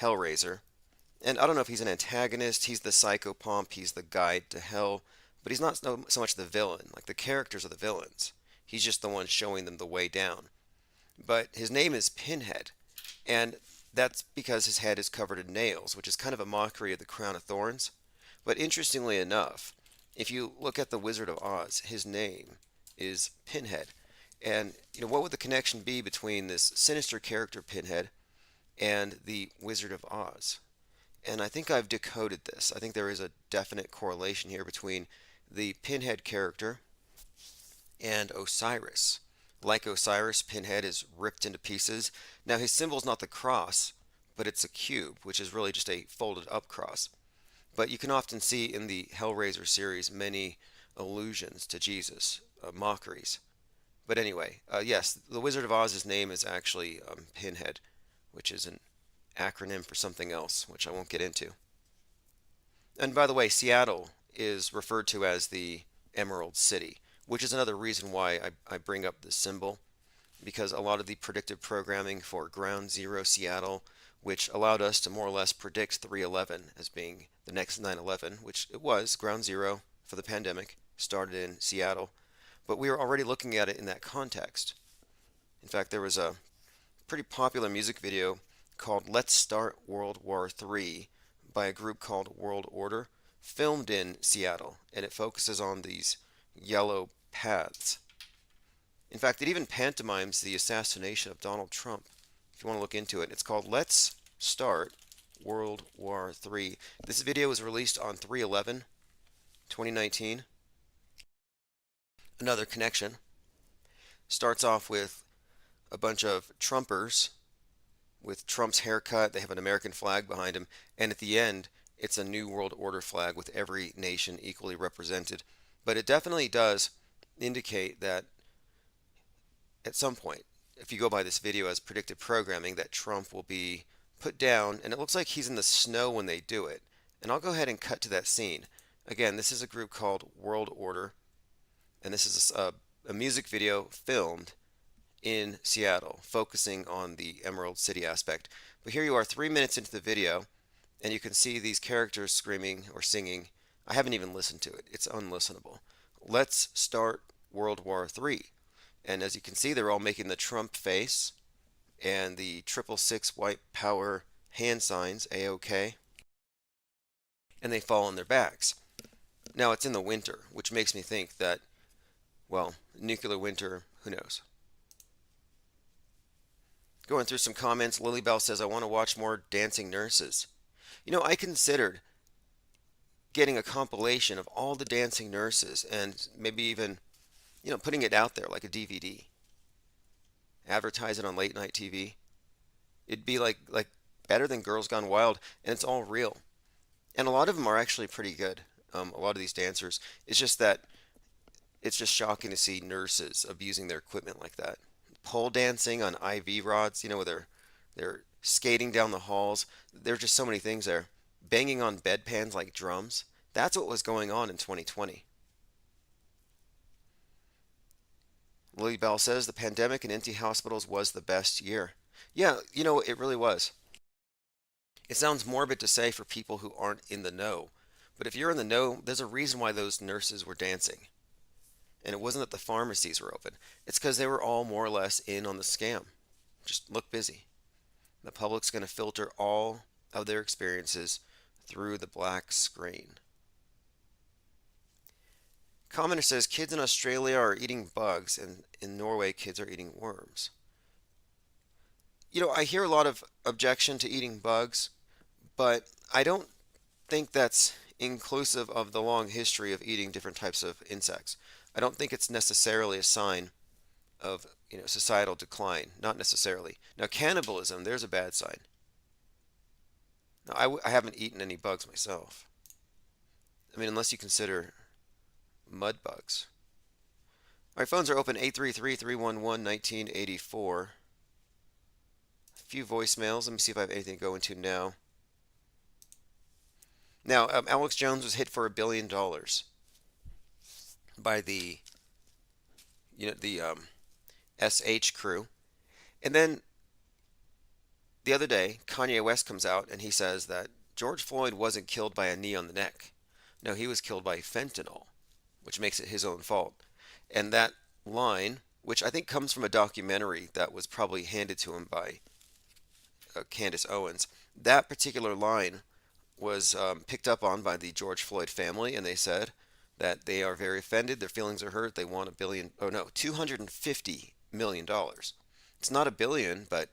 Hellraiser, and I don't know if he's an antagonist, he's the psychopomp, he's the guide to hell, but he's not so much the villain. Like, the characters are the villains. He's just the one showing them the way down. But his name is Pinhead, and that's because his head is covered in nails, which is kind of a mockery of the crown of thorns. But interestingly enough, if you look at the Wizard of Oz, his name is Pinhead. And you know, what would the connection be between this sinister character Pinhead and the Wizard of Oz? And I think I've decoded this. I think there is a definite correlation here between the Pinhead character and Osiris. Like Osiris, Pinhead is ripped into pieces. Now, his symbol is not the cross, but it's a cube, which is really just a folded up cross. But you can often see in the Hellraiser series many allusions to Jesus, mockeries. But anyway, yes, the Wizard of Oz's name is actually Pinhead, which is an acronym for something else, which I won't get into. And by the way, Seattle is referred to as the Emerald City, which is another reason why I bring up this symbol, because a lot of the predictive programming for Ground Zero Seattle, which allowed us to more or less predict 3/11 as being the next 9/11, which it was, Ground Zero for the pandemic, started in Seattle, but we were already looking at it in that context. In fact, there was a pretty popular music video called Let's Start World War III by a group called World Order, filmed in Seattle, and it focuses on these yellow paths. In fact, it even pantomimes the assassination of Donald Trump. If you want to look into it, it's called Let's Start World War III. This video was released on 3/11, 2019. Another connection. Starts off with a bunch of Trumpers with Trump's haircut. They have an American flag behind him, and at the end, it's a New World Order flag with every nation equally represented. But it definitely does indicate that at some point, if you go by this video as predicted programming, that Trump will be put down, and it looks like he's in the snow when they do it. And I'll go ahead and cut to that scene. Again, this is a group called World Order, and this is a music video filmed in Seattle, focusing on the Emerald City aspect. But here you are 3 minutes into the video, and you can see these characters screaming or singing. I haven't even listened to it. It's unlistenable. Let's start World War III. And as you can see, they're all making the Trump face and the 666 white power hand signs, AOK, and they fall on their backs. Now, it's in the winter, which makes me think that, well, nuclear winter, who knows? Going through some comments, Lilybell says, I want to watch more Dancing Nurses. You know, I considered getting a compilation of all the Dancing Nurses and maybe even, putting it out there like a DVD. Advertise it on late night TV. It'd be like better than Girls Gone Wild, and it's all real. And a lot of them are actually pretty good. A lot of these dancers. It's just that it's just shocking to see nurses abusing their equipment like that. Pole dancing on IV rods, where they're skating down the halls. There's just so many things there. Banging on bedpans like drums. That's what was going on in 2020. Lily Bell says the pandemic and empty hospitals was the best year. Yeah, it really was. It sounds morbid to say for people who aren't in the know, but if you're in the know, there's a reason why those nurses were dancing. And it wasn't that the pharmacies were open. It's because they were all more or less in on the scam. Just look busy. The public's going to filter all of their experiences through the black screen. Commenter says kids in Australia are eating bugs, and in Norway kids are eating worms. I hear a lot of objection to eating bugs, but I don't think that's inclusive of the long history of eating different types of insects. I don't think it's necessarily a sign of societal decline. Not necessarily. Now, cannibalism, there's a bad sign. Now, I haven't eaten any bugs myself. I mean, unless you consider mud bugs. All right, phones are open 833-311-1984. A few voicemails. Let me see if I have anything to go into now. Now, Alex Jones was hit for $1 billion by the SH crew. And then the other day, Kanye West comes out and he says that George Floyd wasn't killed by a knee on the neck. No, he was killed by fentanyl, which makes it his own fault. And that line, which I think comes from a documentary that was probably handed to him by Candace Owens, that particular line was picked up on by the George Floyd family, and they said that they are very offended, their feelings are hurt, they want $250 million. It's not $1 billion, but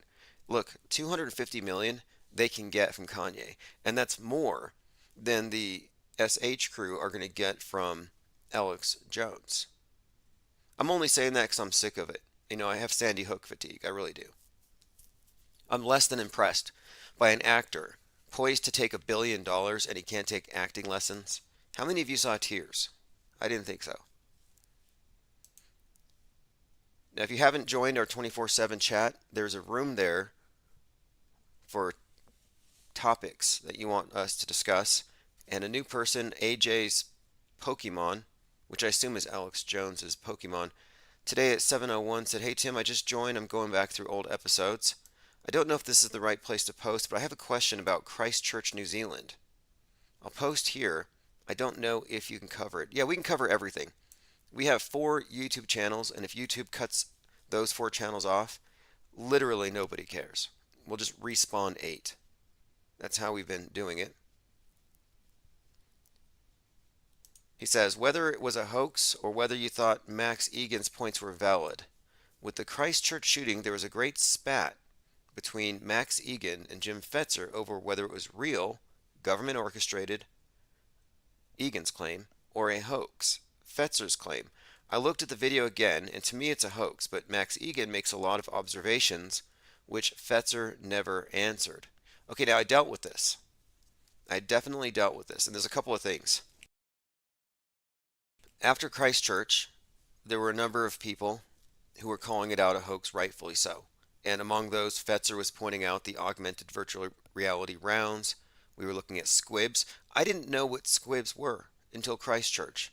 look, $250 million they can get from Kanye, and that's more than the SH crew are going to get from Alex Jones. I'm only saying that because I'm sick of it. I have Sandy Hook fatigue, I really do. I'm less than impressed by an actor poised to take $1 billion and he can't take acting lessons. How many of you saw Tears? I didn't think so. Now, if you haven't joined our 24/7 chat, there's a room there for topics that you want us to discuss. And a new person, AJ's Pokemon, which I assume is Alex Jones's Pokemon, today at 7:01 said, "Hey Tim, I just joined. I'm going back through old episodes. I don't know if this is the right place to post, but I have a question about Christchurch, New Zealand. I'll post here. I don't know if you can cover it." Yeah, we can cover everything. We have 4 YouTube channels, and if YouTube cuts those 4 channels off, literally nobody cares. We'll just respawn 8. That's how we've been doing it. He says, whether it was a hoax or whether you thought Max Egan's points were valid, with the Christchurch shooting, there was a great spat between Max Egan and Jim Fetzer over whether it was real, government orchestrated, Egan's claim, or a hoax, Fetzer's claim. I looked at the video again, and to me it's a hoax, but Max Egan makes a lot of observations which Fetzer never answered. Okay, now I dealt with this. I definitely dealt with this, and there's a couple of things. After Christchurch, there were a number of people who were calling it out a hoax, rightfully so. And among those, Fetzer was pointing out the augmented virtual reality rounds. We were looking at squibs. I didn't know what squibs were until Christchurch.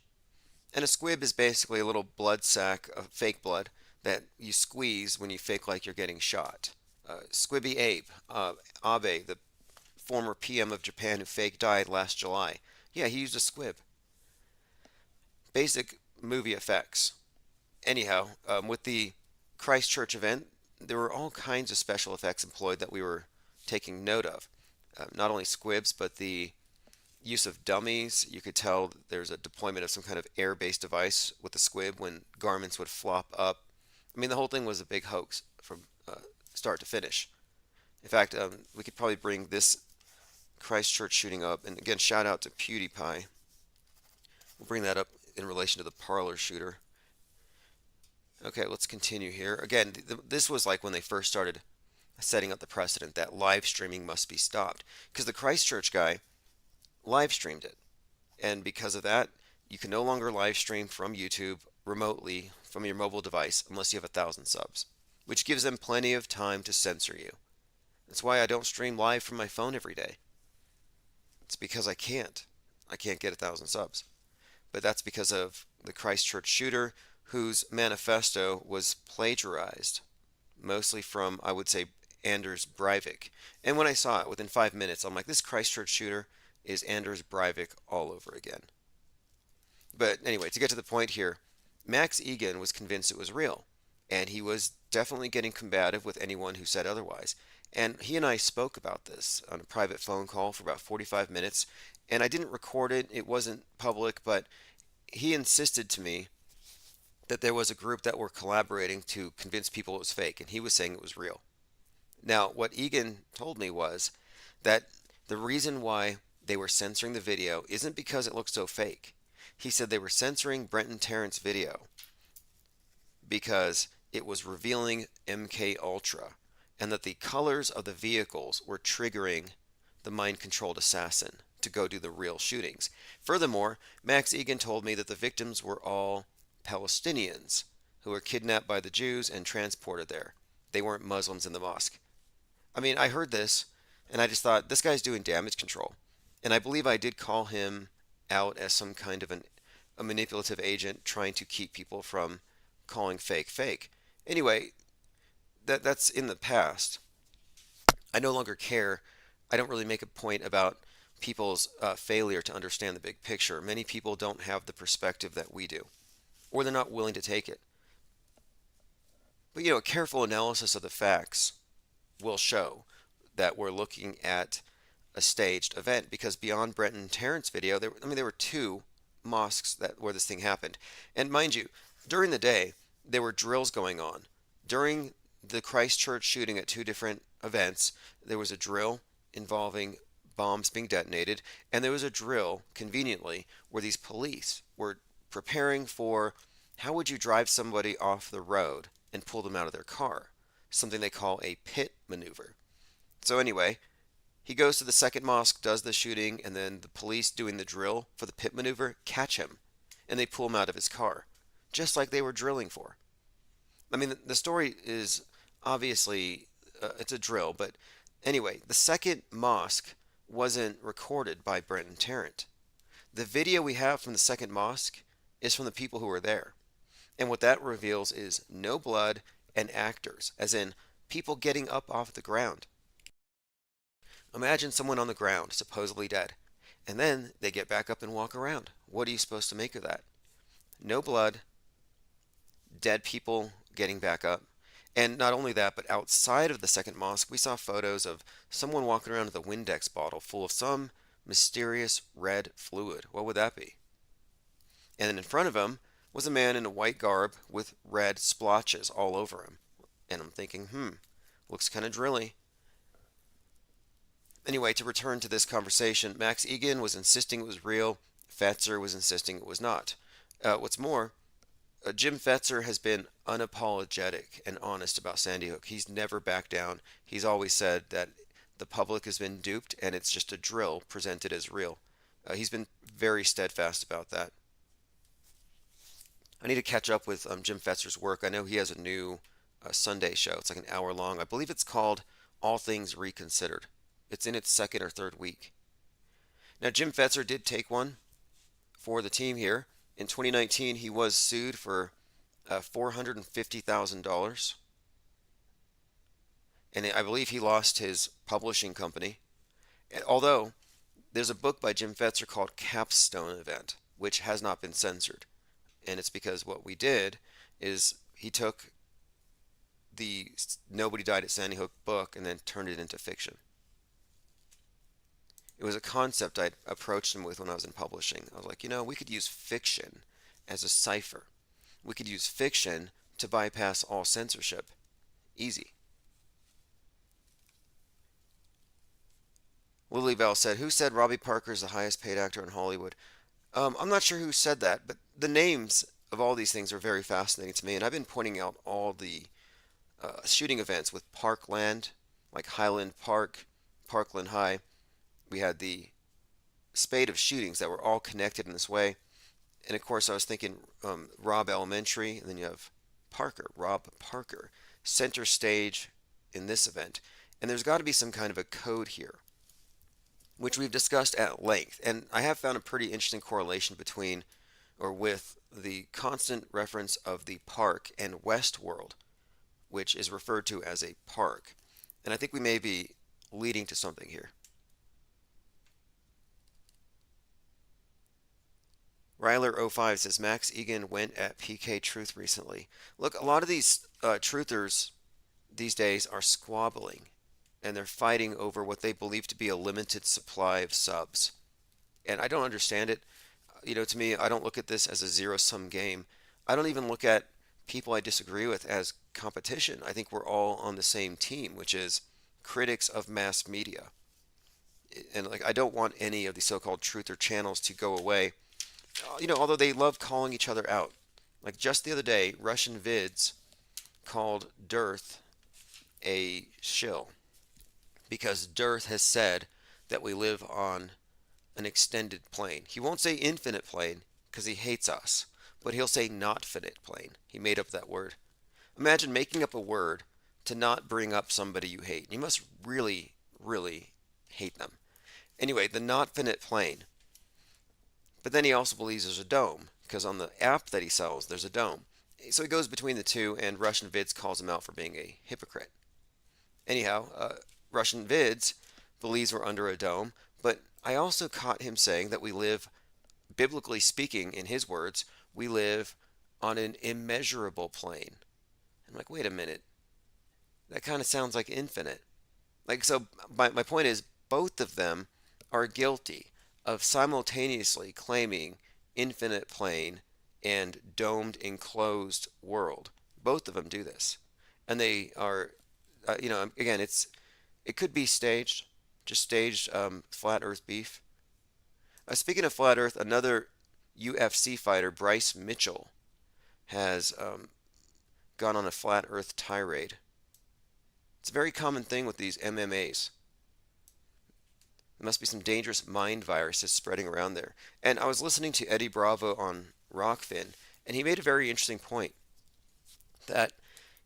And a squib is basically a little blood sac of fake blood that you squeeze when you fake like you're getting shot. Squibby Abe, Abe, the former PM of Japan who fake died last July. Yeah, he used a squib. Basic movie effects. Anyhow, with the Christchurch event, there were all kinds of special effects employed that we were taking note of. Not only squibs, but the use of dummies. You could tell there's a deployment of some kind of air-based device with the squib when garments would flop up. I mean, the whole thing was a big hoax from start to finish. In fact, we could probably bring this Christchurch shooting up. And again, shout out to PewDiePie. We'll bring that up in relation to the Parler shooter. Okay, let's continue here. Again, this was like when they first started setting up the precedent that live streaming must be stopped. Because the Christchurch guy live streamed it. And because of that, you can no longer live stream from YouTube remotely from your mobile device unless you have 1,000 subs, which gives them plenty of time to censor you. That's why I don't stream live from my phone every day. It's because I can't. I can't get 1,000 subs. But that's because of the Christchurch shooter whose manifesto was plagiarized, mostly from, I would say, Anders Breivik. And when I saw it, within 5 minutes, I'm like, this Christchurch shooter is Anders Breivik all over again. But anyway, to get to the point here, Max Egan was convinced it was real, and he was definitely getting combative with anyone who said otherwise. And he and I spoke about this on a private phone call for about 45 minutes, and I didn't record it. It wasn't public, but he insisted to me that there was a group that were collaborating to convince people it was fake, and he was saying it was real. Now, what Egan told me was that the reason why they were censoring the video isn't because it looked so fake. He said they were censoring Brenton Tarrant's video because it was revealing MK Ultra, and that the colors of the vehicles were triggering the mind-controlled assassin to go do the real shootings. Furthermore, Max Egan told me that the victims were all Palestinians who were kidnapped by the Jews and transported there. They weren't Muslims in the mosque. I mean, I heard this, and I just thought, this guy's doing damage control. And I believe I did call him out as some kind of a manipulative agent trying to keep people from calling fake fake. Anyway, that's in the past. I no longer care. I don't really make a point about people's failure to understand the big picture. Many people don't have the perspective that we do, or they're not willing to take it. But a careful analysis of the facts will show that we're looking at a staged event, because beyond Brenton Tarrant's video, there were 2 mosques where this thing happened. And mind you, during the day, there were drills going on. During the Christchurch shooting at 2 different events, there was a drill involving bombs being detonated, and there was a drill, conveniently, where these police were preparing for how would you drive somebody off the road and pull them out of their car, something they call a pit maneuver. So anyway, he goes to the second mosque, does the shooting, and then the police doing the drill for the pit maneuver catch him. and they pull him out of his car, just like they were drilling for. I mean, the story is obviously it's a drill, but anyway, the second mosque wasn't recorded by Brenton Tarrant. The video we have from the second mosque is from the people who were there. And what that reveals is no blood and actors, as in people getting up off the ground. Imagine someone on the ground, supposedly dead, and then they get back up and walk around. What are you supposed to make of that? No blood, dead people getting back up. And not only that, but outside of the second mosque, we saw photos of someone walking around with a Windex bottle full of some mysterious red fluid. What would that be? And then in front of him was a man in a white garb with red splotches all over him. And I'm thinking, looks kind of drilly. Anyway, to return to this conversation, Max Egan was insisting it was real. Fetzer was insisting it was not. What's more, Jim Fetzer has been unapologetic and honest about Sandy Hook. He's never backed down. He's always said that the public has been duped and it's just a drill presented as real. He's been very steadfast about that. I need to catch up with Jim Fetzer's work. I know he has a new Sunday show. It's like an hour long. I believe it's called All Things Reconsidered. It's in its second or third week. Now, Jim Fetzer did take one for the team here. In 2019, he was sued for $450,000. And I believe he lost his publishing company. Although, there's a book by Jim Fetzer called Capstone Event, which has not been censored. And it's because what we did is he took the Nobody Died at Sandy Hook book and then turned it into fiction. It was a concept I approached him with when I was in publishing. I was like, we could use fiction as a cipher. We could use fiction to bypass all censorship. Easy. Lily Bell said, who said Robbie Parker is the highest paid actor in Hollywood? I'm not sure who said that, but the names of all these things are very fascinating to me, and I've been pointing out all the shooting events with Parkland, like Highland Park, Parkland High. We had the spate of shootings that were all connected in this way. And of course, I was thinking Robb Elementary, and then you have Robb Parker, center stage in this event. And there's got to be some kind of a code here, which we've discussed at length. And I have found a pretty interesting correlation between or with the constant reference of the park and Westworld, which is referred to as a park. And I think we may be leading to something here. Ryler05 says Max Egan went at PK Truth recently. Look, a lot of these truthers these days are squabbling, and they're fighting over what they believe to be a limited supply of subs. And I don't understand it. To me, I don't look at this as a zero-sum game. I don't even look at people I disagree with as competition. I think we're all on the same team, which is critics of mass media. And I don't want any of the so-called truther channels to go away. Although they love calling each other out. Like just the other day, Russian Vids called Dearth a shill because Dearth has said that we live on an extended plane. He won't say infinite plane because he hates us, but he'll say not finite plane. He made up that word. Imagine making up a word to not bring up somebody you hate. You must really, really hate them. Anyway, the not finite plane. But then he also believes there's a dome, because on the app that he sells, there's a dome. So he goes between the two, and Russian Vids calls him out for being a hypocrite. Anyhow, Russian Vids believes we're under a dome, but I also caught him saying that we live, biblically speaking, in his words, we live on an immeasurable plane. I'm like, wait a minute. That kind of sounds like infinite. So my point is, both of them are guilty of simultaneously claiming infinite plane and domed enclosed world. Both of them do this. And they are, again, it could be staged, just staged flat earth beef. Speaking of flat earth, another UFC fighter, Bryce Mitchell, has gone on a flat earth tirade. It's a very common thing with these MMAs. There must be some dangerous mind viruses spreading around there. And I was listening to Eddie Bravo on Rockfin, and he made a very interesting point that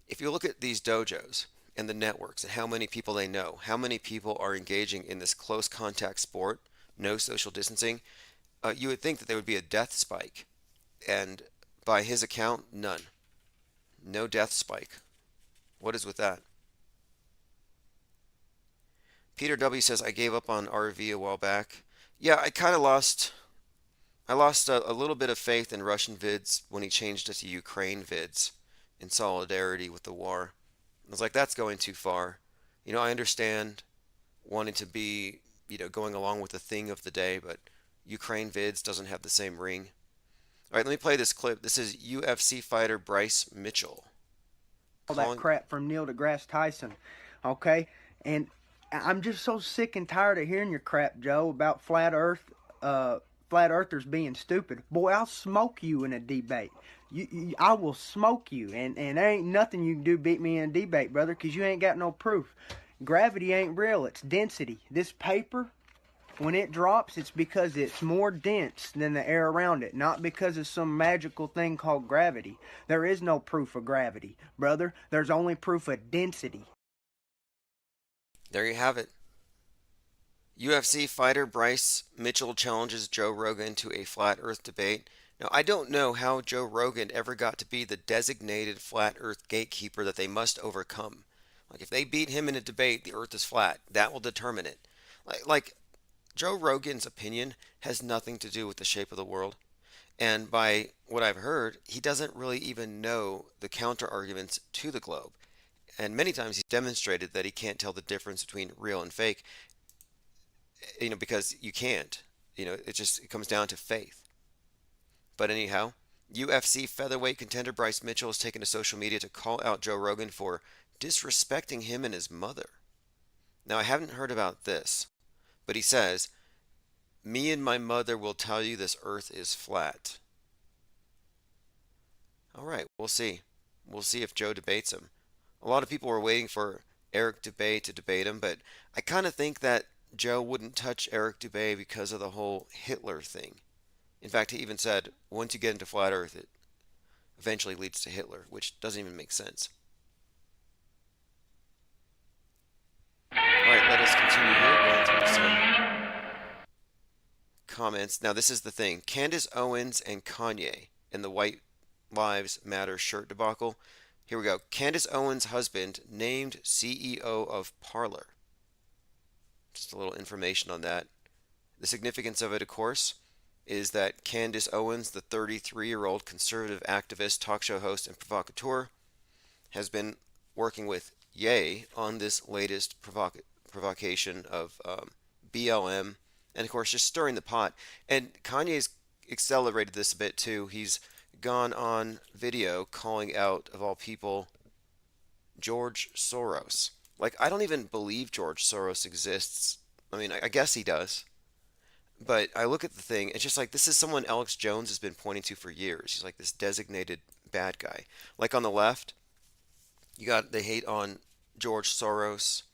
if you look at these dojos and the networks and how many people they know, how many people are engaging in this close contact sport, no social distancing, you would think that there would be a death spike. And by his account, none. No death spike. What is with that? Peter W. says, I gave up on RV a while back. Yeah, I kind of lost. I lost a little bit of faith in Russian vids when he changed it to Ukraine vids in solidarity with the war. I was like, that's going too far. You know, I understand wanting to be, going along with the thing of the day, but Ukraine vids doesn't have the same ring. All right, let me play this clip. This is UFC fighter Bryce Mitchell. All that crap from Neil deGrasse Tyson, okay? And I'm just so sick and tired of hearing your crap, Joe, about flat earthers being stupid. Boy, I'll smoke you in a debate. I will smoke you, and there ain't nothing you can do beat me in a debate, brother, because you ain't got no proof. Gravity ain't real, it's density. This paper, when it drops, it's because it's more dense than the air around it, not because of some magical thing called gravity. There is no proof of gravity, brother. There's only proof of density. There you have it. UFC fighter Bryce Mitchell challenges Joe Rogan to a flat earth debate. Now, I don't know how Joe Rogan ever got to be the designated flat earth gatekeeper that they must overcome. Like, if they beat him in a debate, the earth is flat. That will determine it. Like Joe Rogan's opinion has nothing to do with the shape of the world. And by what I've heard, he doesn't really even know the counter arguments to the globe. And many times he's demonstrated that he can't tell the difference between real and fake, because you can't. It comes down to faith. But anyhow, UFC featherweight contender Bryce Mitchell has taken to social media to call out Joe Rogan for disrespecting him and his mother. Now, I haven't heard about this, but he says, me and my mother will tell you this earth is flat. All right, we'll see. We'll see if Joe debates him. A lot of people were waiting for Eric Dubay to debate him, but I kind of think that Joe wouldn't touch Eric Dubay because of the whole Hitler thing. In fact, he even said, once you get into flat earth, it eventually leads to Hitler, which doesn't even make sense. All right, let us continue here, going through some comments. Now, this is the thing. Candace Owens and Kanye in the White Lives Matter shirt debacle. Here we go. Candace Owens' husband named CEO of Parler. Just a little information on that. The significance of it, of course, is that Candace Owens, the 33-year-old conservative activist, talk show host, and provocateur, has been working with Ye on this latest provocation of BLM, and of course just stirring the pot. And Kanye's accelerated this a bit too. He's gone on video calling out, of all people, George Soros. Like, I don't even believe George Soros exists. I mean, I guess he does. But I look at the thing, it's just like, this is someone Alex Jones has been pointing to for years. He's like this designated bad guy. Like on the left, they hate on George Soros,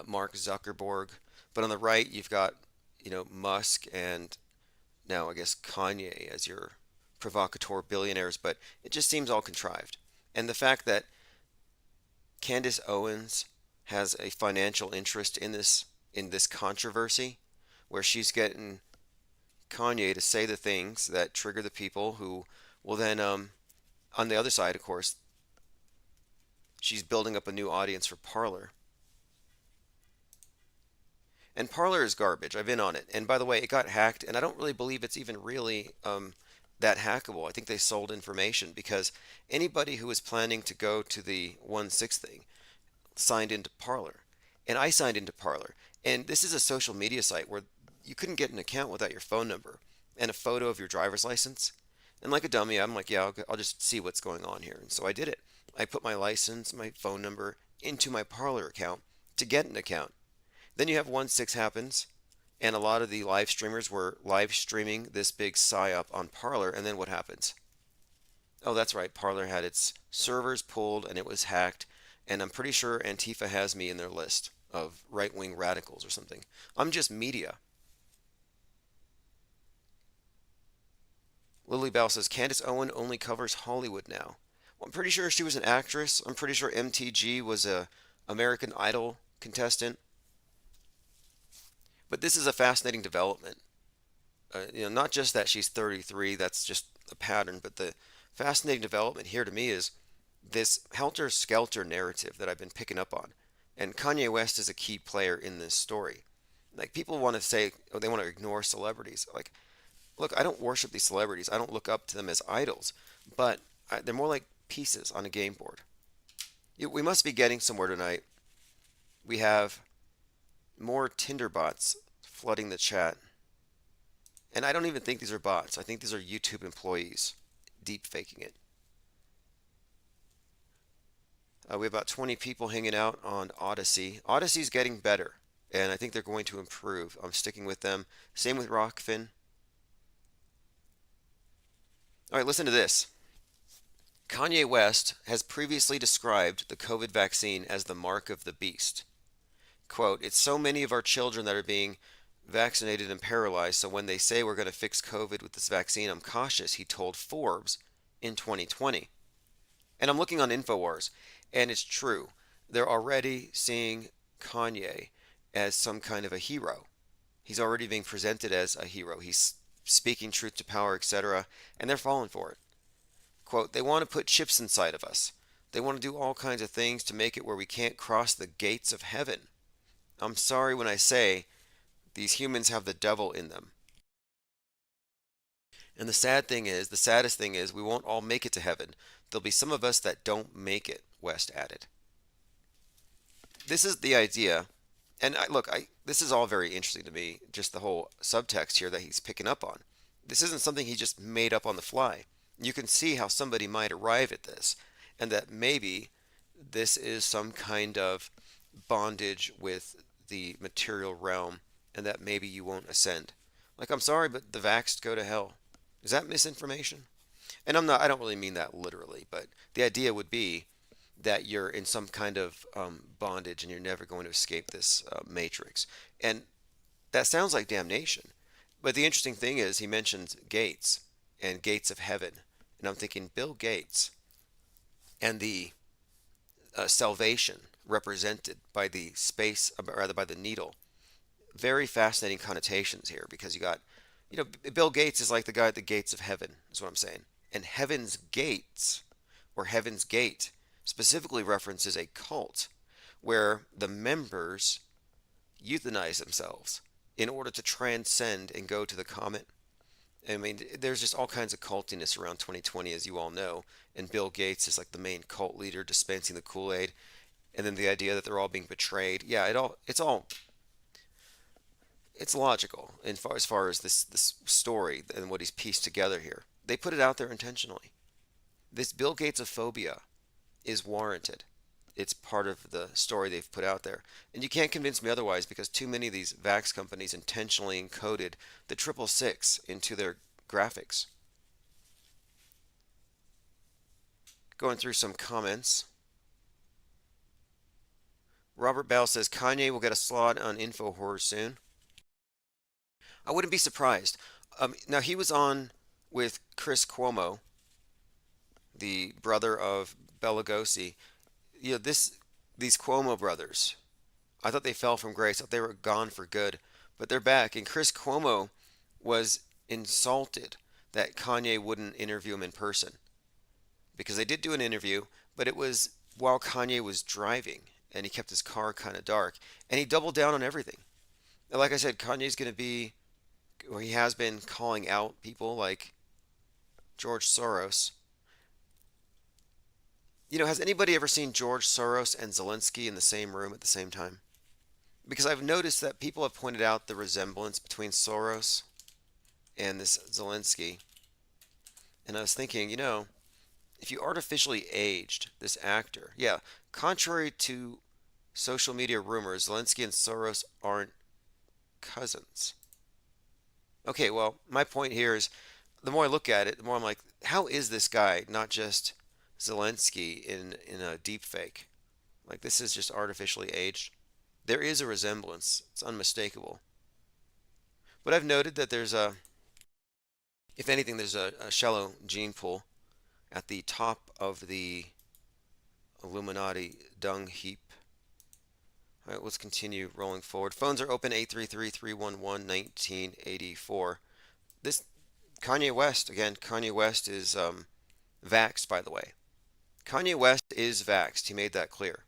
Mark Zuckerberg. But on the right, you've got, Musk and now I guess Kanye as your provocateur billionaires. But it just seems all contrived. And the fact that Candace Owens has a financial interest in this controversy, where she's getting Kanye to say the things that trigger the people who will then, on the other side, of course, she's building up a new audience for Parler. And Parler is garbage. I've been on it. And by the way, it got hacked, and I don't really believe it's even really that hackable. I think they sold information, because anybody who was planning to go to the 1/6 thing signed into Parler. And I signed into Parler. And this is a social media site where you couldn't get an account without your phone number and a photo of your driver's license. And like a dummy, I'm like, yeah, I'll just see what's going on here. And so I did it. I put my license, my phone number into my Parler account to get an account. Then you have 1/6 happens, and a lot of the live streamers were live streaming this big psyop on Parler. And then what happens? Oh, that's right. Parler had its servers pulled and it was hacked. And I'm pretty sure Antifa has me in their list of right-wing radicals or something. I'm just media. Lily Bell says Candace Owen only covers Hollywood now. Well, I'm pretty sure she was an actress. I'm pretty sure MTG was a American Idol contestant. But this is a fascinating development. Not just that she's 33, that's just a pattern, but the fascinating development here to me is this helter-skelter narrative that I've been picking up on. And Kanye West is a key player in this story. Like, people want to say, oh, they want to ignore celebrities. Like, look, I don't worship these celebrities. I don't look up to them as idols, but they're more like pieces on a game board. We must be getting somewhere tonight. We have more Tinder bots flooding the chat. And I don't even think these are bots. I think these are YouTube employees deep faking it. We have about 20 people hanging out on Odyssey. Odyssey's getting better, and I think they're going to improve. I'm sticking with them. Same with Rockfin. All right, listen to this. Kanye West has previously described the COVID vaccine as the mark of the beast. Quote, "It's so many of our children that are being vaccinated and paralyzed, so when they say we're going to fix COVID with this vaccine, I'm cautious," he told Forbes in 2020. And I'm looking on InfoWars, and it's true. They're already seeing Kanye as some kind of a hero. He's already being presented as a hero. He's speaking truth to power, etc., and they're falling for it. Quote, "They want to put chips inside of us. They want to do all kinds of things to make it where we can't cross the gates of heaven. I'm sorry when I say these humans have the devil in them. And the saddest thing is, we won't all make it to heaven. There'll be some of us that don't make it," West added. This is the idea, and this is all very interesting to me, just the whole subtext here that he's picking up on. This isn't something he just made up on the fly. You can see how somebody might arrive at this, and that maybe this is some kind of bondage with the material realm, and that maybe you won't ascend. Like, I'm sorry, but the vaxxed go to hell. Is that misinformation? And I don't really mean that literally, but the idea would be that you're in some kind of bondage and you're never going to escape this matrix. And that sounds like damnation. But the interesting thing is he mentions gates and gates of heaven. And I'm thinking Bill Gates and the salvation represented by the space, rather by the needle. Very fascinating connotations here, because you got, Bill Gates is like the guy at the gates of heaven, is what I'm saying. And Heaven's Gates, or Heaven's Gate, specifically references a cult where the members euthanize themselves in order to transcend and go to the comet. I mean, there's just all kinds of cultiness around 2020, as you all know, and Bill Gates is like the main cult leader dispensing the Kool-Aid, and then the idea that they're all being betrayed. Yeah, it's logical as far as this story and what he's pieced together here. They put it out there intentionally. This Bill Gatesophobia is warranted. It's part of the story they've put out there. And you can't convince me otherwise, because too many of these vax companies intentionally encoded the 666 into their graphics. Going through some comments. Robert Bell says Kanye will get a slot on InfoHorror soon. I wouldn't be surprised. Now, he was on with Chris Cuomo, the brother of Bela Lugosi. These Cuomo brothers, I thought they fell from grace. I thought they were gone for good, but they're back. And Chris Cuomo was insulted that Kanye wouldn't interview him in person, because they did do an interview, but it was while Kanye was driving, and he kept his car kind of dark, and he doubled down on everything. And like I said, Kanye's going to be, or he has been, calling out people like George Soros. Has anybody ever seen George Soros and Zelensky in the same room at the same time? Because I've noticed that people have pointed out the resemblance between Soros and this Zelensky. And I was thinking, if you artificially aged this actor, yeah, contrary to social media rumors, Zelensky and Soros aren't cousins. Okay, well, my point here is, the more I look at it, the more I'm like, how is this guy not just Zelensky in a deep fake? Like, this is just artificially aged. There is a resemblance. It's unmistakable. But I've noted that there's If anything, there's a shallow gene pool at the top of the Illuminati dung heap. All right, let's continue rolling forward. Phones are open 833-311-1984. This Kanye West, again, Kanye West is vaxxed, by the way. Kanye West is vaxxed. He made that clear.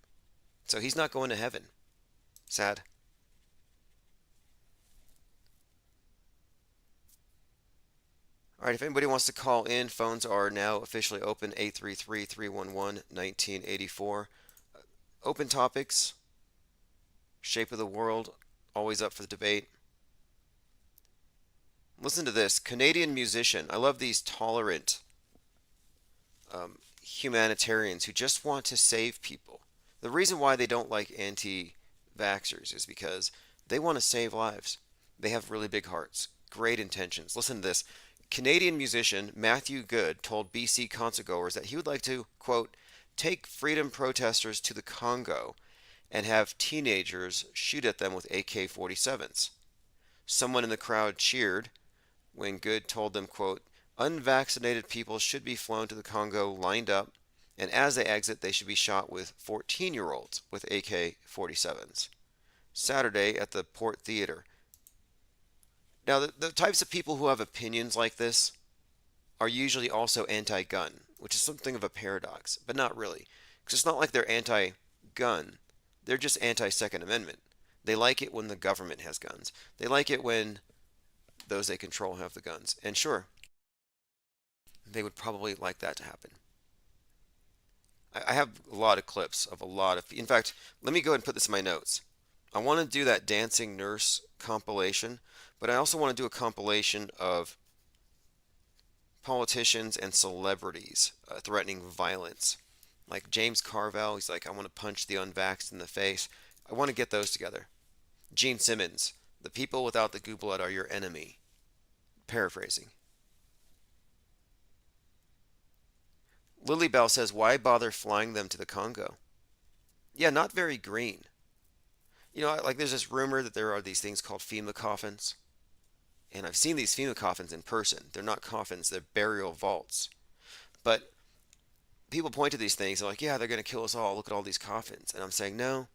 So he's not going to heaven. Sad. All right, if anybody wants to call in, phones are now officially open, 833-311-1984. Open topics, shape of the world, always up for the debate. Listen to this. Canadian musician. I love these tolerant humanitarians who just want to save people. The reason why they don't like anti-vaxxers is because they want to save lives. They have really big hearts, great intentions. Listen to this. Canadian musician Matthew Good told BC concertgoers that he would like to, quote, take freedom protesters to the Congo and have teenagers shoot at them with AK-47s. Someone in the crowd cheered when Good told them, quote, unvaccinated people should be flown to the Congo lined up, and as they exit, they should be shot with 14-year-olds with AK-47s. Saturday at the Port Theatre. Now, the types of people who have opinions like this are usually also anti-gun, which is something of a paradox, but not really. Because it's not like they're anti-gun. They're just anti-Second Amendment. They like it when the government has guns. They like it when those they control have the guns. And sure, they would probably like that to happen. I have a lot of clips of a lot of... In fact, let me go ahead and put this in my notes. I want to do that Dancing Nurse compilation, but I also want to do a compilation of politicians and celebrities threatening violence. Like James Carville, he's like, I want to punch the unvaxxed in the face. I want to get those together. Gene Simmons, the people without the goo blood are your enemy. Paraphrasing. Lily Bell says, why bother flying them to the Congo? Yeah, not very green. You know, like there's this rumor that there are these things called FEMA coffins. And I've seen these FEMA coffins in person. They're not coffins, they're burial vaults. But people point to these things, they're like, yeah, they're going to kill us all. Look at all these coffins. And I'm saying, no,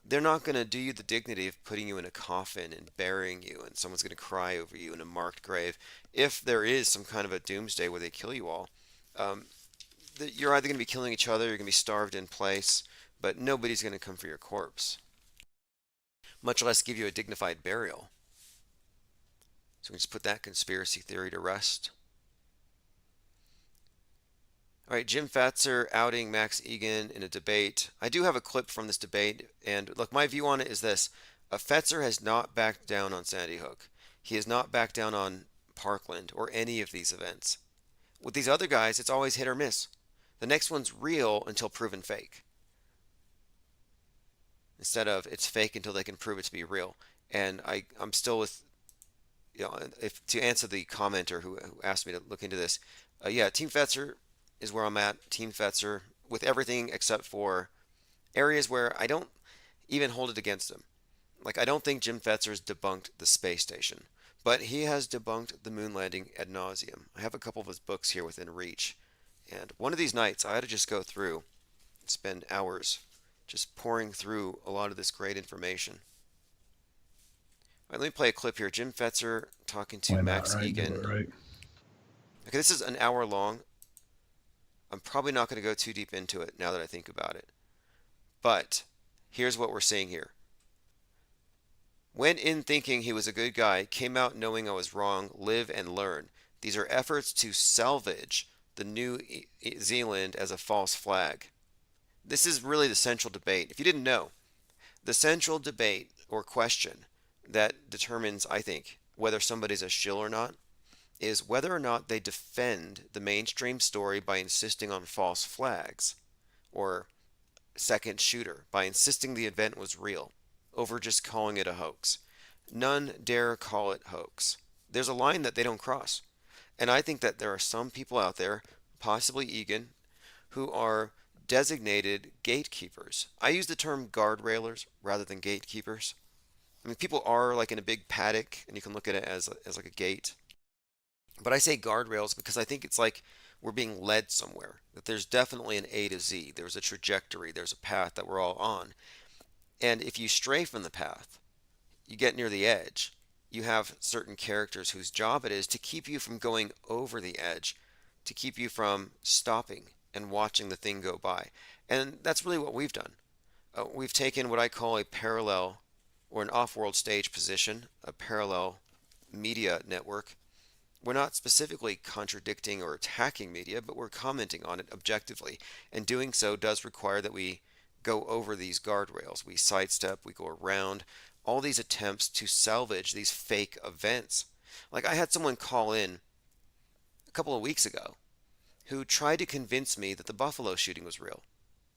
they're not going to do you the dignity of putting you in a coffin and burying you, and someone's going to cry over you in a marked grave. If there is some kind of a doomsday where they kill you all, you're either going to be killing each other, you're going to be starved in place, but nobody's going to come for your corpse, much less give you a dignified burial. So we just put that conspiracy theory to rest. All right, Jim Fetzer outing Max Egan in a debate. I do have a clip from this debate, and look, my view on it is this. Fetzer has not backed down on Sandy Hook. He has not backed down on Parkland or any of these events. With these other guys, it's always hit or miss. The next one's real until proven fake. Instead of it's fake until they can prove it to be real. And I'm still with, you know, if to answer the commenter who asked me to look into this, yeah, Team Fetzer is where I'm at. Team Fetzer with everything except for areas where I don't even hold it against him. Like, I don't think Jim Fetzer's debunked the space station, but he has debunked the moon landing ad nauseum. I have a couple of his books here within reach, and one of these nights I had to just go through and spend hours just pouring through a lot of this great information. All right, let me play a clip here. Jim Fetzer talking to Max Egan. Right. Okay, this is an hour long. I'm probably not going to go too deep into it now that I think about it. But here's what we're seeing here. Went in thinking he was a good guy, came out knowing I was wrong, live and learn. These are efforts to salvage the New Zealand as a false flag. This is really the central debate. If you didn't know, the central debate or question that determines, I think, whether somebody's a shill or not is whether or not they defend the mainstream story by insisting on false flags, or second shooter by insisting the event was real over just calling it a hoax. None dare call it hoax. There's a line that they don't cross. And I think that there are some people out there, possibly Egan, who are designated gatekeepers. I use the term guardrailers rather than gatekeepers. I mean, people are like in a big paddock, and you can look at it as like a gate. But I say guardrails because I think it's like we're being led somewhere, that there's definitely an A to Z. There's a trajectory, there's a path that we're all on. And if you stray from the path, you get near the edge, you have certain characters whose job it is to keep you from going over the edge, to keep you from stopping and watching the thing go by. And that's really what we've done. We've taken what I call a parallel or an off-world stage position, a parallel media network. We're not specifically contradicting or attacking media, but we're commenting on it objectively. And doing so does require that we go over these guardrails. We sidestep, we go around all these attempts to salvage these fake events. Like I had someone call in a couple of weeks ago who tried to convince me that the Buffalo shooting was real.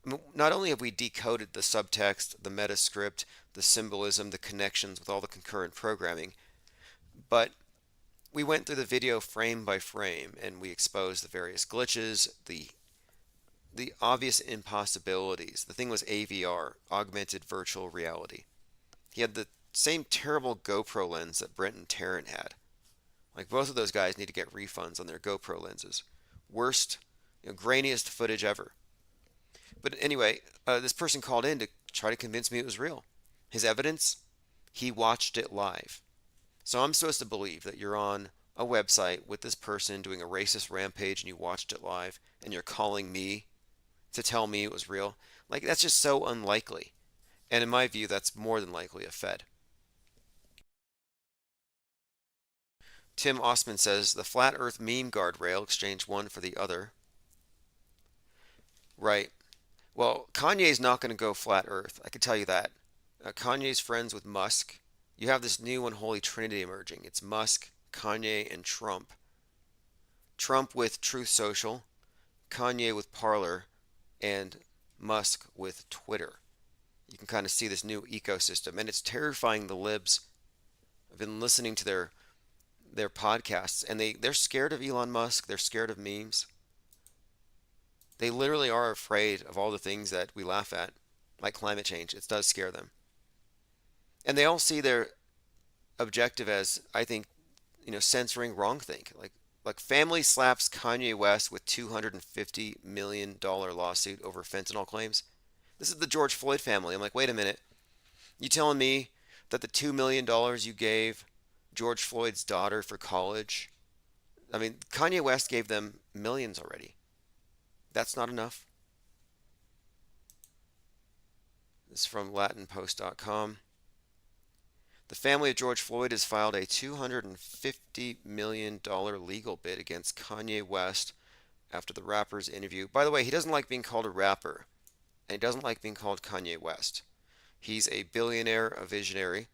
I mean, not only have we decoded the subtext, the meta script, the symbolism, the connections with all the concurrent programming, but we went through the video frame by frame and we exposed the various glitches, the obvious impossibilities. The thing was AVR, augmented virtual reality. He had the same terrible GoPro lens that Brent and Taryn had. Like both of those guys need to get refunds on their GoPro lenses. Worst, grainiest footage ever. But anyway, this person called in to try to convince me it was real. His evidence? He watched it live. So I'm supposed to believe that you're on a website with this person doing a racist rampage and you watched it live and you're calling me to tell me it was real? Like, that's just so unlikely. And in my view, that's more than likely a Fed. Tim Osman says, the flat earth meme guardrail, exchange one for the other. Right. Well, Kanye's not going to go flat earth. I can tell you that. Kanye's friends with Musk. You have this new unholy trinity emerging. It's Musk, Kanye, and Trump. Trump with Truth Social, Kanye with Parler, and Musk with Twitter. You can kind of see this new ecosystem, and it's terrifying the libs. I've been listening to their podcasts, and they're scared of Elon Musk. They're scared of memes. They literally are afraid of all the things that we laugh at, like climate change. It does scare them. And they all see their objective as, I think, censoring wrongthink. Like family slaps Kanye West with $250 million lawsuit over fentanyl claims. This is the George Floyd family. I'm like, wait a minute. You telling me that the $2 million you gave George Floyd's daughter for college, I mean, Kanye West gave them millions already. That's not enough? This is from LatinPost.com. The family of George Floyd has filed a $250 million legal bid against Kanye West after the rapper's interview. By the way, he doesn't like being called a rapper, and he doesn't like being called Kanye West. He's a billionaire, a visionary,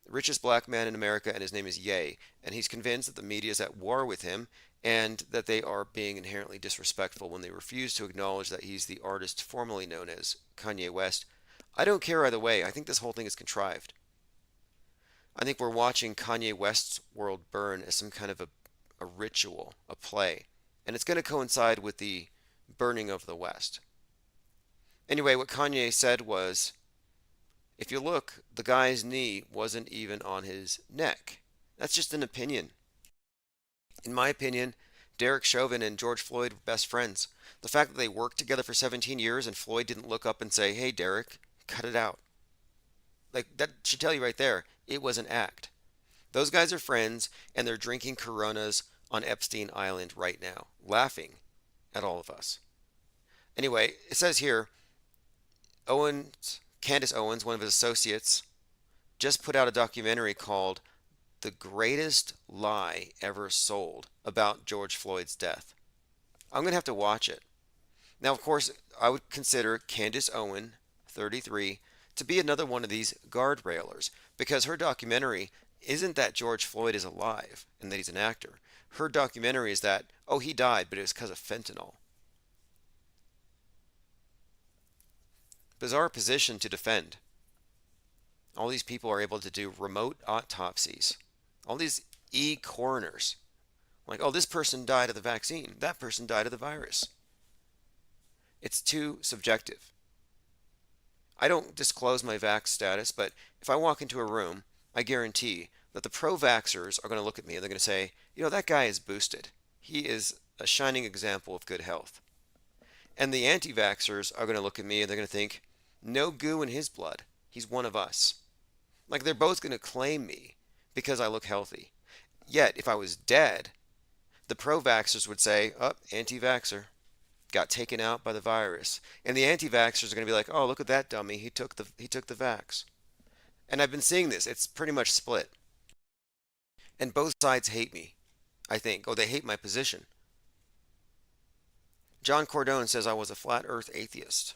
the richest black man in America, and his name is Ye. And he's convinced that the media is at war with him and that they are being inherently disrespectful when they refuse to acknowledge that he's the artist formerly known as Kanye West. I don't care either way. I think this whole thing is contrived. I think we're watching Kanye West's world burn as some kind of a ritual, a play. And it's going to coincide with the burning of the West. Anyway, what Kanye said was, if you look, the guy's knee wasn't even on his neck. That's just an opinion. In my opinion, Derek Chauvin and George Floyd were best friends. The fact that they worked together for 17 years and Floyd didn't look up and say, hey, Derek, cut it out. Like, that should tell you right there, it was an act. Those guys are friends, and they're drinking Coronas on Epstein Island right now, laughing at all of us. Anyway, it says here, Candace Owens, one of his associates, just put out a documentary called The Greatest Lie Ever Sold about George Floyd's death. I'm going to have to watch it. Now, of course, I would consider Candace Owen, 33, to be another one of these guardrailers, because her documentary isn't that George Floyd is alive and that he's an actor. Her documentary is that, oh, he died, but it was because of fentanyl. Bizarre position to defend. All these people are able to do remote autopsies. All these e-coroners. Like, oh, this person died of the vaccine. That person died of the virus. It's too subjective. I don't disclose my vax status, but if I walk into a room, I guarantee that the pro-vaxxers are going to look at me and they're going to say, that guy is boosted. He is a shining example of good health. And the anti-vaxxers are going to look at me and they're going to think, no goo in his blood. He's one of us. Like, they're both going to claim me because I look healthy. Yet, if I was dead, the pro-vaxxers would say, anti-vaxxer. Got taken out by the virus. And the anti-vaxxers are going to be like, oh, look at that dummy. He took the vax. And I've been seeing this. It's pretty much split. And both sides hate me, I think. Oh, they hate my position. John Cordone says I was a flat earth atheist.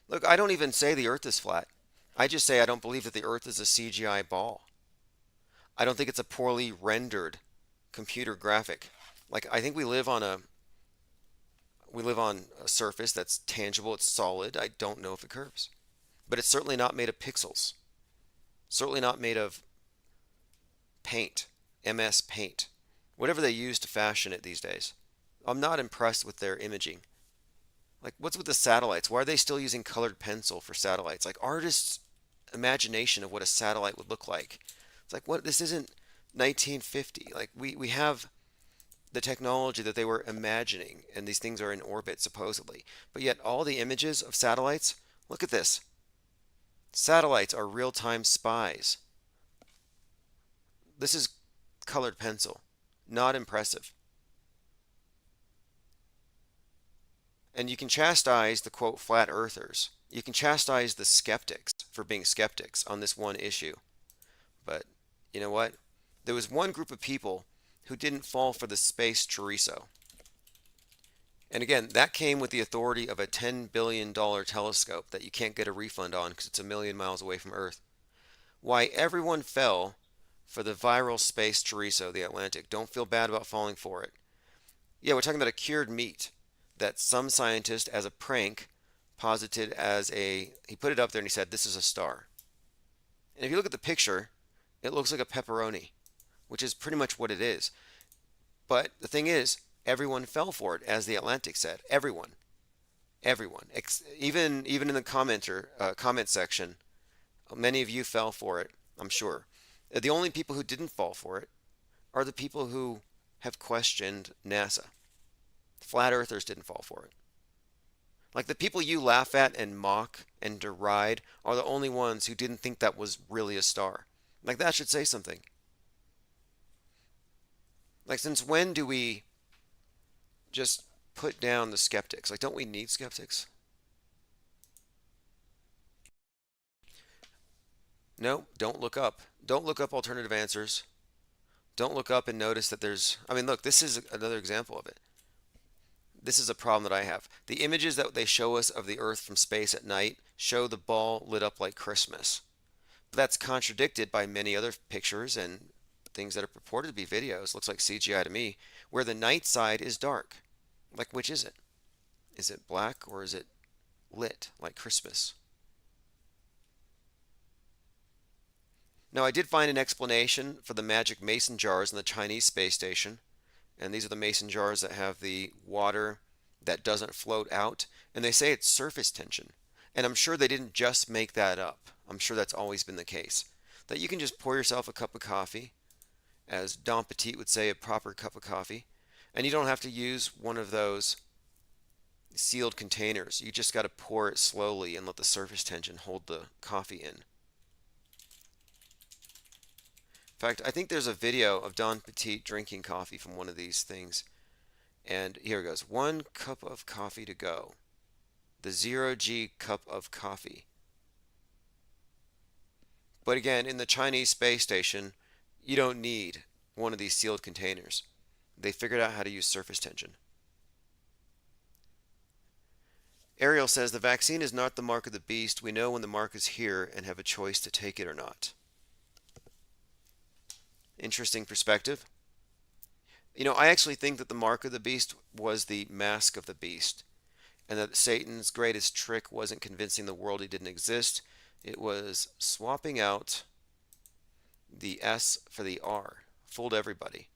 Look, I don't even say the earth is flat. I just say I don't believe that the earth is a CGI ball. I don't think it's a poorly rendered computer graphic. Like, I think we live on a surface that's tangible, it's solid. I don't know if it curves. But it's certainly not made of pixels. Certainly not made of paint, MS Paint, whatever they use to fashion it these days. I'm not impressed with their imaging. Like, what's with the satellites? Why are they still using colored pencil for satellites? Like, artists' imagination of what a satellite would look like. It's like, what? This isn't 1950. Like, we have the technology that they were imagining, and these things are in orbit, supposedly. But yet, all the images of satellites, look at this. Satellites are real-time spies. This is colored pencil. Not impressive. And you can chastise the, quote, flat earthers. You can chastise the skeptics for being skeptics on this one issue. But you know what? There was one group of people who didn't fall for the space chorizo. And again, that came with the authority of a $10 billion telescope that you can't get a refund on because it's 1,000,000 miles away from Earth. Why everyone fell for the viral space chorizo, the Atlantic. Don't feel bad about falling for it. Yeah, we're talking about a cured meat that some scientist, as a prank, posited as he put it up there and he said, this is a star. And if you look at the picture, it looks like a pepperoni, which is pretty much what it is. But the thing is, everyone fell for it, as the Atlantic said. Everyone. Even in the comment section, many of you fell for it, I'm sure. The only people who didn't fall for it are the people who have questioned NASA. Flat earthers didn't fall for it. Like, the people you laugh at and mock and deride are the only ones who didn't think that was really a star. Like, that should say something. Like, since when do we just put down the skeptics? Like, don't we need skeptics? No, don't look up. Don't look up alternative answers. Don't look up and notice that there's... I mean, look, this is another example of it. This is a problem that I have. The images that they show us of the Earth from space at night show the ball lit up like Christmas. But that's contradicted by many other pictures and things that are purported to be videos. Looks like CGI to me, where the night side is dark. Like, which is it? Is it black or is it lit like Christmas? Now, I did find an explanation for the magic mason jars in the Chinese space station. And these are the mason jars that have the water that doesn't float out. And they say it's surface tension. And I'm sure they didn't just make that up. I'm sure that's always been the case. That you can just pour yourself a cup of coffee, as Don Petit would say, a proper cup of coffee. And you don't have to use one of those sealed containers. You just got to pour it slowly and let the surface tension hold the coffee in. In fact, I think there's a video of Don Petit drinking coffee from one of these things. And here it goes. 1 cup of coffee to go. The 0G cup of coffee. But again, in the Chinese space station, you don't need one of these sealed containers. They figured out how to use surface tension. Ariel says, the vaccine is not the mark of the beast. We know when the mark is here and have a choice to take it or not. Interesting perspective. You know, I actually think that the mark of the beast was the mask of the beast, and that Satan's greatest trick wasn't convincing the world he didn't exist. It was swapping out the S for the R. Fooled everybody.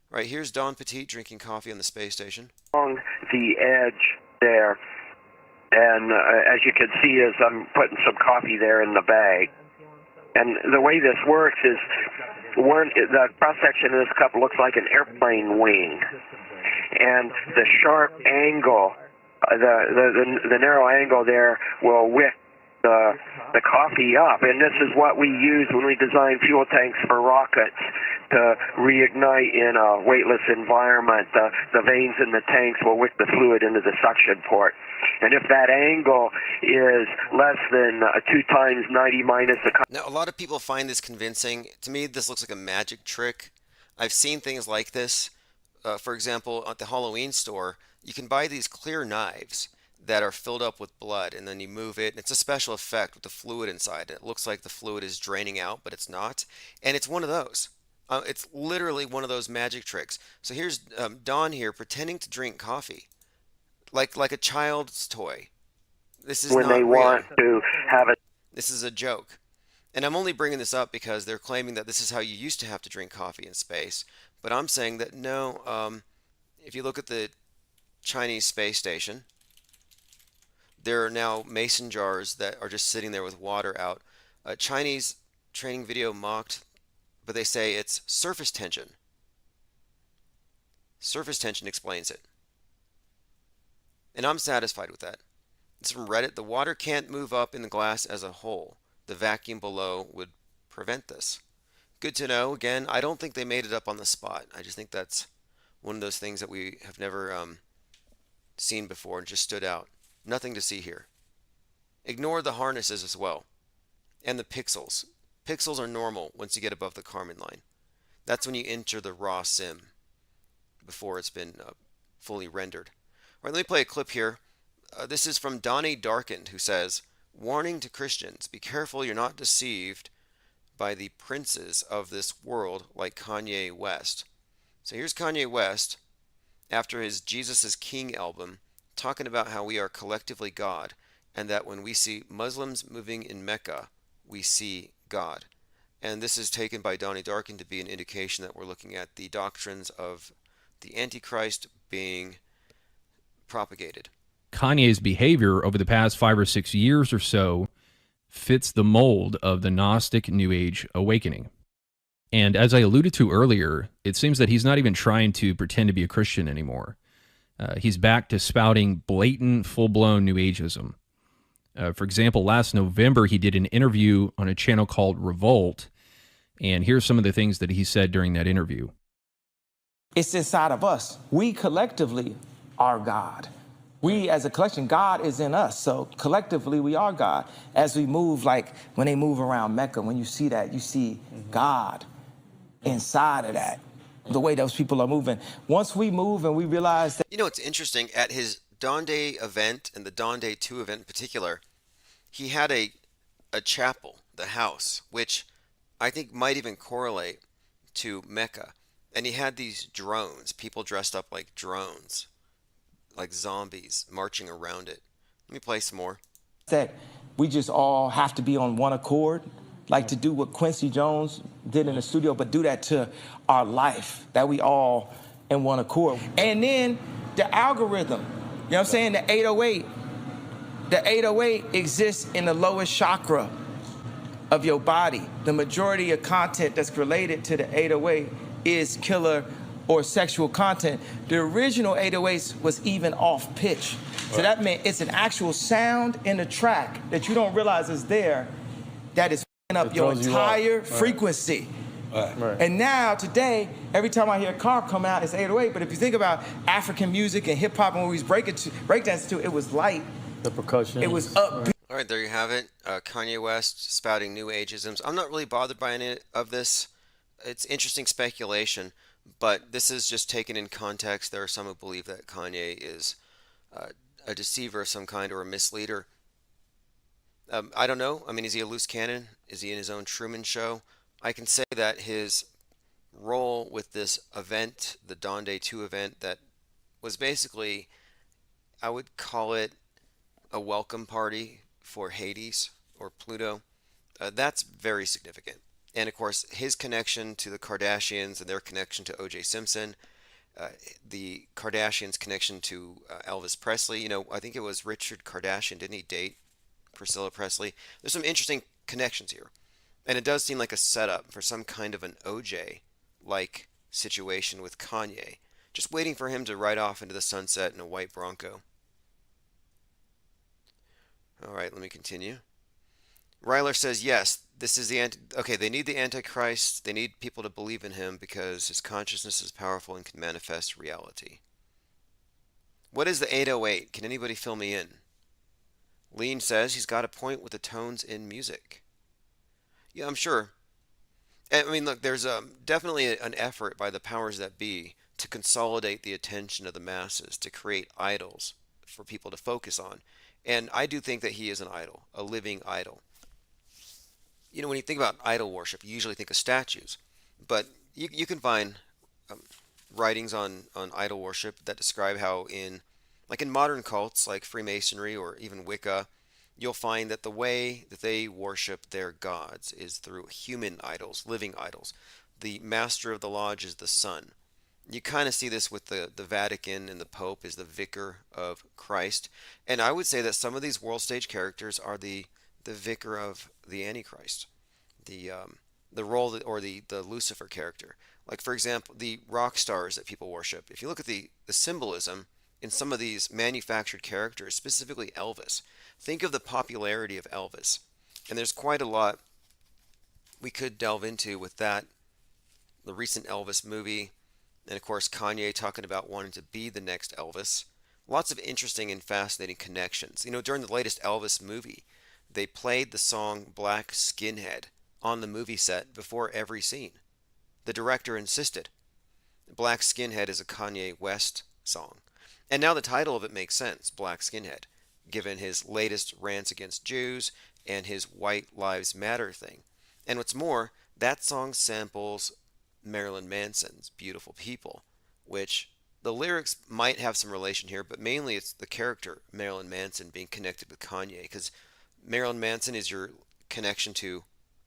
Right, here's Don Petit drinking coffee on the space station. On the edge there, and as you can see, as I'm putting some coffee there in the bag, And the way this works is the cross-section of this cup looks like an airplane wing. And the sharp angle, the narrow angle there will wick the coffee up. And this is what we use when we design fuel tanks for rockets to reignite in a weightless environment. The veins in the tanks will wick the fluid into the suction port. And if that angle is less than 2 times 90 minus the... Now, a lot of people find this convincing. To me, this looks like a magic trick. I've seen things like this. For example, at the Halloween store, you can buy these clear knives that are filled up with blood, and then you move it. It's a special effect with the fluid inside. It looks like the fluid is draining out, but it's not. And it's one of those. It's literally one of those magic tricks. So here's Don here pretending to drink coffee, like a child's toy. This is when not they real. Want to have it. This is a joke. And I'm only bringing this up because they're claiming that this is how you used to have to drink coffee in space. But I'm saying that no, if you look at the Chinese space station, there are now mason jars that are just sitting there with water out. A Chinese training video mocked, but they say it's surface tension. Surface tension explains it. And I'm satisfied with that. It's from Reddit. The water can't move up in the glass as a whole. The vacuum below would prevent this. Good to know. Again, I don't think they made it up on the spot. I just think that's one of those things that we have never seen before and just stood out. Nothing to see here. Ignore the harnesses as well. And the pixels. Pixels are normal once you get above the Kármán line. That's when you enter the raw sim before it's been fully rendered. All right, let me play a clip here. This is from Donnie Darkened, who says, "Warning to Christians, be careful you're not deceived by the princes of this world like Kanye West." So here's Kanye West after his Jesus is King album talking about how we are collectively God and that when we see Muslims moving in Mecca, we see God. And this is taken by Donnie Darkin to be an indication that we're looking at the doctrines of the Antichrist being propagated. Kanye's behavior over the past 5 or 6 years or so fits the mold of the Gnostic New Age awakening. And as I alluded to earlier, it seems that he's not even trying to pretend to be a Christian anymore. He's back to spouting blatant, full-blown New Ageism. For example, last November, he did an interview on a channel called Revolt, and here's some of the things that he said during that interview. It's inside of us. We collectively are God. We as a collection, God is in us. So collectively, we are God. As we move, like when they move around Mecca, when you see that, you see God inside of that, the way those people are moving. Once we move and we realize that... You know, it's interesting. At his Dawn Day event and the Dawn Day 2 event in particular, he had a chapel, the house, which I think might even correlate to Mecca. And he had these drones, people dressed up like drones, like zombies marching around it. Let me play some more. That we just all have to be on one accord, like to do what Quincy Jones did in the studio, but do that to our life, that we all in one accord. And then the algorithm, you know what I'm saying, the 808. The 808 exists in the lowest chakra of your body. The majority of content that's related to the 808 is killer or sexual content. The original 808s was even off pitch. So that meant it's an actual sound in the track that you don't realize is there that is f***ing up your entire frequency. And now, today, every time I hear a car come out, it's 808. But if you think about African music and hip hop and what we was breakdancing to, it was light. The percussion. It was upbeat. All right, there you have it. Kanye West spouting New Ageisms. I'm not really bothered by any of this. It's interesting speculation, but this is just taken in context. There are some who believe that Kanye is a deceiver of some kind or a misleader. I don't know. I mean, is he a loose cannon? Is he in his own Truman Show? I can say that his role with this event, the Dawn Day 2 event, that was basically, I would call it a welcome party for Hades or Pluto. That's very significant. And of course, his connection to the Kardashians and their connection to O.J. Simpson, the Kardashians' connection to Elvis Presley. You know, I think it was Richard Kardashian, didn't he date Priscilla Presley? There's some interesting connections here. And it does seem like a setup for some kind of an OJ-like situation with Kanye, just waiting for him to ride off into the sunset in a white Bronco. All right, let me continue. Ryler says, yes, this is the okay, they need the Antichrist. They need people to believe in him because his consciousness is powerful and can manifest reality. What is the 808? Can anybody fill me in? Lean says he's got a point with the tones in music. Yeah, I'm sure. I mean, look, there's definitely an effort by the powers that be to consolidate the attention of the masses, to create idols for people to focus on. And I do think that he is an idol, a living idol. You know, when you think about idol worship, you usually think of statues. But you can find writings on idol worship that describe how in modern cults like Freemasonry or even Wicca, you'll find that the way that they worship their gods is through human idols, living idols. The master of the lodge is the sun. You kind of see this with the Vatican, and the Pope is the vicar of Christ. And I would say that some of these world stage characters are the vicar of the Antichrist, the role or the Lucifer character. Like, for example, the rock stars that people worship. If you look at the symbolism in some of these manufactured characters, specifically Elvis, think of the popularity of Elvis. And there's quite a lot we could delve into with that, the recent Elvis movie, and of course Kanye talking about wanting to be the next Elvis. Lots of interesting and fascinating connections. You know, during the latest Elvis movie, they played the song Black Skinhead on the movie set before every scene. The director insisted. Black Skinhead is a Kanye West song. And now the title of it makes sense, Black Skinhead, given his latest rants against Jews and his White Lives Matter thing. And what's more, that song samples Marilyn Manson's Beautiful People, which the lyrics might have some relation here, but mainly it's the character Marilyn Manson being connected with Kanye, because Marilyn Manson is your connection to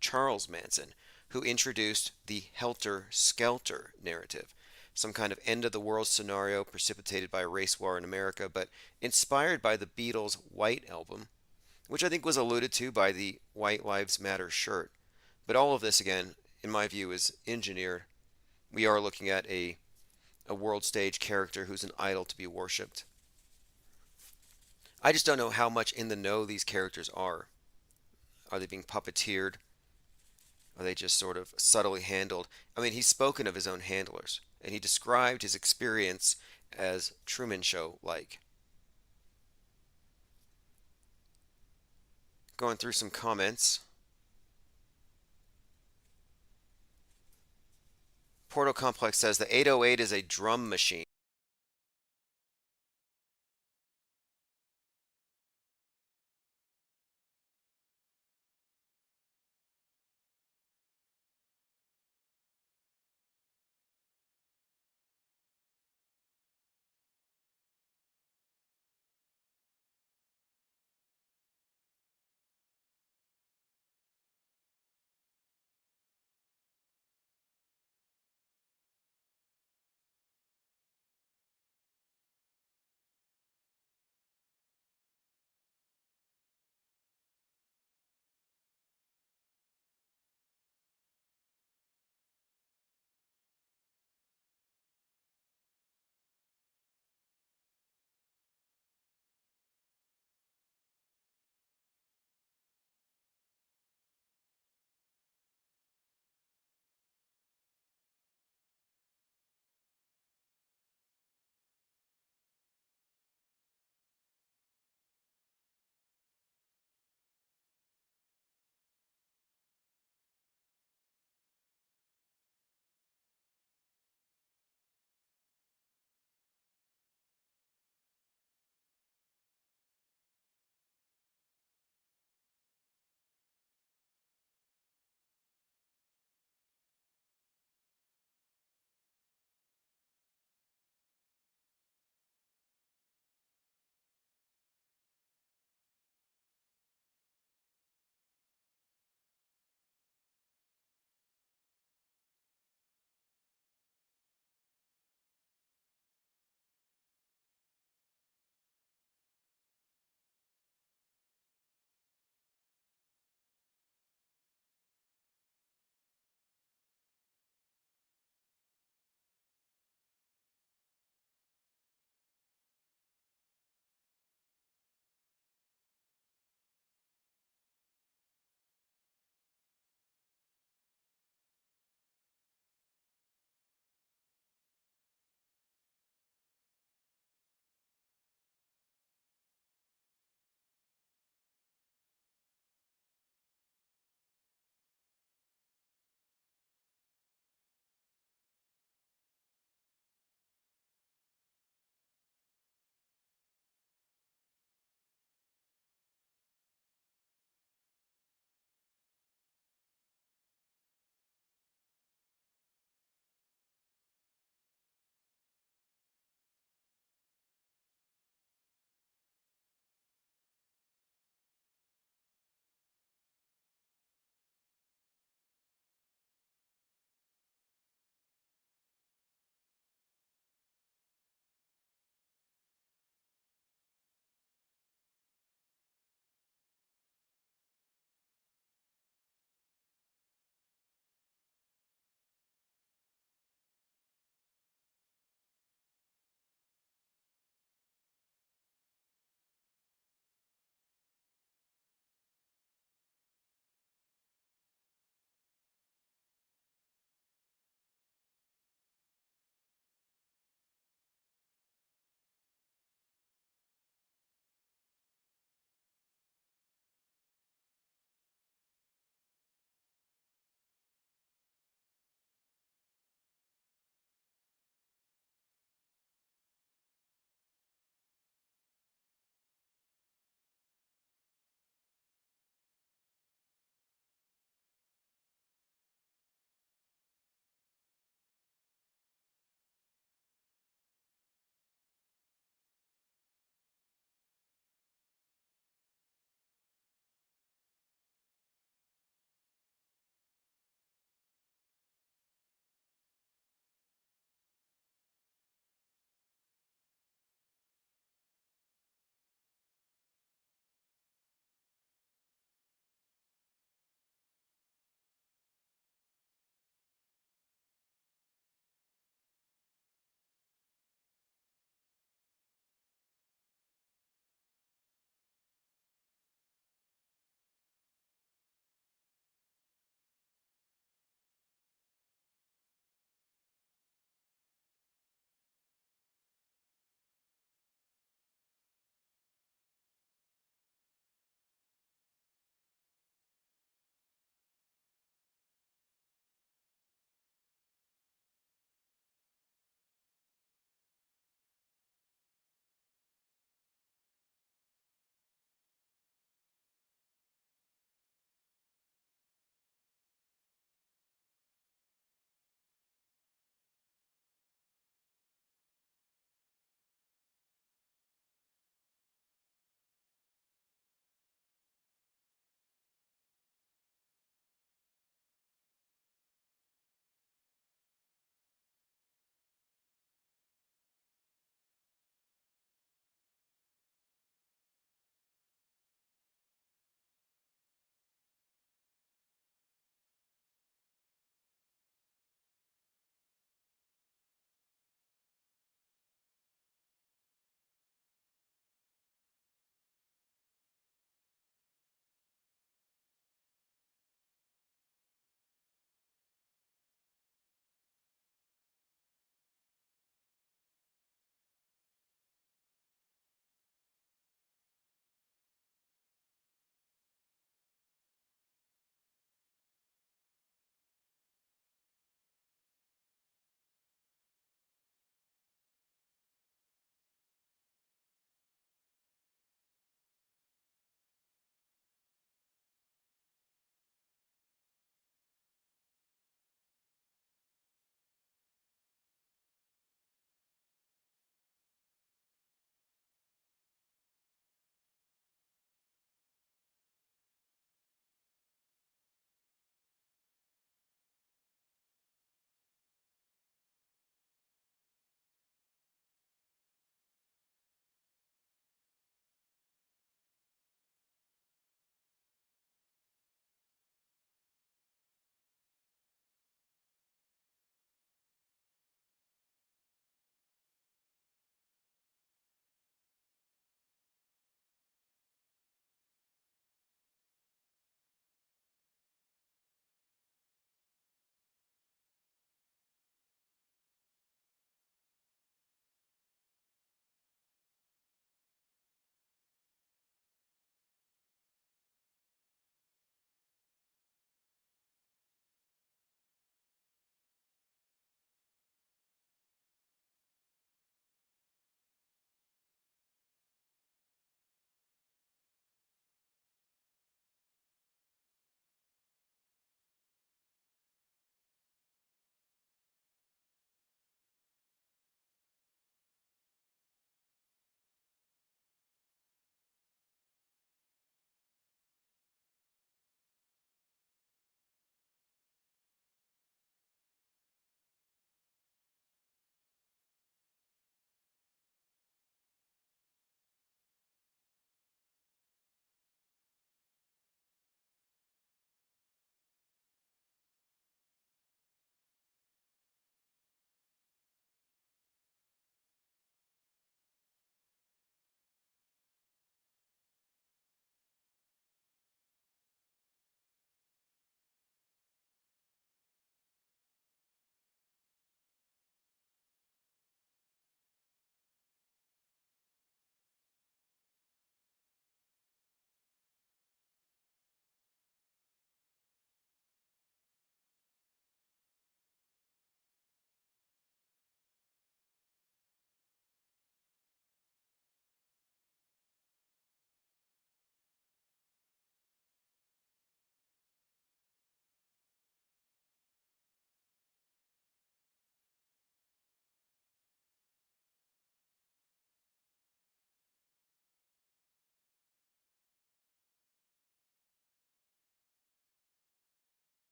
Charles Manson, who introduced the Helter Skelter narrative, some kind of end-of-the-world scenario precipitated by a race war in America, but inspired by the Beatles' White Album, which I think was alluded to by the White Lives Matter shirt. But all of this, again, in my view, is engineered. We are looking at a world stage character who's an idol to be worshipped. I just don't know how much in the know these characters are. Are they being puppeteered? Are they just sort of subtly handled? I mean, he's spoken of his own handlers, and he described his experience as Truman Show-like. Going through some comments. Portal Complex says the 808 is a drum machine.